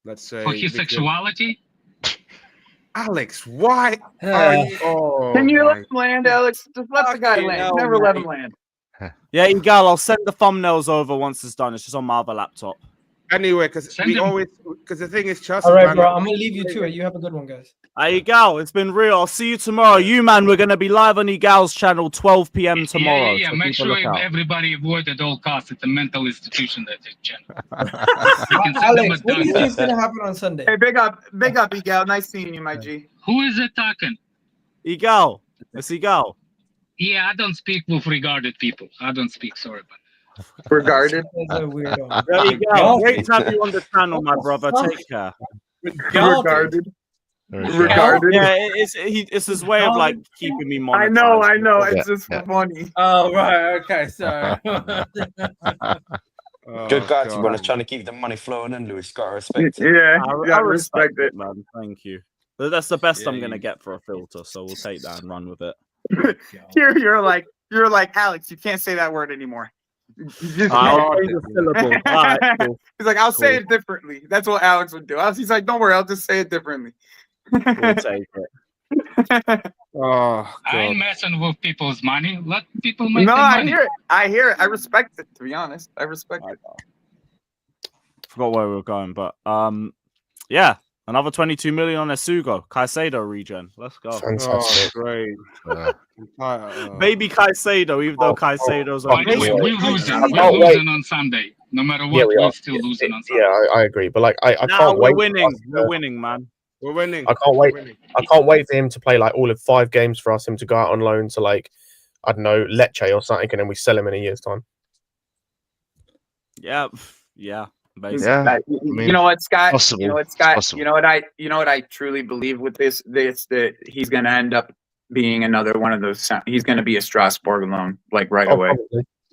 let's say For his sexuality? Alex, why? Oh, Can you my let him land, Alex? Just let the guy land. hell, Never let him mate. land. Yeah, Egal, I'll send the thumbnails over once it's done. It's just on my other laptop. Anyway, because the thing is, Chelsea. All right, bro. I'm gonna leave you to it. You have a good one, guys. Hey, Egal, it's been real. I'll see you tomorrow. You, man, we're going to be live on Egal's channel 12 p.m. tomorrow. Yeah. so Make keep a sure lookout. everybody avoid at all costs. It's a mental institution, that channel. Alex, what do you think is gonna happen on Sunday? Hey, big up, Egal. Nice seeing you, my G. Who is it talking? Egal. It's Egal. Yeah, I don't speak with regarded people. I don't speak. Sorry, but Regarded. That's a weirdo. Yeah, Egal, great to have you on the channel, my brother. Take care. Regarded. Regarded. Yeah, it's his way of like keeping me monetized. I know. It's just funny. Oh right, okay, sorry. Good guy to be honest, trying to keep the money flowing in, Lewis. Gotta respect it. Yeah, I respect it, man. Thank you. That's the best I'm gonna get for a filter, so we'll take that and run with it. You're like Alex. You can't say that word anymore. I'll change the syllable. All right, cool. He's like, I'll say it differently. That's what Alex would do. He's like, don't worry, I'll just say it differently. We'll take it. Oh, I ain't messing with people's money. Let people make No, their I money. hear it. I hear it. I respect it. To be honest, I respect it. Forgot where we were going, but yeah, another 22 million on Esugo, Caicedo regen. Let's go. Fantastic. Oh, great. Baby Caicedo, even though Caicedo's By on. the way, we're losing. I We're can't losing on Sunday. No matter what, we we're are. still losing on Sunday. Yeah, I agree. But like, I Now can't we're wait. winning. We're winning, man. We're winning. I can't wait. I can't wait for him to play like all of 5 games for us. Him to go out on loan to like, I don't know, Lecce or something, and then we sell him in a year's time. Yeah, basically. Yeah, You know what, Scott? possible. You know what, It's Scott? possible. You know what I truly believe with this that he's going to end up being another one of those. He's going to be a Strasbourg loan, like right away.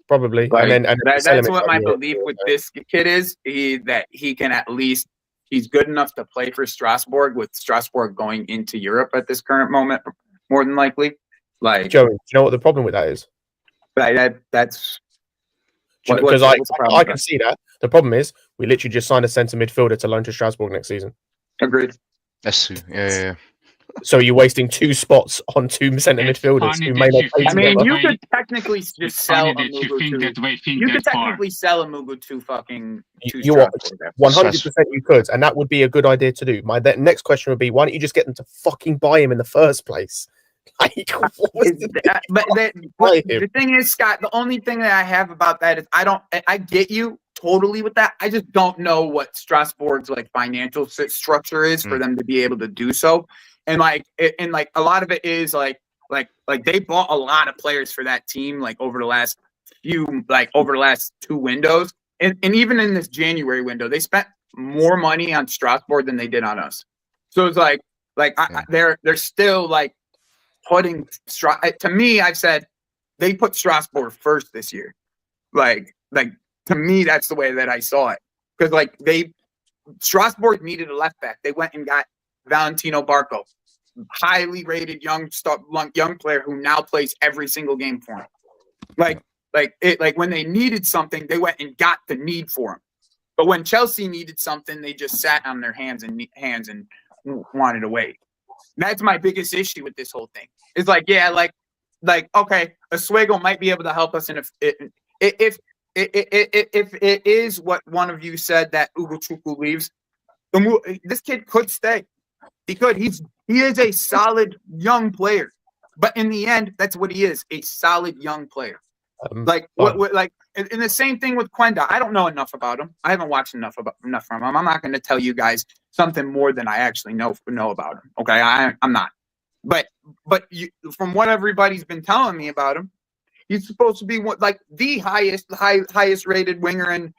Probably. Like, and then that's sell him in what my a year. belief with this kid is. That he can at least he's good enough to play for Strasbourg, with Strasbourg going into Europe at this current moment, more than likely. Like, Joey, do you know what the problem with that is? That's Because what's the problem I with can that? see that. The problem is we literally just signed a centre midfielder to loan to Strasbourg next season. Agreed. That's yeah. So you're wasting 2 spots on 2 centre midfielders who may not play I mean, together. you could technically just sell a Mugu You could technically sell a Mugu to fucking You are 100% you could, and that would be a good idea to do. My next question would be, why don't you just get them to fucking buy him in the first place? Like, the thing is, Scott, the only thing that I have about that is I get you totally with that. I just don't know what Strasbourg's like financial structure is for them to be able to do so. And like a lot of it is like they bought a lot of players for that team like over the last 2 windows, and even in this January window, they spent more money on Strasbourg than they did on us. So it's they're still like putting to me. I've said they put Strasbourg first this year. Like to me, that's the way that I saw it, because like Strasbourg needed a left back. They went and got Valentino Barco, highly rated young player who now plays every single game for him. Like when they needed something, they went and got the need for him. But when Chelsea needed something, they just sat on their hands and wanted to wait. That's my biggest issue with this whole thing. It's like, yeah, like okay, Oswego might be able to help us, and if it is what one of you said that Ugochukwu leaves, this kid could stay. He could. He is a solid young player, but in the end, that's what he is—a solid young player. And the same thing with Quenda. I don't know enough about him. I haven't watched enough from him. I'm not going to tell you guys something more than I actually know about him. Okay, I'm not. But from what everybody's been telling me about him, he's supposed to be the highest rated winger in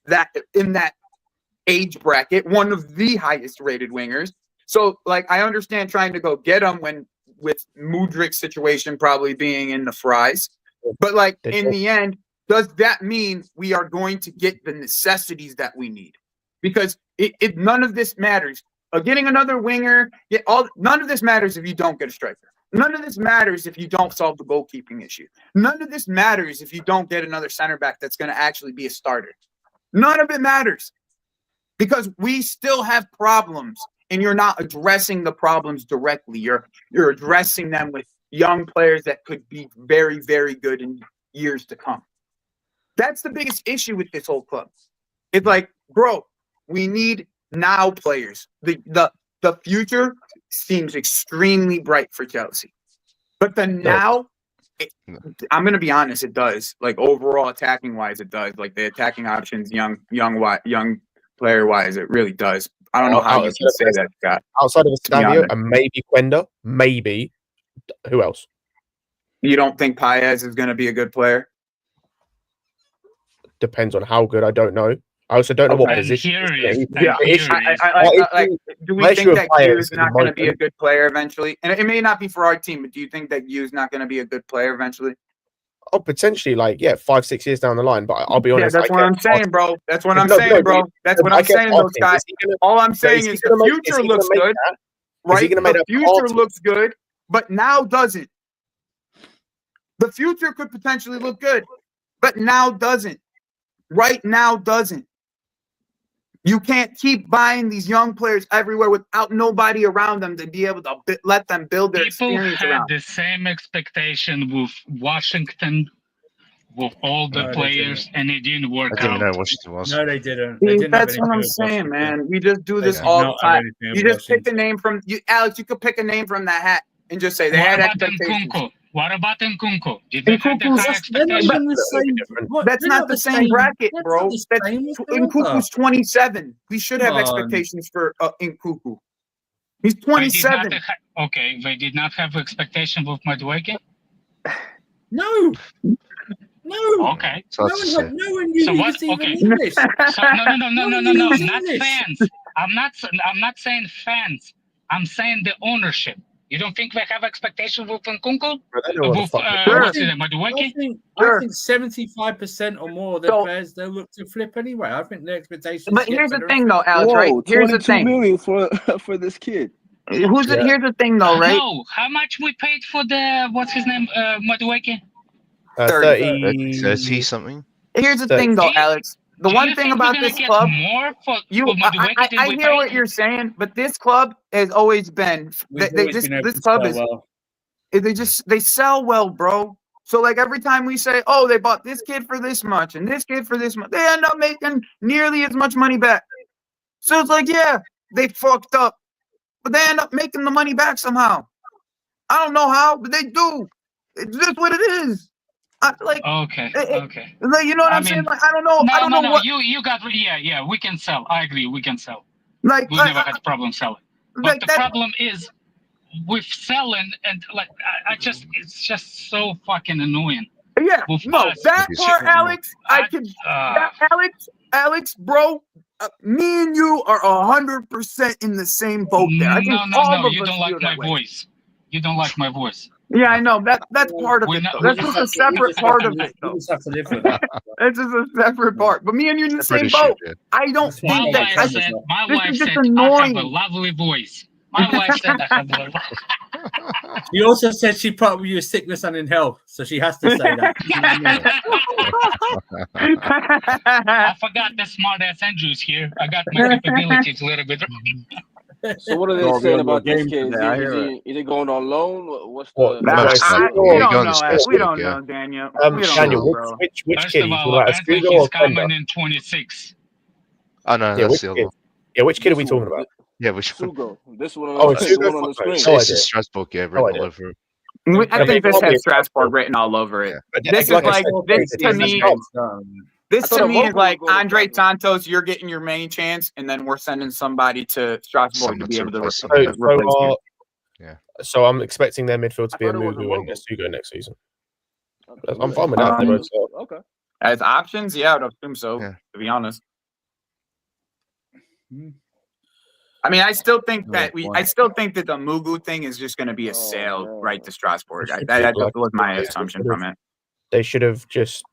that age bracket, one of the highest rated wingers. So like I understand trying to go get him with Mudrik's situation probably being in the fries, but like in the end, does that mean we are going to get the necessities that we need? Because none of this matters. Getting another winger, none of this matters if you don't get a striker. None of this matters if you don't solve the goalkeeping issue. None of this matters if you don't get another center back that's going to actually be a starter. None of it matters. Because we still have problems, and you're not addressing the problems directly. You're addressing them with young players that could be very, very good in years to come. That's the biggest issue with this whole club. It's like, bro, we need now players. The future seems extremely bright for Chelsea, but the now, I'm gonna be honest, it does. Like overall attacking wise, it does. Like the attacking options, young player wise, it really does. I don't know how you can say that, Scott. Outside of Estavio and maybe Quenda, maybe who else? You don't think Paez is going to be a good player? Depends on how good. I don't know. I also don't know what position. Do we think that Q is not going to be a good player eventually? And it may not be for our team, but do you think that Q is not going to be a good player eventually? Oh, potentially, 5-6 years down the line. But I'll be honest. Yeah, that's what I'm saying, bro. That's what I'm saying, bro. That's what I'm saying, though, Scott. All I'm saying is the future looks good, right? The future looks good, but now doesn't. The future could potentially look good, but now doesn't. Right now doesn't. You can't keep buying these young players everywhere without nobody around them to be able to let them build their experience around. People had the same expectation with Washington, with all the players, and it didn't work out. I didn't know Washington was. No, they didn't. That's what I'm saying, man. We just do this all the time. You just pick a name from Alex. You could pick a name from that hat and just say they had expectations. What about Nkunku? Did they have the high expectations? That's not the same bracket, bro. Nkunku's 27. We should have expectations for Nkunku. He's 27. They did not have expectations with Madueke? No. Okay. No one knew he was even English. No. Not fans. I'm not saying fans. I'm saying the ownership. You don't think they have expectations with Nkunku? I think 75% or more of their players they'll look to flip anyway. I think the expectations. But here's the thing, though, Alex. Right? Here's the thing. $22 million for this kid. Here's the thing, though, right? No, how much we paid for the what's his name, Madueke? 30 something. Here's the thing, though, Alex. the one thing about this club, I hear what you're saying, but this club has always been. This club is. Well. They sell well, bro. So like every time we say, oh, they bought this kid for this much and this kid for this much, they end up making nearly as much money back. So it's like, yeah, they fucked up, but they end up making the money back somehow. I don't know how, but they do. It's just what it is. Okay. Like, you know what I'm saying? Like, I don't know. I don't know what you got. Yeah. We can sell. I agree. We can sell. Like we never had a problem selling. But the problem is with selling and like it's just so fucking annoying. Yeah. No, that part, Alex. Alex, bro. Me and you are 100% in the same boat there. I think no. You don't like my voice. You don't like my voice. Yeah, I know. That's part of it. That's just a separate part of it, though. You just have to live with that. It's just a separate part. But me and you in the same boat. I don't think that. My wife said I have a lovely voice. My wife said I have a lovely voice. She also said she probably you sickness and in health, so she has to say that. I forgot the smart ass Andrew's here. I got my capabilities a little bit. So what are they saying about this kid? Is he going on loan? What's the? We don't know, Daniel. Daniel, which kid? I think he's coming in 26. Oh no, that's Silva. Yeah, which kid are we talking about? Yeah, which Sugo. This one. Oh, this one on the screen. This is Strasbourg. Yeah, written all over. I think this has Strasbourg written all over it. This is like this to me. This to me is like Andre Santos. You're getting your main chance, and then we're sending somebody to Strasbourg to be able to replace you. So I'm expecting their midfield to be a Mugu and a Sugo next season. I'm fine with that. Okay. As options, yeah, I would assume so. To be honest. I mean, I still think that the Mugu thing is just going to be a sale right to Strasbourg. That was my assumption from it. They should have just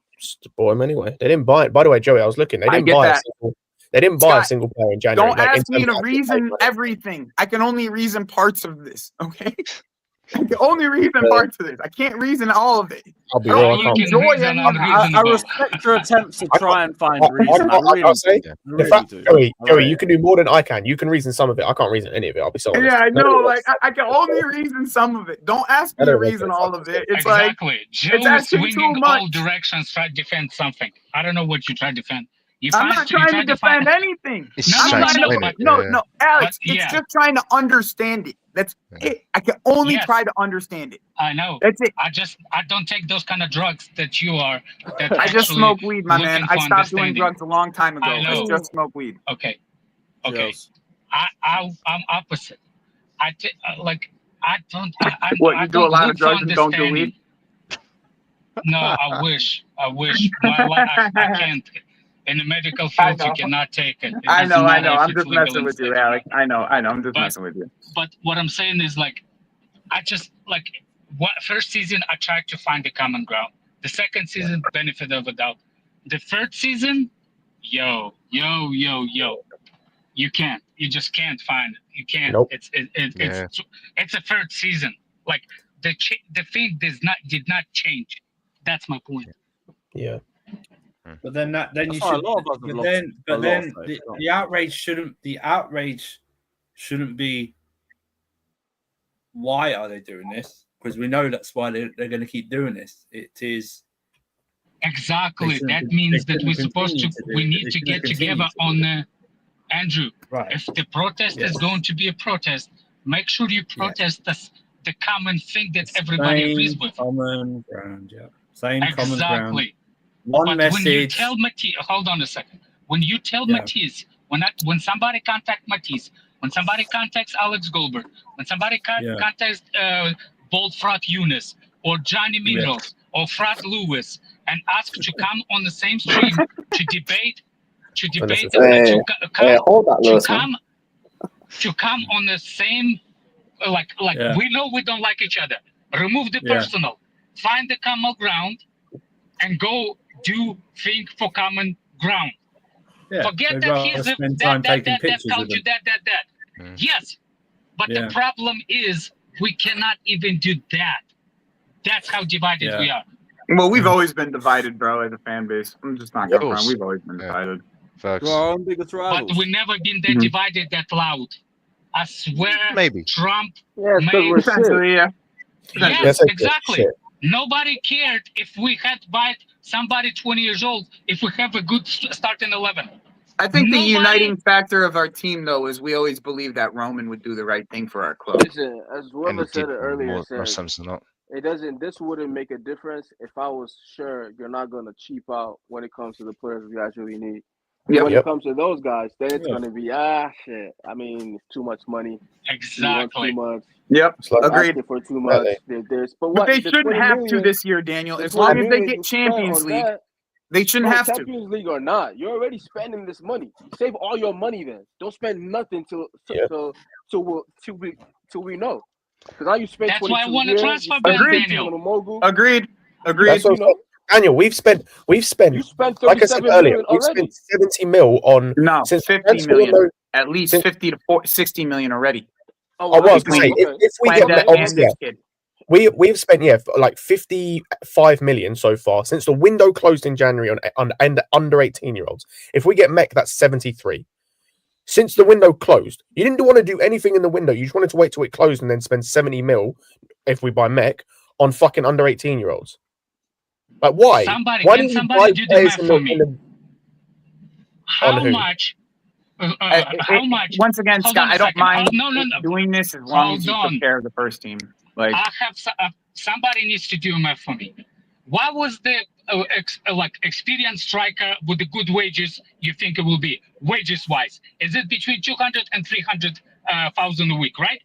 bought him anyway. They didn't buy it. By the way, Joey, I was looking. They didn't buy a single player in January. Don't ask me to reason everything. I can only reason parts of this. Okay. I can only reason parts of this. I can't reason all of it. I'll be wrong. I respect your attempts to try and find reason. Joey, you can do more than I can. You can reason some of it. I can't reason any of it. I'll be sorry. Yeah, I know. Like I can only reason some of it. Don't ask me to reason all of it. It's exactly. Like Joe is swinging all directions, try to defend something. I don't know what you try to defend. I'm not trying to defend anything. No, Alex. It's just trying to understand it. That's it. I can only try to understand it. I know. That's it. I don't take those kind of drugs that you are. I just smoke weed, my man. I stopped doing drugs a long time ago. I just smoke weed. Okay. I'm opposite. I don't. You do a lot of drugs and don't do weed? No, I wish. I can't. In the medical field, you cannot take it. I know. I'm just messing with you, Alex. I know. I'm just messing with you. But what I'm saying is, like, first season, I tried to find the common ground. The second season, benefit of a doubt. The third season, yo. You can't. You just can't find it. You can't. Nope. It's a third season. Like the thing did not change. That's my point. Yeah. But then you should. But then the outrage shouldn't. The outrage shouldn't be. Why are they doing this? Because we know that's why they're going to keep doing this. It is exactly. That means that we need to get together on Andrew. Right. If the protest is going to be a protest, make sure you protest the common thing that everybody agrees with. Common ground. Yeah. Same common ground. Exactly. One message. When you tell Matisse, hold on a second. When you tell Matisse, when somebody contacts Matisse, when somebody contacts Alex Goldberg, when somebody contacts Bold Frat Yunus or Johnny Minos or Frat Lewis and ask to come on the same stream to debate, to come on the same we know we don't like each other. Remove the personal, find the common ground, and go do thing for common ground. Yeah, forget that he's that culture, that. Yes, but the problem is we cannot even do that. That's how divided we are. Well, we've always been divided, bro, as a fan base. I'm just not gonna front. We've always been divided. Facts. Our own biggest But rivals. we never been that divided that loud. I swear, Maybe. Trump Yeah, it's 'cause made... we're sick. Essentially, yeah. Yes, exactly. Nobody cared if we had bought somebody 20 years old, if we have a good starting 11. I think the uniting factor of our team, though, is we always believed that Roman would do the right thing for our club. Listen, as whoever said it earlier, More sense than not. it doesn't. This wouldn't make a difference if I was sure you're not going to cheap out when it comes to the players you guys really need. When it comes to those guys, then it's going to be shit. I mean, it's too much money. Exactly. Too much. Yep, agreed. Asking for too much. But they shouldn't have to this year, Daniel. As long as they get Champions League, they shouldn't have to. Champions League or not, you're already spending this money. Save all your money then. Don't spend nothing till we know. Because now you spend. That's why I want to transfer ban, Daniel. Agreed. That's what, Daniel, we've spent like I said earlier, we've spent 70 mil on since 50 million, at least 50 to 60 million already. I was going to say, if we get obviously, we've spent like 55 million so far since the window closed in January on under 18-year-olds. If we get Mech, that's 73. Since the window closed, you didn't want to do anything in the window. You just wanted to wait till it closed and then spend 70 mil if we buy Mech on fucking under 18-year-olds. Like why? Why didn't you buy players in the How much? How much? Once again, Scott, I don't mind doing this as long as you prepare the first team. Like I have somebody needs to do math for me. What was the experienced striker with the good wages you think it will be wages wise? Is it between 200 and 300,000 a week, right?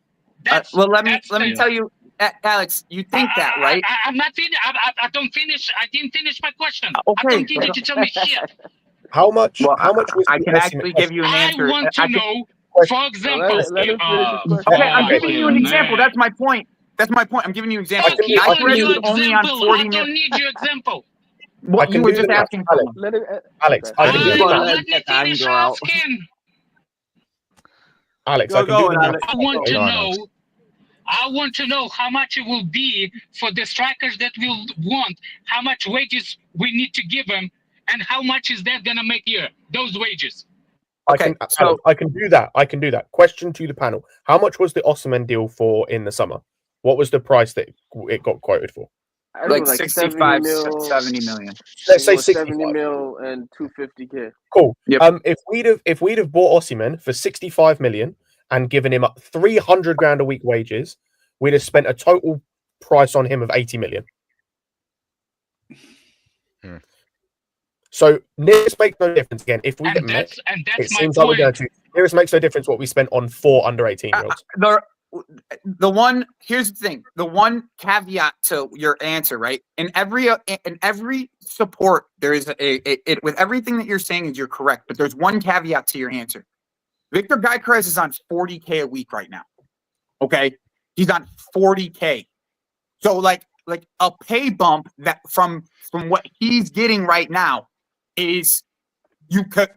Well, let me tell you, Alex. You think that, right? I'm not finished. I don't finish. I didn't finish my question. Okay. I don't need you to tell me shit. How much? Well, how much was I can actually give you an answer. I want to know, for example. Okay, I'm giving you an example. That's my point. I'm giving you an example. I only on 40 I don't need your example. What you were just asking for. Alex, I can do that. Let me finish asking. Alex, I can do that. I want to know how much it will be for the strikers that we want, how much wages we need to give them, and how much is that going to make year, those wages? I can do that. I can do that. Question to the panel. How much was the Osimhen deal for in the summer? What was the price that it got quoted for? Like 65, 70 million. Let's say 65. 70 mil and 250K. Cool. Yep. If we'd have bought Osimhen for 65 million and given him up 300 grand a week wages, we'd have spent a total price on him of 80 million. So this makes no difference again. If we get Mech, it seems like we're going to. This makes no difference what we spent on 4 under 18-year-olds. The one here's the thing. The one caveat to your answer, right? In every support, there is with everything that you're saying is you're correct, but there's one caveat to your answer. Victor Gyökeres is on 40K a week right now. Okay, he's on 40K. So like a pay bump that from what he's getting right now is you could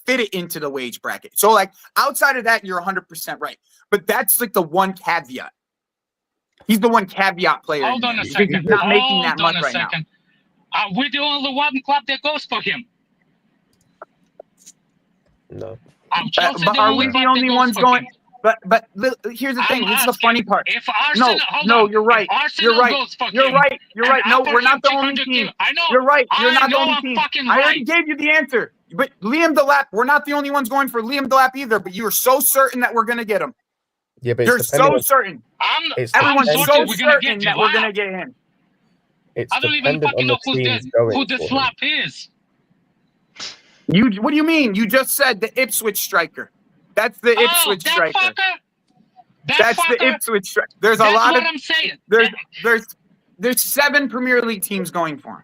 fit it into the wage bracket. So like outside of that, you're 100% right. But that's like the one caveat. He's the one caveat player. Hold on a second. He's not making that much right now. We're the only one club that goes for him. No. But are we the only ones going? But here's the thing. This is the funny part. If Arsenal, no, you're right. You're right. You're right. You're right. No, we're not the only team. I know. You're right. You're not the only team. I already gave you the answer. But Liam Delap, we're not the only ones going for Liam Delap either. But you are so certain that we're going to get him. Yeah, but you're so certain. Everyone's so certain that we're going to get him. I don't even fucking know who the slap is. What do you mean? You just said the Ipswich striker. That's the Ipswich striker. That's the Ipswich striker. There's a lot of. I'm saying. There's 7 Premier League teams going for him.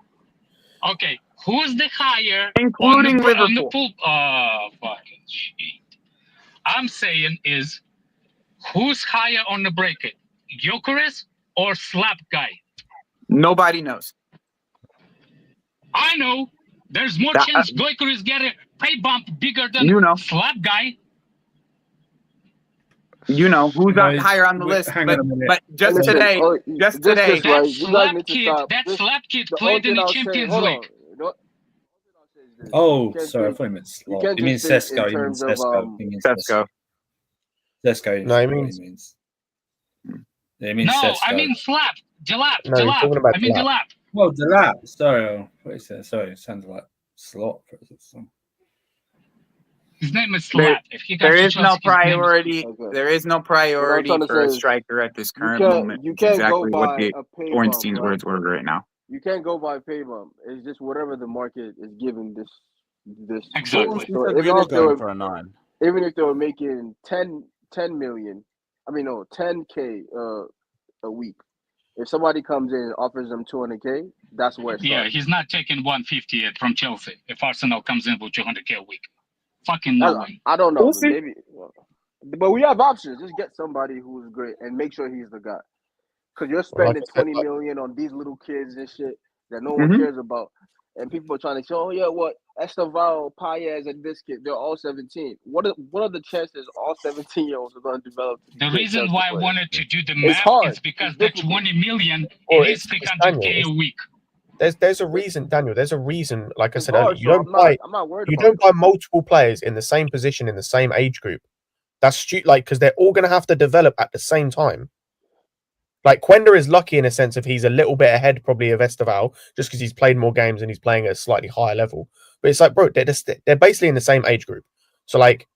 Okay, who's the higher? Including Liverpool. On the pool? Oh, fucking shit. I'm saying is, who's higher on the bracket? Gyökeres or Slap guy? Nobody knows. I know. There's more chance Gyökeres get a pay bump bigger than Slap guy. You know who's higher on the list, but just today, just today. That slap kid played in the Champions League. Oh, sorry, I thought you meant slot. You mean Sesko? You mean Sesko? Sesko. No, I mean no, I mean slap. Jalap. No, Jalap. I mean Jalap. Well, Jalap. Sorry, what is that? Sorry, it sounds like slot. His name is Slap. There is no priority. There is no priority for a striker at this current moment. You can't exactly go what by the a pay Ornstein's bump, words were right now. You can't go by pay bump. It's just whatever the market is giving this. Exactly. So even if they were making 10 million, 10K a week. If somebody comes in and offers them 200K, that's where it starts. Yeah, he's not taking 150 from Chelsea if Arsenal comes in with 200K a week. Fucking no way. I don't know. Maybe, but we have options. Just get somebody who's great and make sure he's the guy. Because you're spending 20 million on these little kids and shit that no one cares about. And people are trying to say, oh, yeah, what? Esteval, Paez, and this kid, they're all 17. What are the chances all 17-year-olds are going to develop? The reason why I wanted to do the math is because the 20 million is 600K a week. There's a reason, Daniel. There's a reason. Like I said earlier, you don't buy multiple players in the same position in the same age group. That's stupid. Like, because they're all going to have to develop at the same time. Like Quenda is lucky in a sense if he's a little bit ahead probably of Esteval just because he's played more games and he's playing at a slightly higher level. But it's like, bro, they're basically in the same age group. So like,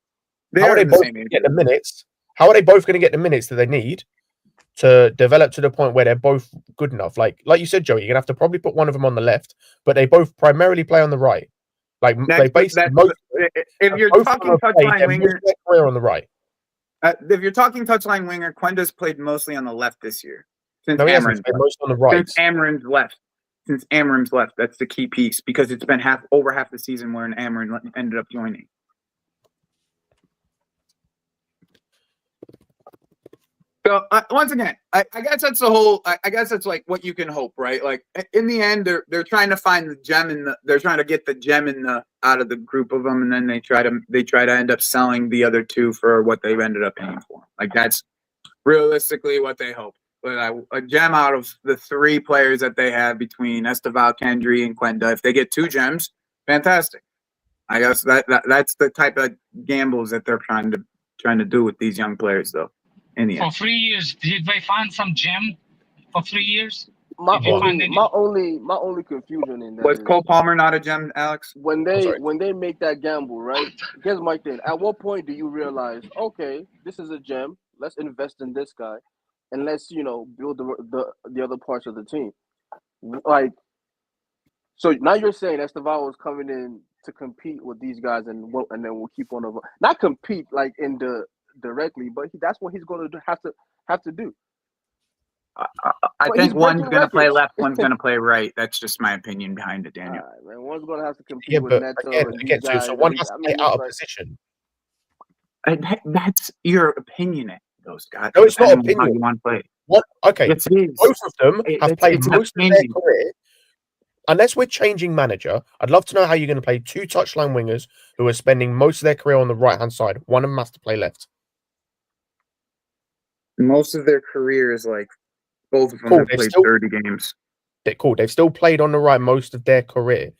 how are they both going to get the minutes? How are they both going to get the minutes that they need to develop to the point where they're both good enough? Like you said, Joey, you're gonna have to probably put one of them on the left, but they both primarily play on the right. Like they basically if you're talking touchline winger, career on the right. If you're talking touchline winger, Quenda's played mostly on the left this year. Since no, he hasn't played most on the right. Since Amram's left, that's the key piece because it's been over half the season where Amram ended up joining. So once again, I guess that's the whole. I guess that's like what you can hope, right? Like in the end, they're trying to find the gem they're trying to get the gem out of the group of them, and then they try to end up selling the other two for what they've ended up paying for. Like that's realistically what they hope. But a gem out of the three players that they have between Esteval, Kendry, and Quenda. If they get two gems, fantastic. I guess that's the type of gambles that they're trying to do with these young players, though. For 3 years, did they find some gem for 3 years? My only confusion in that was Cole Palmer not a gem, Alex? When they make that gamble, right? Here's my thing. At what point do you realize, okay, this is a gem. Let's invest in this guy, and let's build the other parts of the team. Like, so now you're saying Esteval is coming in to compete with these guys, and then we'll keep on not compete like in the directly, but that's what he's going to have to do. I think one's going to play left, one's going to play right. That's just my opinion behind it, Daniel. Man, one's going to have to compete with Neto. So one has to play out of position. That's your opinion, those guys. No, it's not opinion. How you want to play. What? Okay, yes, it is. Both of them have played most of their career. Unless we're changing manager, I'd love to know how you're going to play two touchline wingers who are spending most of their career on the right-hand side. One of them has to play left. Most of their career is like both of them have played 30 games. Cool. They've still played on the right most of their career.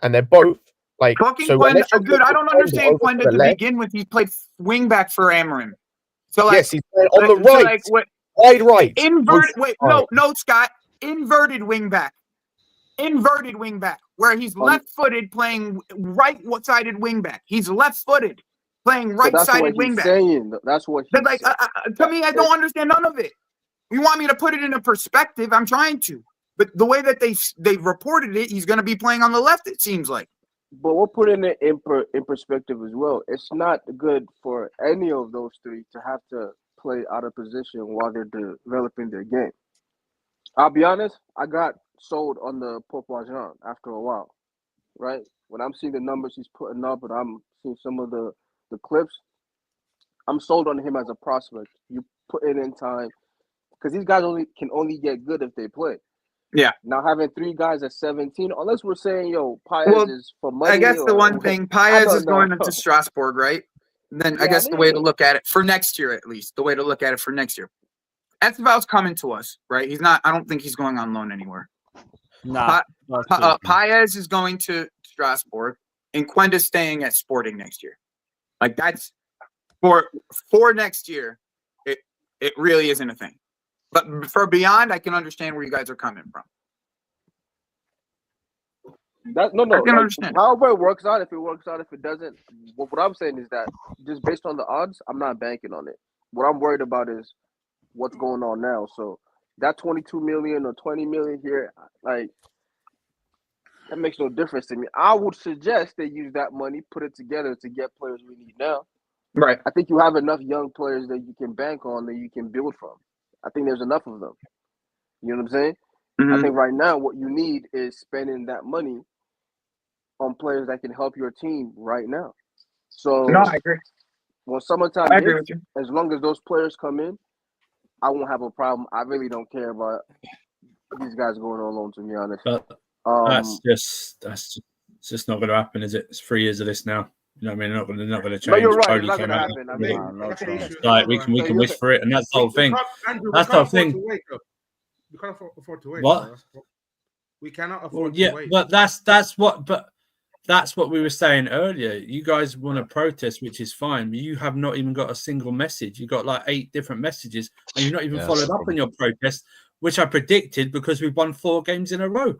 And they're both like fucking Quenda. Dude, I don't understand Quenda to begin with. He played wingback for Amram. So like, yes, he's playing on the right. So like, wide right. Inverted no, Scott. Inverted wingback. Inverted wingback. Where he's left-footed playing right-sided wingback. He's left-footed. Playing right-sided wingback. That's what he's like. To me, I don't understand none of it. You want me to put it into perspective? I'm trying to, but the way that they've reported it, he's going to be playing on the left. It seems like. But we're putting it in perspective as well. It's not good for any of those three to have to play out of position while they're developing their game. I'll be honest. I got sold on the Popajin after a while, right? When I'm seeing the numbers he's putting up, and I'm seeing some of the clips, I'm sold on him as a prospect. You put it in time because these guys can only get good if they play. Yeah. Now having three guys at 17, unless we're saying, Paez is for money. I guess the one thing, Paez is going into Strasbourg, right? I guess the way to look at it for next year, at least the way to look at it for next year. Esteval's coming to us, right? He's not. I don't think he's going on loan anywhere. Nah. Paez is going to Strasbourg, and Quenda's staying at Sporting next year. Like that's for next year. It really isn't a thing. But for beyond, I can understand where you guys are coming from. I can understand. However it works out, if it doesn't, what I'm saying is that just based on the odds, I'm not banking on it. What I'm worried about is what's going on now. So that 22 million or 20 million here, like that makes no difference to me. I would suggest they use that money, put it together to get players we need now. Right. I think you have enough young players that you can bank on, that you can build from. I think there's enough of them. You know what I'm saying? Mm-hmm. I think right now what you need is spending that money on players that can help your team right now. So no, I agree. When summertime I agree hits, with you. as long as those players come in, I won't have a problem. I really don't care about these guys going on loan, to be honest. But that's just not going to happen, is it? It's 3 years of this now. You know what I mean? They're not going to change. No, you're right. Cody It's not came going to out. happen. I mean, Like we can wish for it, and that's the whole thing. Andrew, That's the whole thing. We can't afford to wait. What? We cannot afford Yeah, to wait. but that's what we were saying earlier. You guys want to protest, which is fine. But you have not even got a single message. You got like 8 different messages, and you've not even followed up on your protest, which I predicted because we've won 4 games in a row.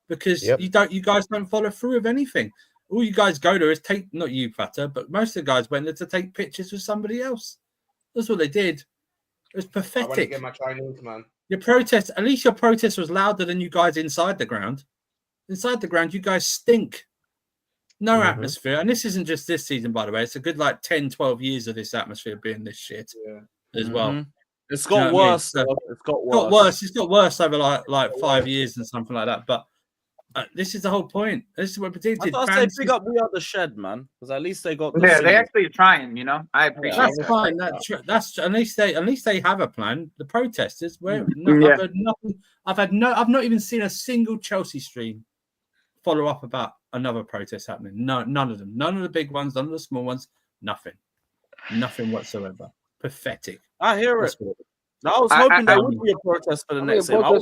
Because you guys don't follow through with anything. All you guys go to is take, not you, Fatter, but most of the guys went there to take pictures with somebody else. That's what they did. It was I want to pathetic. get my Chinese, man. Your protest, at least your protest was louder than you guys inside the ground. Inside the ground, you guys stink. No atmosphere. And this isn't just this season, by the way. It's a good like 10, 12 years of this atmosphere being this shit as well. It's got worse. It's got worse. It's got worse over like 5 years and something like that. But this is the whole point. This is what predicted. I thought they big up We Are the Shed, man, because at least they got. They actually are trying. You know, I appreciate that's that. fine. That's at least they have a plan. The protesters, I've heard nothing. I've not even seen a single Chelsea stream follow up about another protest happening. No, none of them. None of the big ones. None of the small ones. Nothing whatsoever. Pathetic. I hear it. I was hoping there would be a protest for the next game. I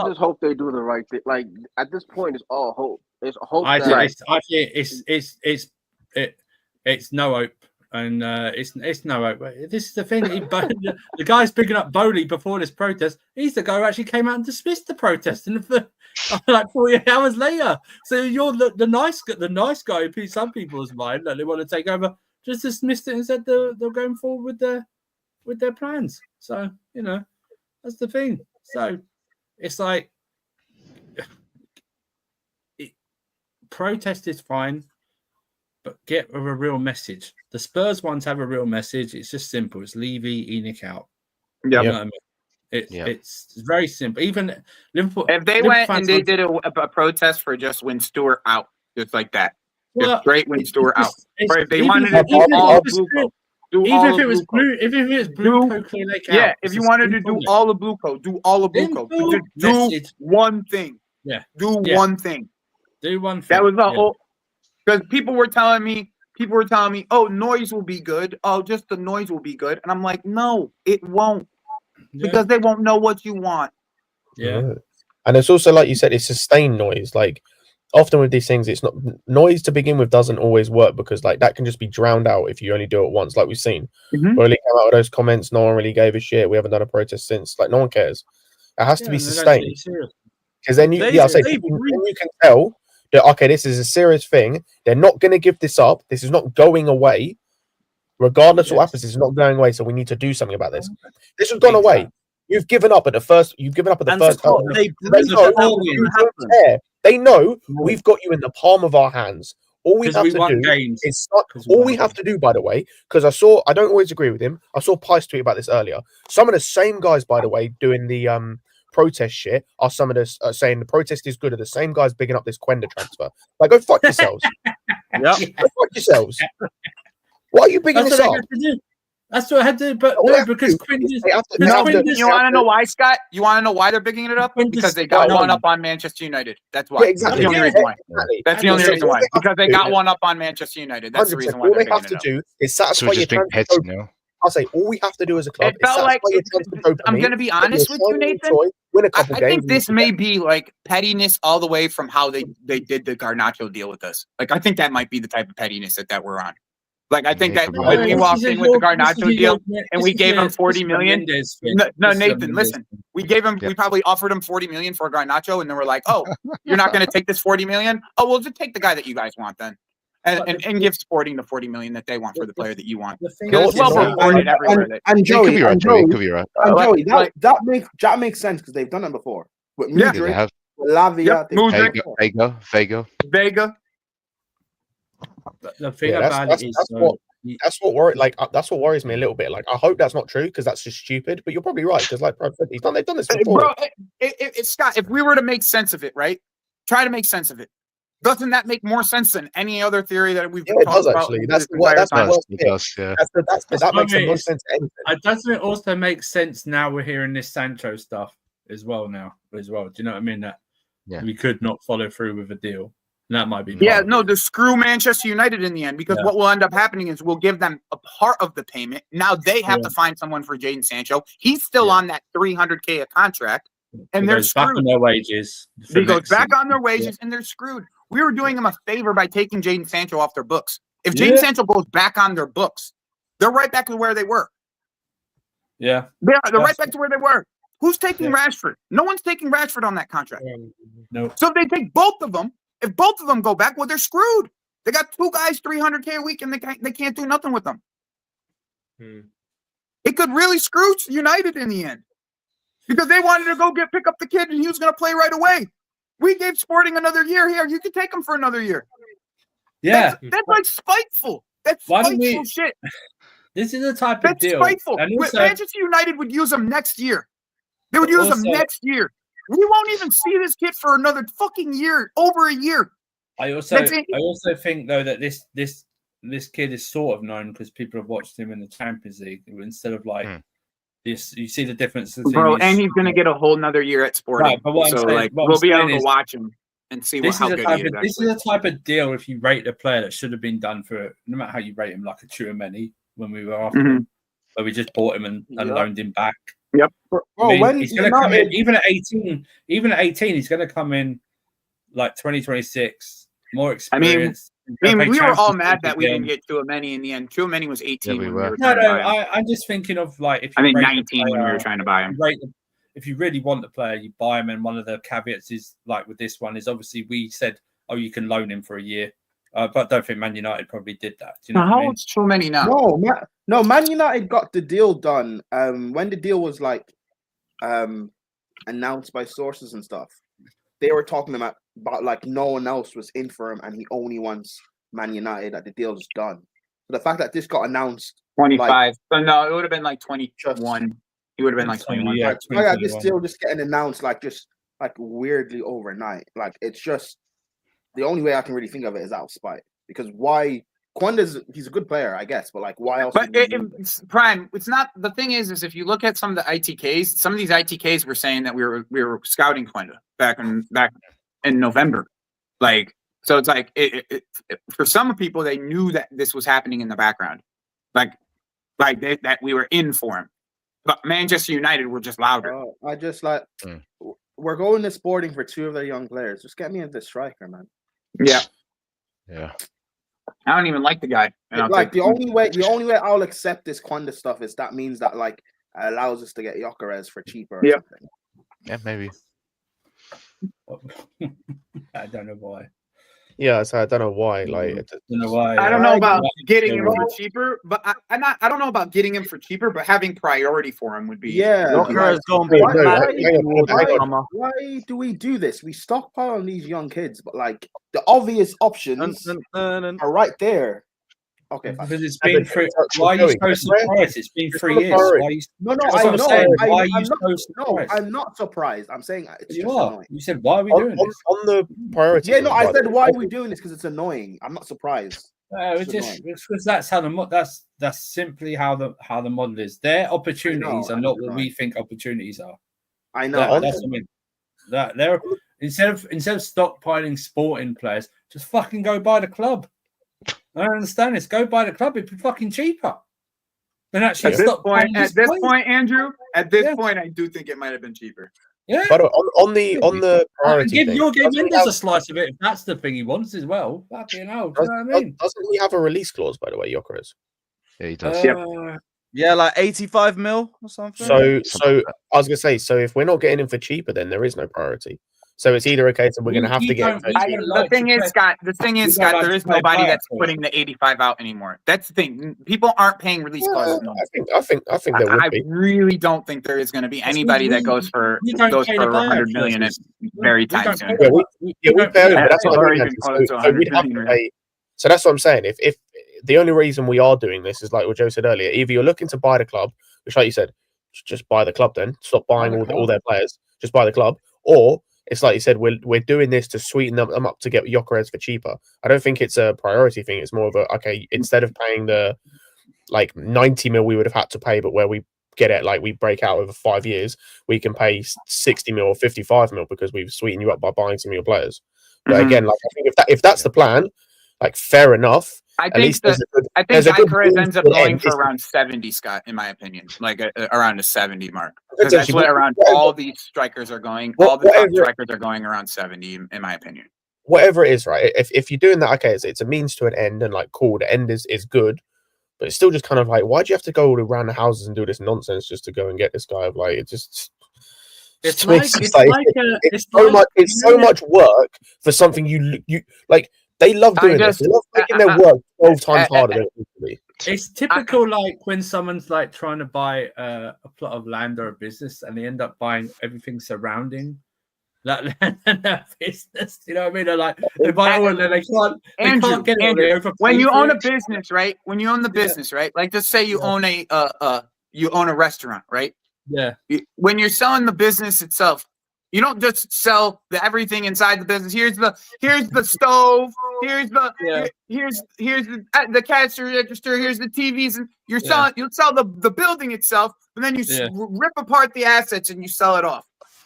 just hope they do the right thing. Like at this point, it's all hope. It's hope. I think it's no hope, and it's no hope. This is the thing. The guy's picking up Bowley before this protest. He's the guy who actually came out and dismissed the protest, and like 48 hours later. So you're the nice guy in some people's mind that they want to take over. Just dismissed it and said they're going forward with their plans. So, you know, that's the thing. So it's like protest is fine, but get with a real message. The Spurs ones have a real message. It's just simple. It's Levy, Enoch out. Yeah. You know what I mean? It's very simple. Even Liverpool. If they went and they did a protest for just Win Stewart out, just like that. Just straight Win Stewart out. Or if they wanted to do all blue coat. Even if it was blue, yeah. If you wanted to do all the blue coat, do all the blue coat. Do one thing. Yeah. Do one thing. Do one thing. That was the whole. Because people were telling me, oh, noise will be good. Oh, just the noise will be good. And I'm like, no, it won't, because they won't know what you want. Yeah. And it's also like you said, it's sustained noise. Like, often with these things, it's not noise to begin with doesn't always work, because like that can just be drowned out if you only do it once, like we've seen. Bowley came out with those comments, no one really gave a shit. We haven't done a protest since. Like, no one cares. It has to be sustained. Because then you can tell that, okay, this is a serious thing. They're not going to give this up. This is not going away. Regardless of what happens, it's not going away. So we need to do something about this. This has gone away. You've given up at the first. You've given up at the first. They know we've got you in the palm of our hands. All we have to do is all we have to do, by the way, because I don't always agree with him. I saw Pice tweet about this earlier. Some of the same guys, by the way, doing the protest shit are some of this saying the protest is good, are the same guys bigging up this Quenda transfer. Like, go fuck yourselves. Go fuck yourselves. Why are you bigging this up? That's what I had to. But no, because Quinn just. You want to know why, Scott? You want to know why they're bigging it up? Because they got one up on Manchester United. That's why. Yeah, exactly. That's the only reason why. That's the only reason why. All Because they got one up on Manchester United. That's the reason why. All they have to do is satisfy your transfer. I'll say all we have to do as a club. It felt like I'm going to be honest with you, Nathan. Win a couple I games. think this may be like pettiness all the way from how they did the Garnacho deal with us. Like I think that might be the type of pettiness that we're on. Like I think that when we walked in with the Garnacho deal and we gave him 40 million. No, Nathan, listen. We probably offered him 40 million for a Garnacho, and then we're like, oh, you're not going to take this 40 million? Oh, we'll just take the guy that you guys want then. And give Sporting the 40 million that they want for the player that you want. And Joey, that makes sense because they've done it before. With Mudryk, Lavia, Vega. The thing about it is that's what worries me a little bit. Like I hope that's not true because that's just stupid. But you're probably right because like they've done this before. Bro, Scott, if we were to make sense of it, right? Try to make sense of it. Doesn't that make more sense than any other theory that we've talked about? Actually. That makes the most sense. Doesn't it also make sense now we're hearing this Sancho stuff as well now as well? Do you know what I mean? That we could not follow through with a deal. And that might be to screw Manchester United in the end because what will end up happening is we'll give them a part of the payment. Now they have to find someone for Jadon Sancho. He's still on that $300K a contract, and they're screwed. Back on their wages. He goes back on their wages, and they're screwed. We were doing them a favor by taking Jadon Sancho off their books. If Jadon Sancho goes back on their books, they're right back to where they were. Yeah. They're right back to where they were. Who's taking Rashford? No one's taking Rashford on that contract. No. So if they take both of them, if both of them go back, well, they're screwed. They got two guys, $300K a week, and they can't do nothing with them. It could really screw United in the end because they wanted to go pick up the kid, and he was going to play right away. We gave Sporting another year here. You can take him for another year. Yeah. That's like spiteful. That's spiteful shit. This is the type of deal. That's spiteful. Manchester United would use him next year. They would use him next year. We won't even see this kid for another fucking year, over a year. I also think though that this kid is sort of known because people have watched him in the Champions League instead of like this. You see the difference, bro. And he's gonna get a whole nother year at Sporting. Right, but we'll be able to watch him and see how good he is. This is the type of deal if you rate a player that should have been done for no matter how you rate him, like a Tchouaméni when we were after him, where we just bought him and loaned him back. Yep. He's going to come in even at 18. Even at 18, he's going to come in like 2026, more experience. I mean, we were all mad that we didn't get Tchouaméni in the end. Tchouaméni was 18 when we were trying to buy him. I'm just thinking of like if I think 19 when we were trying to buy him. If you really want the player, you buy him. And one of the caveats is like with this one is obviously we said, oh, you can loan him for a year. But I don't think Man United probably did that. Do you know how old's Tchouaméni now? No, Man United got the deal done when the deal was like announced by sources and stuff. They were talking about like no one else was in for him and he only wants Man United, that the deal is done. So the fact that this got announced 25. So no, it would have been like 21. He would have been like 21. Yeah, this deal just getting announced like weirdly overnight. Like it's just the only way I can really think of it is out of spite. Because why? He's a good player, I guess, but like why else? But Prime, it's not. The thing is if you look at some of the ITKs, some of these ITKs were saying that we were scouting Quenda back in November, like so. It's like for some people they knew that this was happening in the background, that we were in for him. But Manchester United were just louder. I just like we're going to Sporting for two of their young players. Just get me into the striker, man. Yeah. I don't even like the guy. Like the only way I'll accept this Quanda stuff is that means that like allows us to get Gyökeres for cheaper. Or something. Yeah, maybe. I don't know why. Yeah, so I don't know why. Like, I don't know why. I don't know about getting him for cheaper, but I don't know about getting him for cheaper, but having priority for him would be. Yeah. Gyökeres going to be. Why do we do this? We stockpile on these young kids, but like the obvious options are right there. Okay, fine. Because it's been free. Why are you so surprised? It's been 3 years. I'm not surprised. I'm saying it's you just are. annoying. You said, why are we doing this? On the priority. Yeah, no, I said, why are we doing this? Because it's annoying. I'm not surprised. Because that's how that's simply how the model is. Their opportunities are not what we think opportunities are. I know. That's what I mean. That they're instead of stockpiling sporting players, just fucking go buy the club. I don't understand this. Go buy the club. It'd be fucking cheaper. Than actually at this point, Andrew. At this point, I do think it might have been cheaper. Yeah. But on the priority give thing, your game Mendes a slice of it if that's the thing he wants as well. Fucking hell. Do you know what I mean? Doesn't he have a release clause, by the way, Gyökeres? Yeah, he does. Yeah, like 85 mil or something. So I was gonna say, so if we're not getting him for cheaper, then there is no priority. So it's either a case of we're going to have to get. The thing is, Scott, there is nobody that's putting the 85 out anymore. That's the thing. People aren't paying release clauses. I think there would be. I really don't think there is going to be anybody that goes for 100 million very time soon. We pay, but that's not very good. So we'd have to pay. So that's what I'm saying. If the only reason we are doing this is like what Joe said earlier, either you're looking to buy the club, which, like you said, just buy the club. Then stop buying all their players. Just buy the club, or it's like you said, we're doing this to sweeten them up to get Gyökeres for cheaper. I don't think it's a priority thing. It's more of a, okay, instead of paying the like 90 mil we would have had to pay, but where we get it, like we break out over 5 years, we can pay 60 mil or 55 mil because we've sweetened you up by buying some of your players. But again, like I think if that's the plan, like fair enough. I think Gyökeres ends up going for around 70, Scott, in my opinion, like around the 70 mark. Because that's what around all these strikers are going. All the top strikers are going around 70, in my opinion. Whatever it is, right? If you're doing that, okay, it's a means to an end, and like cool, the end is good, but it's still just kind of like, why do you have to go around the houses and do this nonsense just to go and get this guy? Of like, it's so much work for something you like. They love doing this. They love making their work 12 times harder than it used to be. It's typical, like when someone's like trying to buy a plot of land or a business, and they end up buying everything surrounding that land and that business. You know what I mean? They're like they buy all, and then they can't get it. When you own a business, right? When you own the business, right? Like, just say you own a restaurant, right? Yeah. When you're selling the business itself, you don't just sell everything inside the business. Here's the stove. Here's the cash register. Here's the TVs. And you'll sell the building itself, but then you rip apart the assets and you sell it off.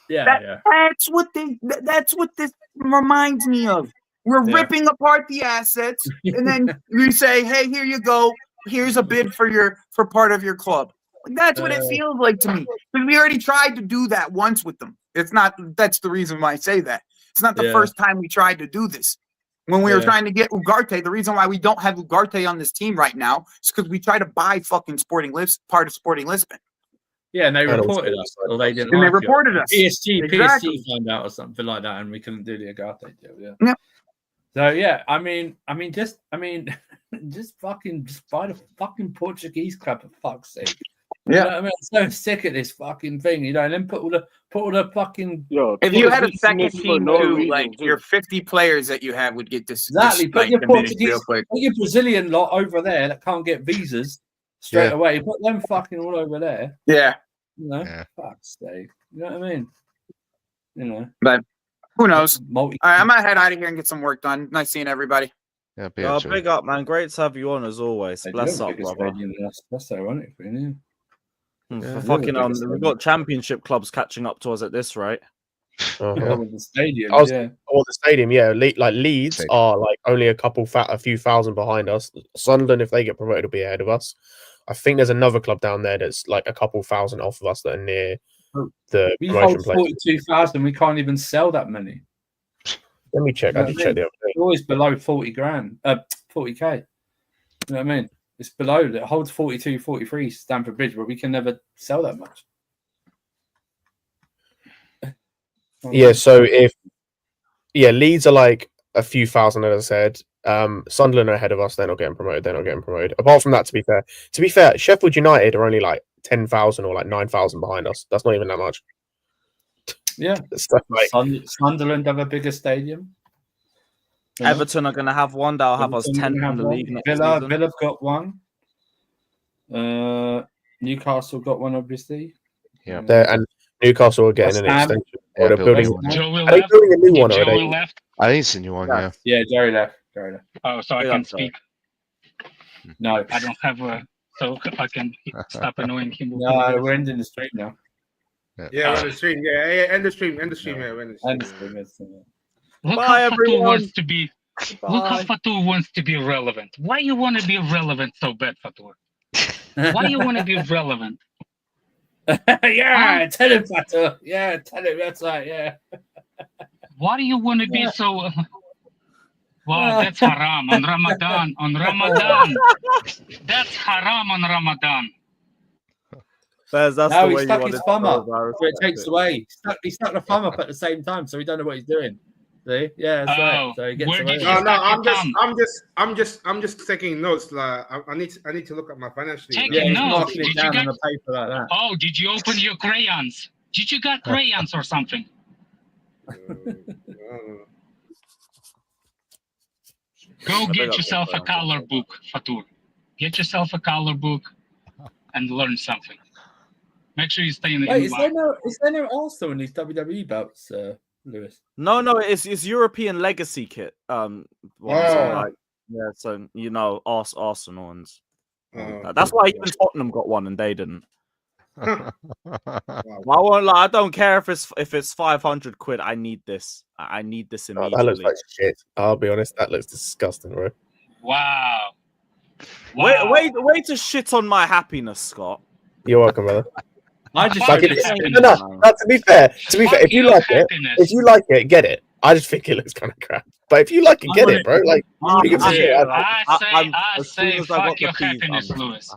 That's what this reminds me of. We're ripping apart the assets, and then you say, "Hey, here you go. Here's a bid for part of your club." That's what it feels like to me. Because we already tried to do that once with them. It's not. That's the reason why I say that. It's not the first time we tried to do this. When we were trying to get Ugarte, the reason why we don't have Ugarte on this team right now is because we tried to buy fucking part of Sporting Lisbon. Yeah, and they reported us, or they didn't. And they reported us. PSG found out or something like that, and we couldn't do the Ugarte deal. Yeah. So yeah, I mean, just fucking buy the fucking Portuguese club for fuck's sake. Yeah, you know what I mean, I'm so sick of this fucking thing, you know. And then put all the fucking. If you had a second team too, like your 50 players that you have would get this. Exactly, put your Portuguese, put your Brazilian lot over there that can't get visas straight away. Put them fucking all over there. Yeah, you know, fuck's sake. You know what I mean? You know, but who knows? All right, I'm gonna head out of here and get some work done. Nice seeing everybody. Yeah, big up, man. Great to have you on as always. Bless up, brother. That's ironic, yeah. For fucking we've got championship clubs catching up to us at this rate. The stadium, the stadium, like Leeds are like only a few thousand behind us. Sunderland, if they get promoted, will be ahead of us. I think there's another club down there that's like a couple thousand off of us that are near the promotion place. 42,000. We can't even sell that many. Let me check. I did check the other day. It's always below 40 grand, 40k. You know what I mean? It's below. It holds 42, 43 Stamford Bridge, but we can never sell that much. Yeah, so Leeds are like a few thousand, as I said. Sunderland are ahead of us. They're not getting promoted. Apart from that, to be fair, Sheffield United are only like 10,000 or like 9,000 behind us. That's not even that much. Yeah, Sunderland have a bigger stadium. Everton are going to have one. That'll have us 10 in the league next season. Villa got one. Newcastle got one, obviously. Yeah, and Newcastle are getting an extension. Yeah, they're building a new one already. I think it's a new one. Yeah, Jerry left. Oh, so I can speak. No, I don't have a, so I can stop annoying him. No, we're ending the stream now. Yeah, we're in the stream. Yeah, end the stream. End the stream. Yeah, we're in the stream. End the stream. End the stream. Look Bye, how Fatou everyone. wants to be. Look how Bye. Fatou wants to be relevant. Why you want to be relevant so bad, Fatou? Why you want to be relevant? Yeah, tell him, Fatou. Yeah, tell him. That's right. Yeah. Why do you want to be so? Wow, that's haram on Ramadan. On Ramadan, that's haram on Ramadan. That's No, the he way stuck you his want thumb it. up. So it takes away. He stuck the thumb up at the same time, so he don't know what he's doing. See? Yeah, that's right. So he gets where away. did No, I'm just taking notes. Like I need to look at my financial. Taking notes. Marking it down on a paper like that. Oh, did you open your crayons? Did you got crayons or something? Go get yourself a color book, Fatou. Get yourself a color book and learn something. Make sure you stay in the Wait, is there no Arsenal in these WWE belts, Lewis? No, it's European legacy kit. So you know, Arsenal and that's why even Tottenham got one and they didn't. I won't lie. I don't care if it's 500 quid. I need this. I need this immediately. That looks like shit. I'll be honest. That looks disgusting, bro. Wow. Wait to shit on my happiness, Scott. You're welcome, brother. I just No, to be fair, if you like it, get it. I just think it looks kind of crap. But if you like it, get it, bro. Like, I say, fuck your happiness, Lewis.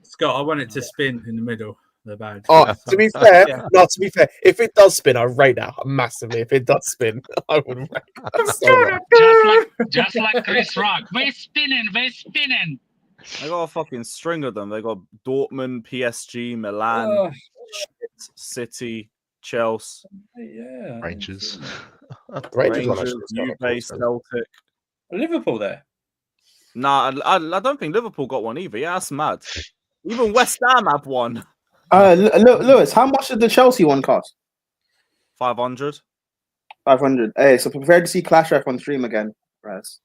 Scott, I want it to spin in the middle. The badge. Oh, to be fair, if it does spin, I rate that massively. If it does spin, I would rate that so much. Just like Chris Rock. We're spinning. They got a fucking string of them. They got Dortmund, PSG, Milan, City, Chelsea, Rangers, Juve, Celtic. Liverpool there? Nah, I don't think Liverpool got one either. Yeah, that's mad. Even West Ham have one. Lewis, how much did the Chelsea one cost? 500. 500. Hey, so prepare to see Clash Ref on stream again, Raz.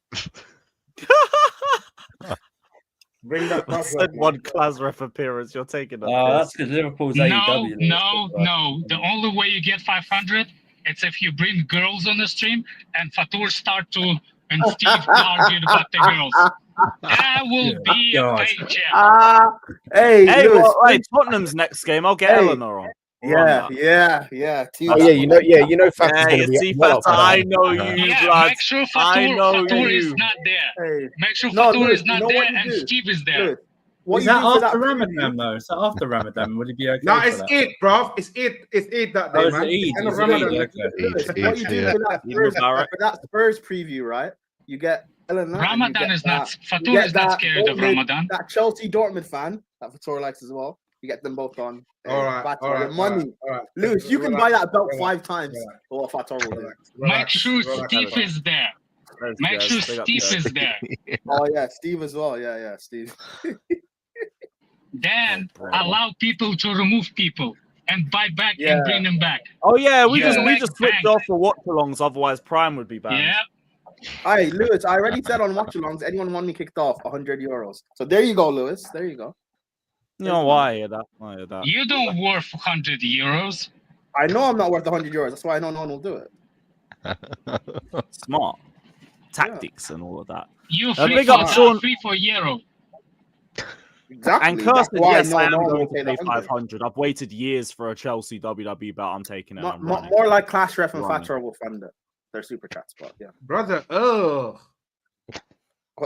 Bring that. I said one Clash Ref appearance. You're taking that. That's because Liverpool's AEW. No. The only way you get 500 it's if you bring girls on the stream and Fatou start to and Steve argued about the girls. That will be a paycheck. Hey, wait, Tottenham's next game. I'll get Eleanor on. Yeah. Oh yeah, you know, Fata, I know you, Make sure Fatou is not there. Make sure Fatou is not there and Steve is there. Is that after Ramadan though? Is that after Ramadan? Would it be okay? No, it's Eid, bro. It's Eid that day, man. What you do for that Spurs preview, right? You get Eleanor. Ramadan is not. Fatou is not scared of Ramadan. That Chelsea Dortmund fan that Fatou likes as well. You get them both on. All right. Money. Lewis, you can buy that belt 5 times for what Fatou will do. Make sure Steve is there. Make sure Steve is there. Oh yeah, Steve as well. Yeah, Steve. Then allow people to remove people and buy back and bring them back. Oh yeah, we just switched off for watch-alongs. Otherwise, Prime would be banned. Yeah. Hey, Lewis, I already said on watch-alongs, anyone want me kicked off, €100. So there you go, Lewis. There you go. You know why I hear that? You don't worth €100. I know I'm not worth €100. That's why I know no one will do it. Smart tactics and all of that. You free for €1. Exactly. And Kirsten, yes, I am going to pay 500. I've waited years for a Chelsea WWE belt. I'm taking it. More like Clash Ref and Fatou will fund it. Their super chat spot, yeah. Brother,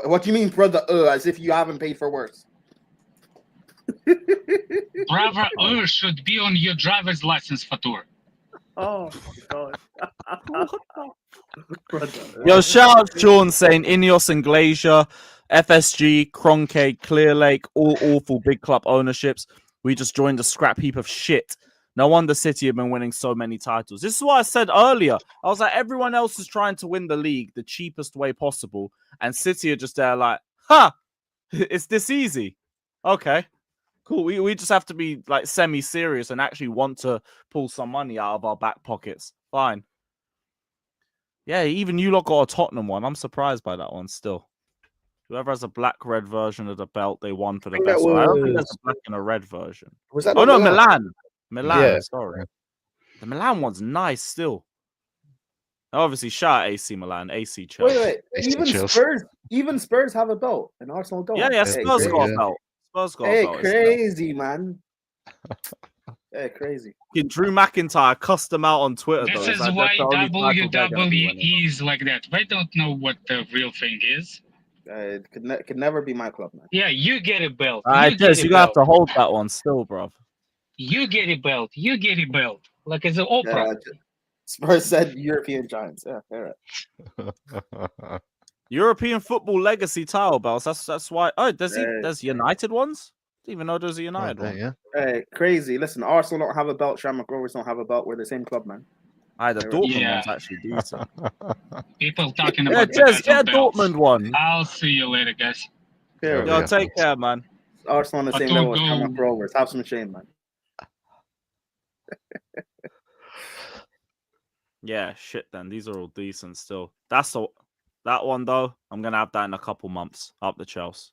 What do you mean, brother? As if you haven't paid for worse. Brother, should be on your driver's license, Fatou. Oh God. Yo, shout out Sean saying Ineos and Glacier, FSG, Kroenke, Clear Lake, all awful big club ownerships. We just joined a scrap heap of shit. No wonder City have been winning so many titles. This is what I said earlier. I was like, everyone else is trying to win the league the cheapest way possible. And City are just there like, it's this easy. Okay, cool. We just have to be like semi-serious and actually want to pull some money out of our back pockets. Fine. Yeah, even you lot got a Tottenham one. I'm surprised by that one still. Whoever has a black-red version of the belt, they won for the think best that one. I don't think was- there's a black and a red version. Was that Oh no, not Milan. Milan. Yeah. Sorry, the Milan one's nice still. Obviously, shout out AC Milan, AC Chelsea. Wait. Even Spurs have a belt, and Arsenal don't. Yeah, Hey, Spurs crazy. got a belt. Spurs got a Hey, belt. crazy, man. Hey, crazy. Drew McIntyre cussed them out on Twitter. This though. is It's like, why that's the only title they're gonna be winning. WWE is like that. They don't know what the real thing is. It could never be my club, man. Yeah, you get a belt. Alright, get Jez, a you have belt. to hold that one still, bro. You get a belt. You get a belt. Like it's an opera. Yeah, Spurs said European Giants. Yeah, all right. European football legacy title belts. That's why. Oh, there's United ones. Didn't even know there's a United one. Yeah. Hey, crazy. Listen, Arsenal don't have a belt. Shamrock Rovers don't have a belt. We're the same club, man. The Dortmund one's actually decent. People talking Yeah, about Jez, the belts. Dortmund one. I'll see you later, guys. Yeah, Take care, man. Arsenal on the same level as Shamrock Rovers. Have some shame, man. Yeah, shit. Then these are all decent still. That one though. I'm gonna have that in a couple months. Up the Chelsea.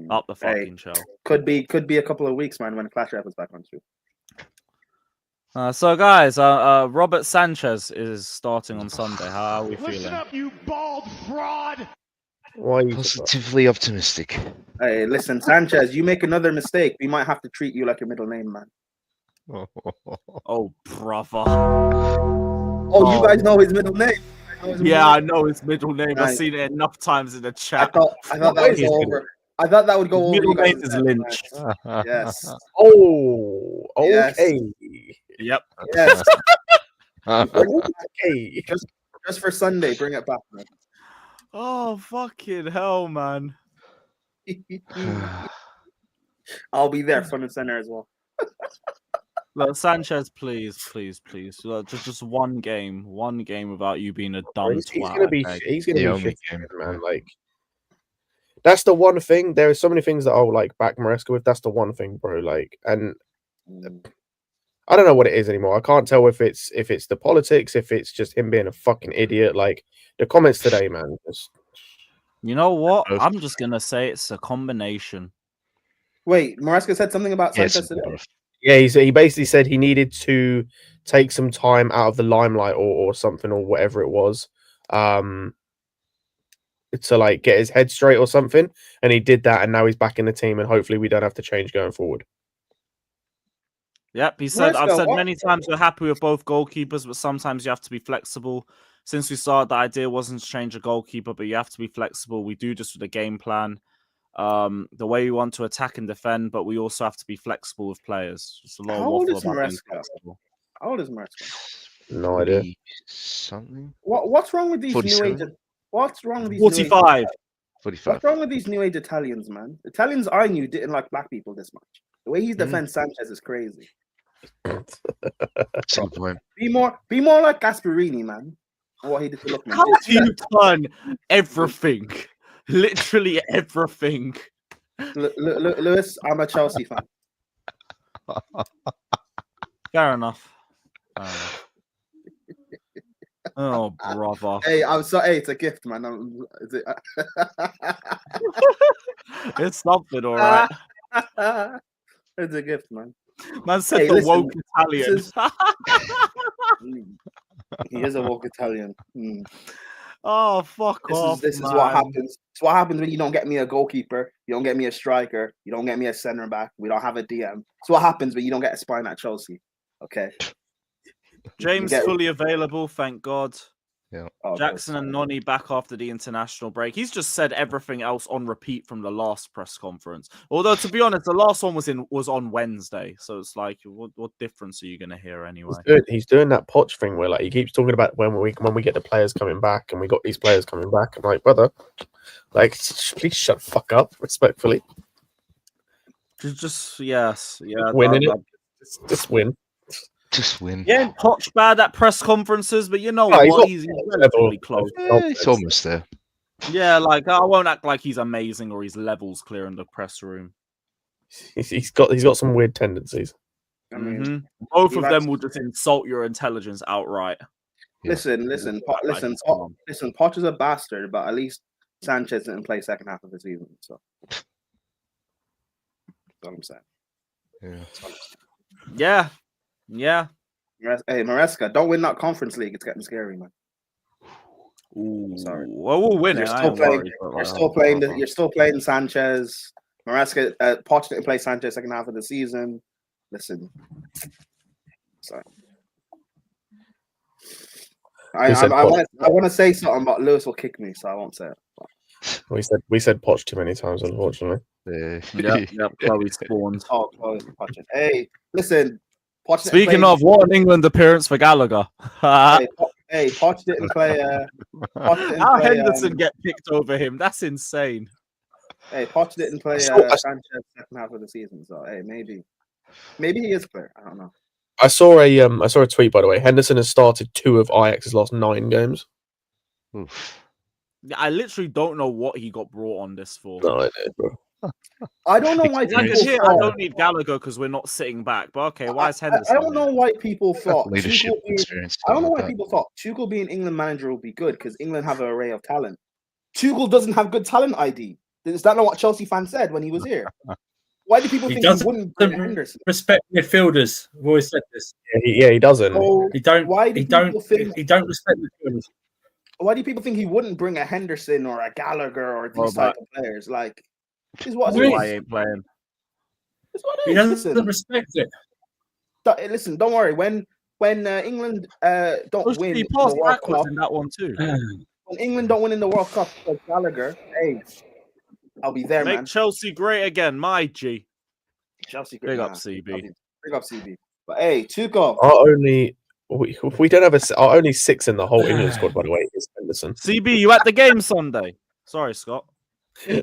Up the fucking Chelsea. Could be a couple of weeks, man, when Clash Rap is back on stream. So guys, Robert Sanchez is starting on Sunday. How are we feeling? Listen up, you bald fraud! Why are you Positively optimistic. Hey, listen, Sanchez, you make another mistake, we might have to treat you like your middle name, man. Oh, brother. Oh, you guys know his middle name. I know his middle name. I've seen it enough times in the chat. I thought that would go over. I thought that would go over. Middle you name guys' is heads, Lynch. man. Yes. Oh, okay. Yep. Yes. Okay. Just for Sunday, bring it back, man. Oh, fucking hell, man. I'll be there, front and center as well. Look, Sanchez, please. Look, just one game without you being a dumb twat. He's gonna be shit, man. Like, that's the one thing. There are so many things that I'll like back Maresca with. That's the one thing, bro. Like, and I don't know what it is anymore. I can't tell if it's the politics, if it's just him being a fucking idiot. Like the comments today, man. You know what? I'm just gonna say it's a combination. Wait, Maresca said something about Sanchez today. Yeah, he basically said he needed to take some time out of the limelight or something or whatever it was, to like get his head straight or something. And he did that, and now he's back in the team, and hopefully we don't have to change going forward. Yep, he said, I've said many times we're happy with both goalkeepers, but sometimes you have to be flexible. Since we started, the idea wasn't to change a goalkeeper, but you have to be flexible. We do this with a game plan. The way we want to attack and defend, but we also have to be flexible with players. Just a lot How of old waffle is about being Maresca? flexible. How old is Maresca? No idea. Something. What's wrong with these 47? new age? What's wrong with these 45. 45. What's wrong with these new age Italians, man? Italians I knew didn't like black people this much. The way he defends Sanchez is crazy. Some point. Be more like Gasperini, man. What he did to look. How do you turn everything? Literally everything. Lewis, I'm a Chelsea fan. Fair enough. Oh, brother. Hey, I'm sorry. Hey, it's a gift, man. It's something, all right. It's a gift, man. Man said the woke Italian. He is a woke Italian. Oh, fuck off. This is what happens. It's what happens when you don't get me a goalkeeper, you don't get me a striker, you don't get me a centre back, we don't have a DM. It's what happens when you don't get a spine at Chelsea. Okay. James fully available, thank God. Yeah. Jackson and Noni back after the international break. He's just said everything else on repeat from the last press conference. Although, to be honest, the last one was on Wednesday, so it's like, what difference are you going to hear anyway? He's doing that Poch thing where like he keeps talking about when we get the players coming back, and we got these players coming back. I'm like, brother, like, please shut the fuck up, respectfully. Just yes, yeah, winning it. Just win. Just win. Yeah, Poch bad at press conferences, but you know what? He's relatively close. Yeah, he's almost there. Yeah, like I won't act like he's amazing or he's levels clear in the press room. He's got some weird tendencies. I mean, both of them will just insult your intelligence outright. Listen, Poch is a bastard, but at least Sanchez didn't play second half of the season. So that's what I'm saying. Yeah. Yeah. Hey, Maresca, don't win that conference league. It's getting scary, man. Ooh. Sorry. Well, we'll win You're it. still playing. You're still playing Sanchez. Maresca, Poch didn't play Sanchez second half of the season. Listen, sorry. I want to say something, but Lewis will kick me, so I won't say it. We said Poch too many times, unfortunately. Yep. Chloe spawned. Oh, Chloe's Poch. Hey, listen. Poch Speaking of, what an England appearance for Gallagher. Hey, Poch didn't play. How Henderson get picked over him? That's insane. Hey, Poch didn't play Sanchez second half of the season, so hey, maybe he is clear. I don't know. I saw a tweet, by the way. Henderson has started 2 of Ajax's last 9 games. Oof. I literally don't know what he got brought on this for. No idea, bro. I don't know why I don't need Gallagher because we're not sitting back. But okay, why is Henderson? I don't know why people thought leadership experience. I don't know why people thought Tuchel being England manager will be good because England have an array of talent. Tuchel doesn't have good talent ID. Is that not what Chelsea fans said when he was here? Why do people think he wouldn't bring Henderson? Respect midfielders. I've always said this. Yeah, he doesn't. So he don't. Why do he people don't. think? He don't respect midfielders. Why do people think he wouldn't bring a Henderson or a Gallagher or these type of players? Like, this is what it is. I ain't playing. It's what it He is. doesn't respect it. Listen, don't worry. When England don't win He the passed World backwards Cup, in that one too. when England don't win in the World Cup, like Gallagher, hey, I'll be there, Make man. Chelsea great again, my G. Chelsea, big up CB. Big up CB. But hey, Tuchel. We don't have our only 6 in the whole England squad, by the way, is Henderson. CB, you at the game Sunday? Sorry, Scott.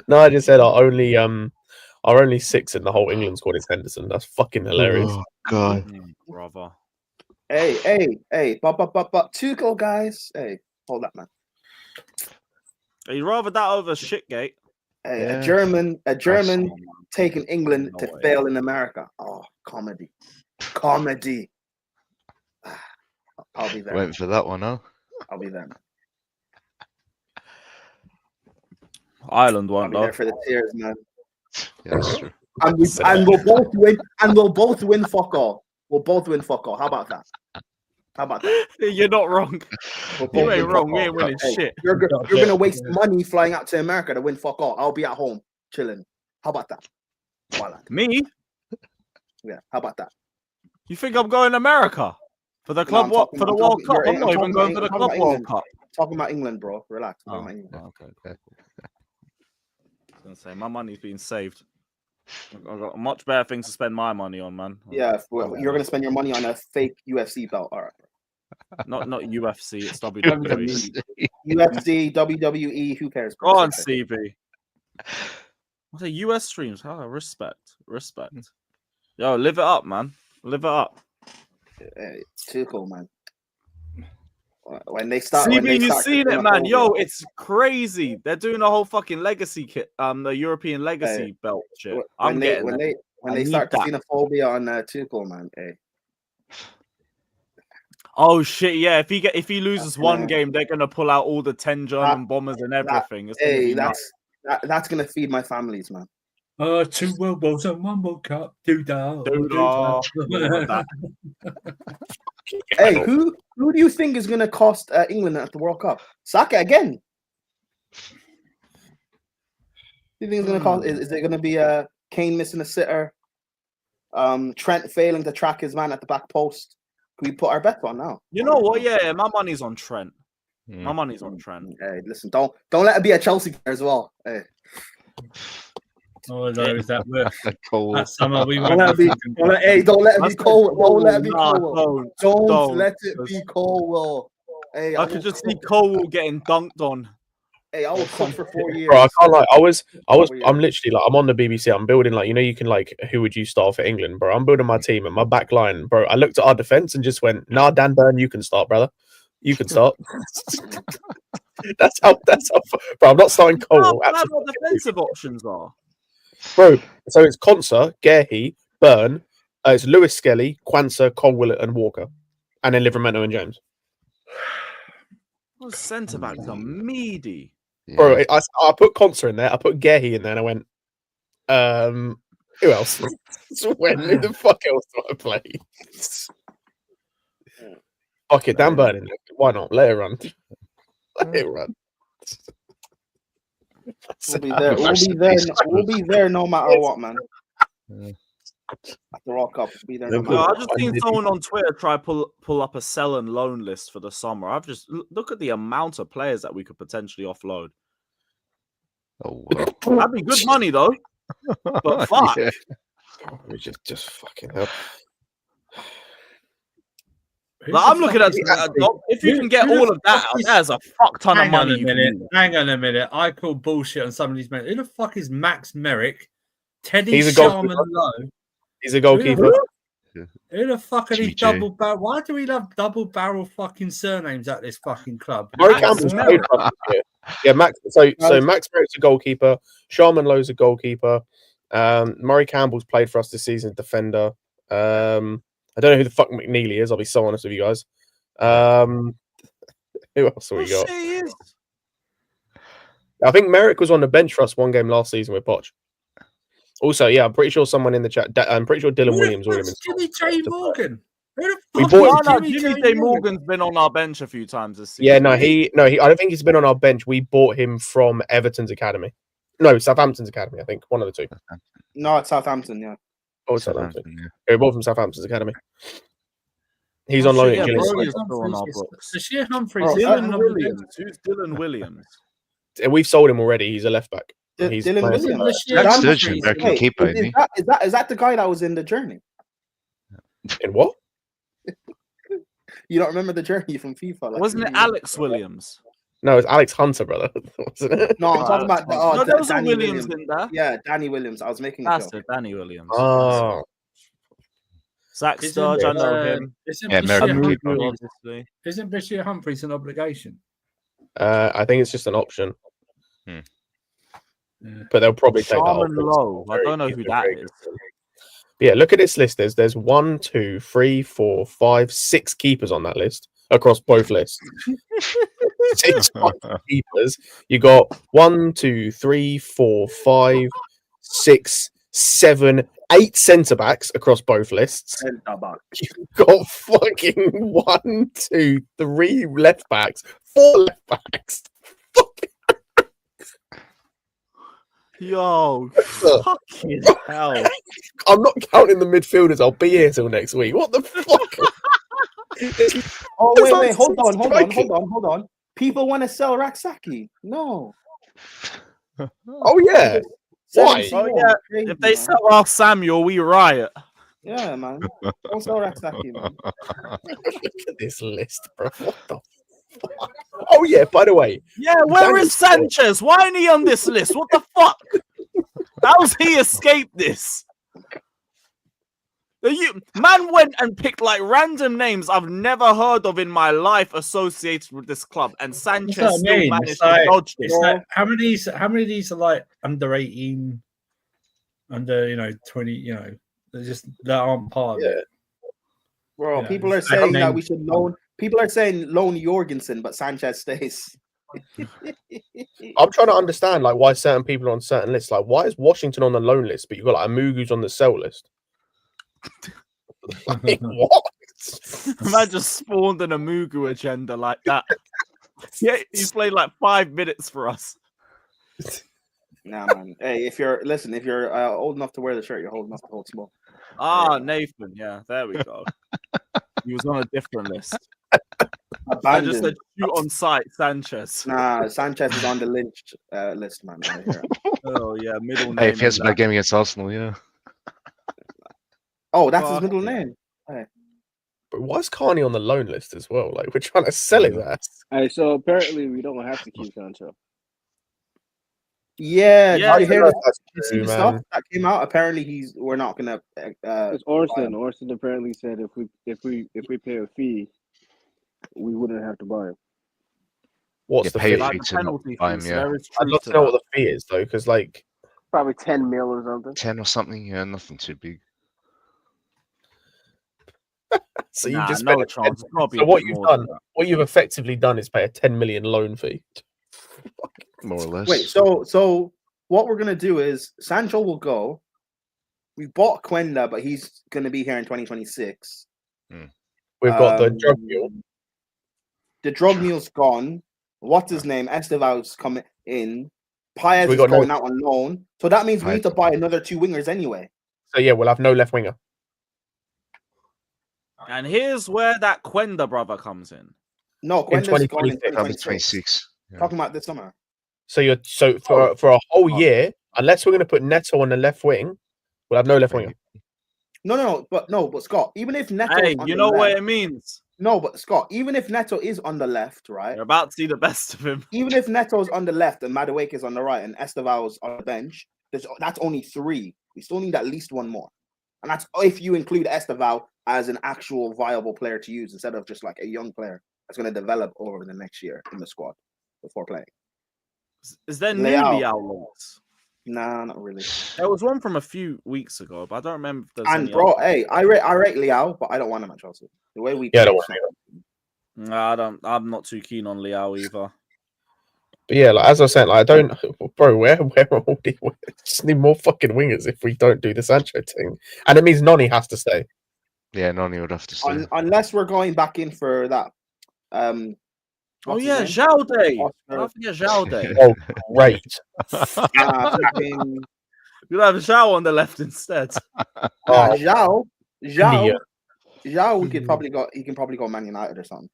No, I just said our only 6 in the whole England squad is Henderson. That's fucking hilarious. Oh god, brother. Hey, but Tuchel, guys. Hey, hold up, man. Are you rather that over Shitgate? Hey, a German taking England to fail in America. Oh, comedy. I'll be there. Waiting for that one, huh? I'll be there, man. Ireland won't, I'll be there for the tears, man. Yeah, that's true. And we'll both win. And we'll both win. Fuck all. We'll both win. Fuck all. How about that? You're not wrong. You ain't wrong. We ain't winning shit. You're gonna waste money flying out to America to win. Fuck all. I'll be at home chilling. How about that? Me? Yeah. How about that? You think I'm going to America for the club? What for the World Cup? I'm not even going for the Club World Cup. Talking about England, bro. Relax. Okay. I was gonna say my money's being saved. I've got much better things to spend my money on, man. Yeah, you're gonna spend your money on a fake UFC belt. All right. Not UFC. It's WWE. UFC, WWE. Who cares? Go on, CB. What are US streams? Oh, respect. Yo, live it up, man. Live it up. Hey, too cool, man. When they start, CB, you seen it, man? Yo, it's crazy. They're doing a whole fucking legacy kit, the European legacy belt shit. When they start xenophobia on Tuchel, man. Hey. Oh shit! Yeah, if he loses one game, they're gonna pull out all the 10 German bombers and everything. That's gonna feed my families, man. 2 World Wars and 1 World Cup. Do that. Hey, who do you think is gonna cost England at the World Cup? Saka again. Do you think it's gonna cost? Is it gonna be Kane missing a sitter? Trent failing to track his man at the back post? Can we put our bet on now? You know what? Yeah, my money's on Trent. My money's on Trent. Hey, listen, don't let it be a Chelsea player as well. Hey. Oh no, is that worth? That summer we don't let it be Cole. Don't let it be Cole. Don't let it be Cole. Hey, I could just see Cole getting dunked on. Hey, I was coach for 4 years. Bro, I can't lie. I'm literally like, I'm on the BBC. I'm building like, you can like, who would you start for England, bro? I'm building my team and my back line, bro. I looked at our defense and just went, nah, Dan Burn, you can start, brother. You can start. that's how. Bro, I'm not starting Cole. That's what defensive options are. Bro, so it's Konsa, Gehi, Burn, it's Lewis Skelly, Quansah, Colwill, and Walker, and then Livramento and James. Those centre backs are meaty. Bro, I put Conser in there. I put Gehi in there, and I went, who else? Who the fuck else do I play? Fuck it, Dan Burn in there. Why not? Let it run. Let it run. We'll be there. We'll be there no matter what, man. At the World Cup, we'll be there no matter what. I've just seen someone on Twitter try pull up a sell and loan list for the summer. I've just look at the amount of players that we could potentially offload. Oh, wow. That'd be good money though. But fuck. Yeah. We just fucking hell. Like, I'm looking at if you can get all of that, there's a fuck ton of money. Hang on a minute. I call bullshit on some of these men. Who the fuck is Max Merrick? Teddy He's a Sharman goalkeeper. Lowe. He's a goalkeeper. Who the fuck are these GG. double barrel? Why do we love double barrel fucking surnames at this fucking club? Murray Campbell's played for us this year. Yeah, Max. So Max Merrick's a goalkeeper. Sharman Lowe's a goalkeeper. Murray Campbell's played for us this season, defender. I don't know who the fuck McNeely is. I'll be so honest with you guys. Who else have we got? I think Merrick was on the bench for us one game last season with Poch. Also, yeah, I'm pretty sure someone in the chat. I'm pretty sure Dylan Williams already been. Jimmy J. Morgan. We bought Jimmy J. Morgan's been on our bench a few times this season. Yeah, no, I don't think he's been on our bench. We bought him from Everton's academy. No, Southampton's academy. I think one of the two. No, it's Southampton. Yeah. Oh, Southampton. Yeah, we bought from Southampton's academy. He's on loan at Gillingham. Bashir Humphreys. Dylan Williams. Who's Dylan Williams? We've sold him already. He's a left back. Dylan Williams. That's Sturgeon, American keeper, Is isn't that the guy that was in the journey? In what? You don't remember the journey from FIFA? Wasn't it Alex Williams? No, it's Alex Hunter, brother. Wasn't it? No, I'm talking about no, there was Danny Williams in there. Yeah, Danny Williams. I was making That's a joke. Danny Williams. Oh. Zach Sturge, I know him. Isn't Bashir Humphreys an obligation? I think it's just an option. But they'll probably take that Sharman option. Lowe. I don't know who that is. Yeah, look at this list. There's 1, 2, 3, 4, 5, 6 keepers on that list across both lists. 6 keepers. You got 1, 2, 3, 4, 5, 6, 7, 8 centre backs across both lists. You've got fucking 1, 2, 3 left backs, 4 left backs. Yo, fucking hell. I'm not counting the midfielders. I'll be here till next week. What the fuck? Oh, wait, hold on. People want to sell Raksaki. No. Oh, yeah. Why? Oh, yeah. If they sell our Samuel, we riot. Yeah, man. Don't sell Raksaki, man. Look at this list, bro. What the fuck? Oh, yeah, by the way. Yeah, where is Sanchez? Why ain't he on this list? What the fuck? How's he escaped this? Man went and picked like random names I've never heard of in my life associated with this club, and Sanchez still managed to dodge this. How many of these are like under 18, under 20? That aren't part of it. Bro, people are saying that we should loan. People are saying loan Jorgensen, but Sanchez stays. I'm trying to understand like why certain people are on certain lists. Like, why is Washington on the loan list, but you've got like Amugu's on the sell list? Like, what? Man just spawned an Amugu agenda like that. Yeah, he's played like 5 minutes for us. Nah, man. Hey, if you're old enough to wear the shirt, you're old enough to hold small. Ah, Nathan. Yeah, there we go. He was on a different list. I just said shoot on sight, Sanchez. Nah, Sanchez is on the Lynch list, man. Right here. Oh yeah, middle name. Hey, if he has a bad game against Arsenal, yeah. Oh, that's his middle name. Hey. But why is Carney on the loan list as well? Like, we're trying to sell his ass. Hey, so apparently we don't have to keep Sanchez. Yeah, Yeah, did you hear that's the stuff that came out? Apparently, we're not gonna. It's Orson. Orson apparently said if we pay a fee, we wouldn't have to buy him. What's the fee? Like the penalty fees, there is I'd love to know what the fee is though, because like probably 10 mil or something. 10 or something, yeah, nothing too big. So you Nah, just no spent chance. It's gotta be so a what bit you've more done, than that. what you've effectively done is pay a 10 million loan fee. More or less. Wait, so what we're gonna do is Sancho will go. We bought Quenda, but he's gonna be here in 2026. We've got the drug mule. The drug mule's gone. What's his name? Esteval's coming in. Paez we is got going no- out on loan. So that means we need to buy another 2 wingers anyway. So yeah, we'll have no left winger. And here's where that Quenda brother comes in. No, Quenda's going in 2026. 2026. Talking about this summer. So for a whole year, unless we're going to put Neto on the left wing, we'll have no left winger. No, but Scott, even if Neto, Hey, you know what it means. No, but Scott, even if Neto is on the left, right? You're about to see the best of him. Even if Neto's on the left and Madueke is on the right and Esteval's on the bench, that's only 3. We still need at least 1 more. And that's if you include Esteval as an actual viable player to use instead of just like a young player that's going to develop over the next year in the squad before playing. Is there new Leao links? Nah, not really. There was one from a few weeks ago, but I don't remember if there's And any bro, other. hey, I rate Leao, but I don't want him at Chelsea. The way we Yeah, I play, don't want I'm not too keen on Leao either. But yeah, like as I was saying, like I don't, bro. Where are all the? We just need more fucking wingers if we don't do the Sancho thing, and it means Noni has to stay. Yeah, Noni would have to stay. unless we're going back in for that. Oh yeah, Zhao Day. Don't forget Zhao Day. Oh great. You'll have Zhao on the left instead. Zhao, we could probably go. He can probably go Man United or something.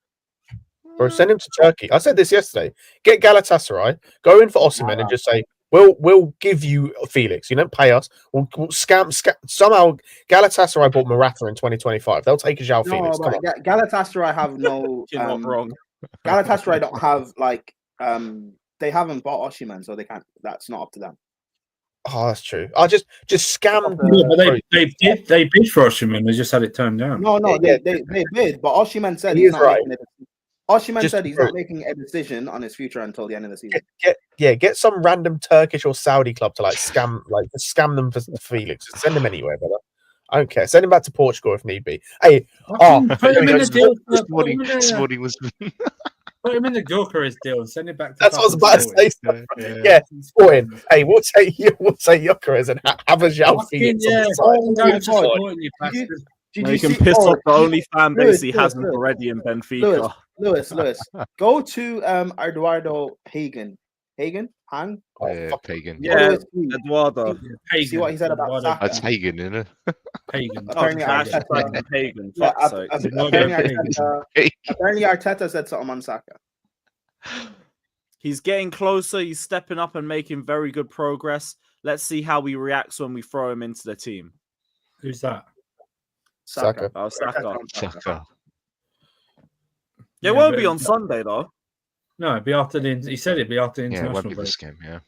Bro, send him to Turkey. I said this yesterday. Get Galatasaray, go in for Osimhen, and just say, "We'll give you Felix. You don't pay us. We'll scam. Somehow Galatasaray bought Morata in 2025. They'll take a João Felix. Come on. Galatasaray have no. You're not wrong. Galatasaray don't have like they haven't bought Osimhen, so they can't. That's not up to them. Oh, that's true. I just scam. Yeah, but they bid for Osimhen. They just had it turned down. No, they bid, but Osimhen said he's not making it. Osimhen said he's not making a decision on his future until the end of the season. Get some random Turkish or Saudi club to scam them for Felix. Send him anywhere, brother. I don't care. Send him back to Portugal if need be. Hey, put him in the deal. Put him in the Gyökeres deal and send it back to. That's what I was about to say. Yeah, sporting. Hey, we'll take Gyökeres and have a João Felix. You can piss off the only fan base he hasn't already in Benfica. Lewis, go to Eduardo Hagen. Pagan? Pagan. Yeah, Eduardo. Pagan. See what he said about Saka. That's Pagan, isn't it? Pagan. Apparently, apparently Arteta said something on Saka. He's getting closer. He's stepping up and making very good progress. Let's see how he reacts when we throw him into the team. Who's that? Saka. Oh, Saka. It won't be on Sunday, though. No, it'd be after the. He said it'd be after the international it won't be break. this game, yeah.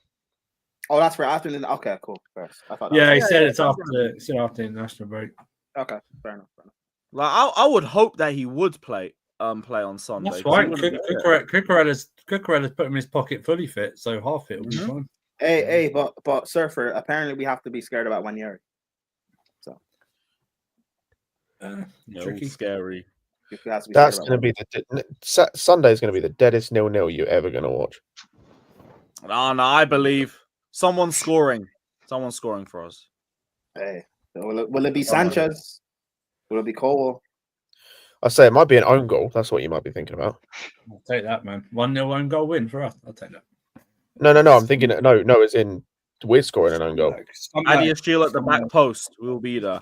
Oh, that's for after the. Okay, cool. First. I thought Yeah, he said it's after the international break. Okay, fair enough. Like I would hope that he would play on Sunday. That's fine. Cucurella's put him in his pocket fully fit, so half fit will be fine. Hey, but Surfer, apparently we have to be scared about Wanyeri. So tricky, scary. That's going to be Sunday's going to be the deadest 0-0 you're ever going to watch. No, I believe someone's scoring. Someone's scoring for us. Hey, will it be Sanchez? Will it be Cole? I say it might be an own goal. That's what you might be thinking about. I'll take that, man. 1-0 own goal win for us. I'll take that. No. I'm thinking no. As in we're scoring an own goal. Adiashil at the back post. We'll be there.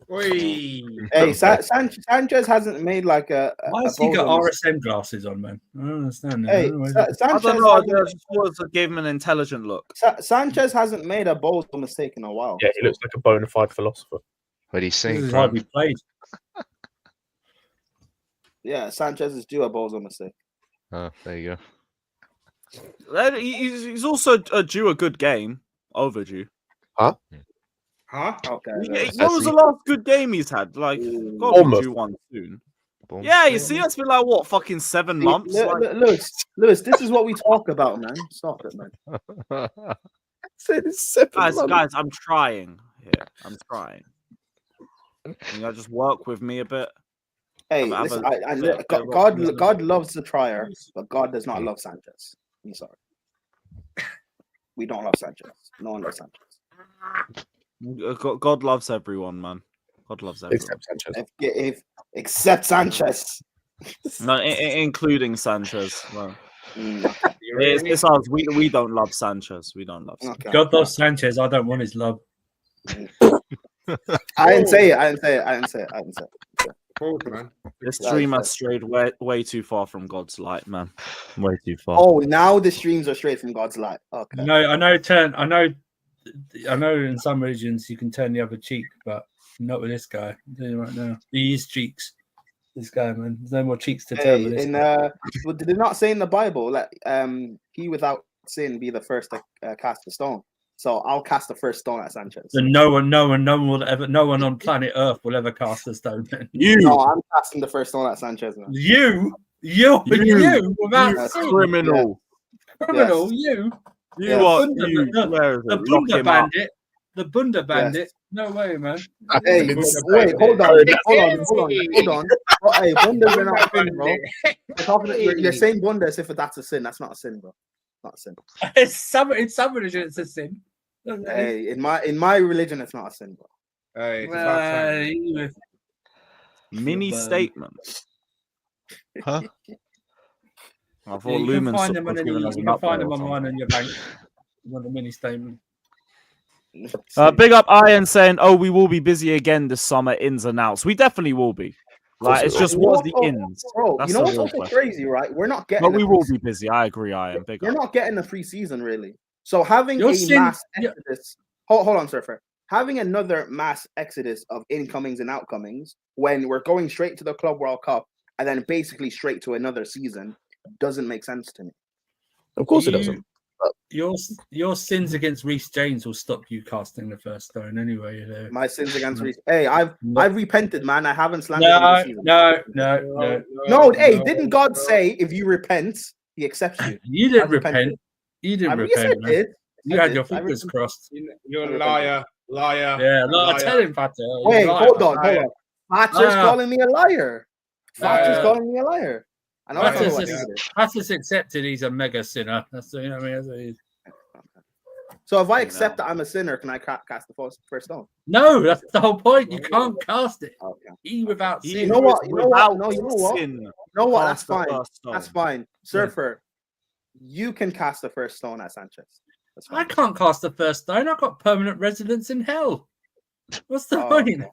Hey, Sanchez hasn't made like a. Why has he got RSM glasses on, man? I don't understand. Hey, Sanchez, I don't know. I just gave him an intelligent look. Sanchez hasn't made a bold mistake in a while. Yeah, he looks like a bona fide philosopher. What he's saying, this is how we played. Yeah, Sanchez is due a bold mistake. Oh, there you go. He's also due a good game. Overdue. Huh? Okay. What was the last good game he's had? Like, got to do one soon. Yeah, you see, that's been like what, fucking 7 months. Lewis, this is what we talk about, man. Stop it, man. Guys, I'm trying here. I'm trying. Can you just work with me a bit? Hey, listen, God loves the trier, but God does not love Sanchez. I'm sorry. we don't love Sanchez. No one loves Sanchez. God loves everyone, man. God loves everyone. Except Sanchez. Except Sanchez. No, including Sanchez. No. Okay. It's us. We don't love Sanchez. We don't love Sanchez. God loves Sanchez. I don't want his love. I didn't say it. Man. This stream has strayed way too far from God's light, man. Way too far. Oh, now the streams are straight from God's light. Okay. No, I know in some regions you can turn the other cheek, but not with this guy. I'm telling you right now. He is cheeks. This guy, man. There's no more cheeks to turn with this guy. Did it not say in the Bible that he without sin be the first to cast a stone? So I'll cast the first stone at Sanchez. So no one on planet Earth will ever cast a stone. No, I'm casting the first stone at Sanchez. Man. You without sin. Criminal. Criminal, yes. You are the Bunda bandit. The Bunda bandit. No way, man. Hey, wait, hold on. Oh, hey, Bundas are not a sin, bro. You're saying Bunda as if that's a sin. That's not a sin, bro. Not a sin. In some religion, it's a sin. Hey, in my religion, it's not a sin, bro. Hey, mini statement. Huh? I thought you can Lumen find them online in your bank. On the mini statement. Big up Iron saying, "Oh, we will be busy again this summer. Ins and outs. We definitely will be. Like it's just what's the ins, bro. That's you know what's also crazy, right? We're not getting. But we will be busy. I agree, Iron. Big You're up. not getting a preseason really. So having mass exodus. Hold on, Surfer. Having another mass exodus of incomings and outcomings when we're going straight to the Club World Cup and then basically straight to another season doesn't make sense to me. Of course, it doesn't. Your sins against Reece James will stop you casting the first stone anyway. You know. My sins against Reece. Hey, I've repented, man. I haven't slandered him this season. No. Hey, didn't God say if you repent, He accepts you? You didn't repent. You didn't repent. Yes, I did. You had your fingers crossed. You're a liar. Yeah, liar. Tell him, Pater. Wait, hold on. Pater's calling me a liar. Pater's calling me a liar. I know Pater's accepted he's a mega sinner. That's what I mean. That's what he is. So if I accept that I'm a sinner, can I cast the first stone? No, that's the whole point. You can't cast it. Okay. He without sin. You know what? That's fine. That's fine. Surfer, you can cast the first stone at Sanchez. I can't cast the first stone. I've got permanent residence in hell. What's the point?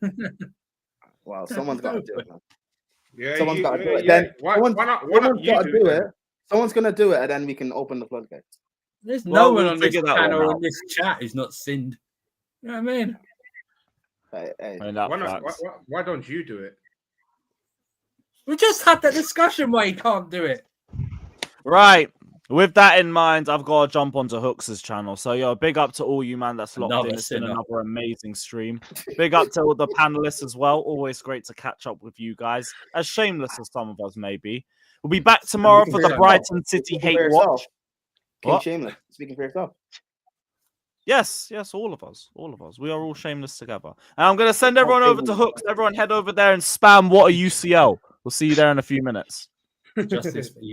Well, someone's got to do it, man. Yeah, someone's got to do it. Then someone's got to do it. Someone's going to do it, and then we can open the floodgates. There's no one on this channel or in this chat who's not sinned. You know what I mean? Why don't you do it? We just had that discussion why you can't do it. Right. With that in mind, I've got to jump onto Hooks' channel. So, yo, big up to all you, man, that's locked in. It's been another amazing stream. Big up to all the panelists as well. Always great to catch up with you guys. As shameless as some of us may be. We'll be back tomorrow for the Brighton City Hate Watch. King Shameless, speaking for yourself. Yes, all of us. We are all shameless together. And I'm going to send everyone over to Hooks. Everyone head over there and spam What a UCL. We'll see you there in a few minutes. Justice for you.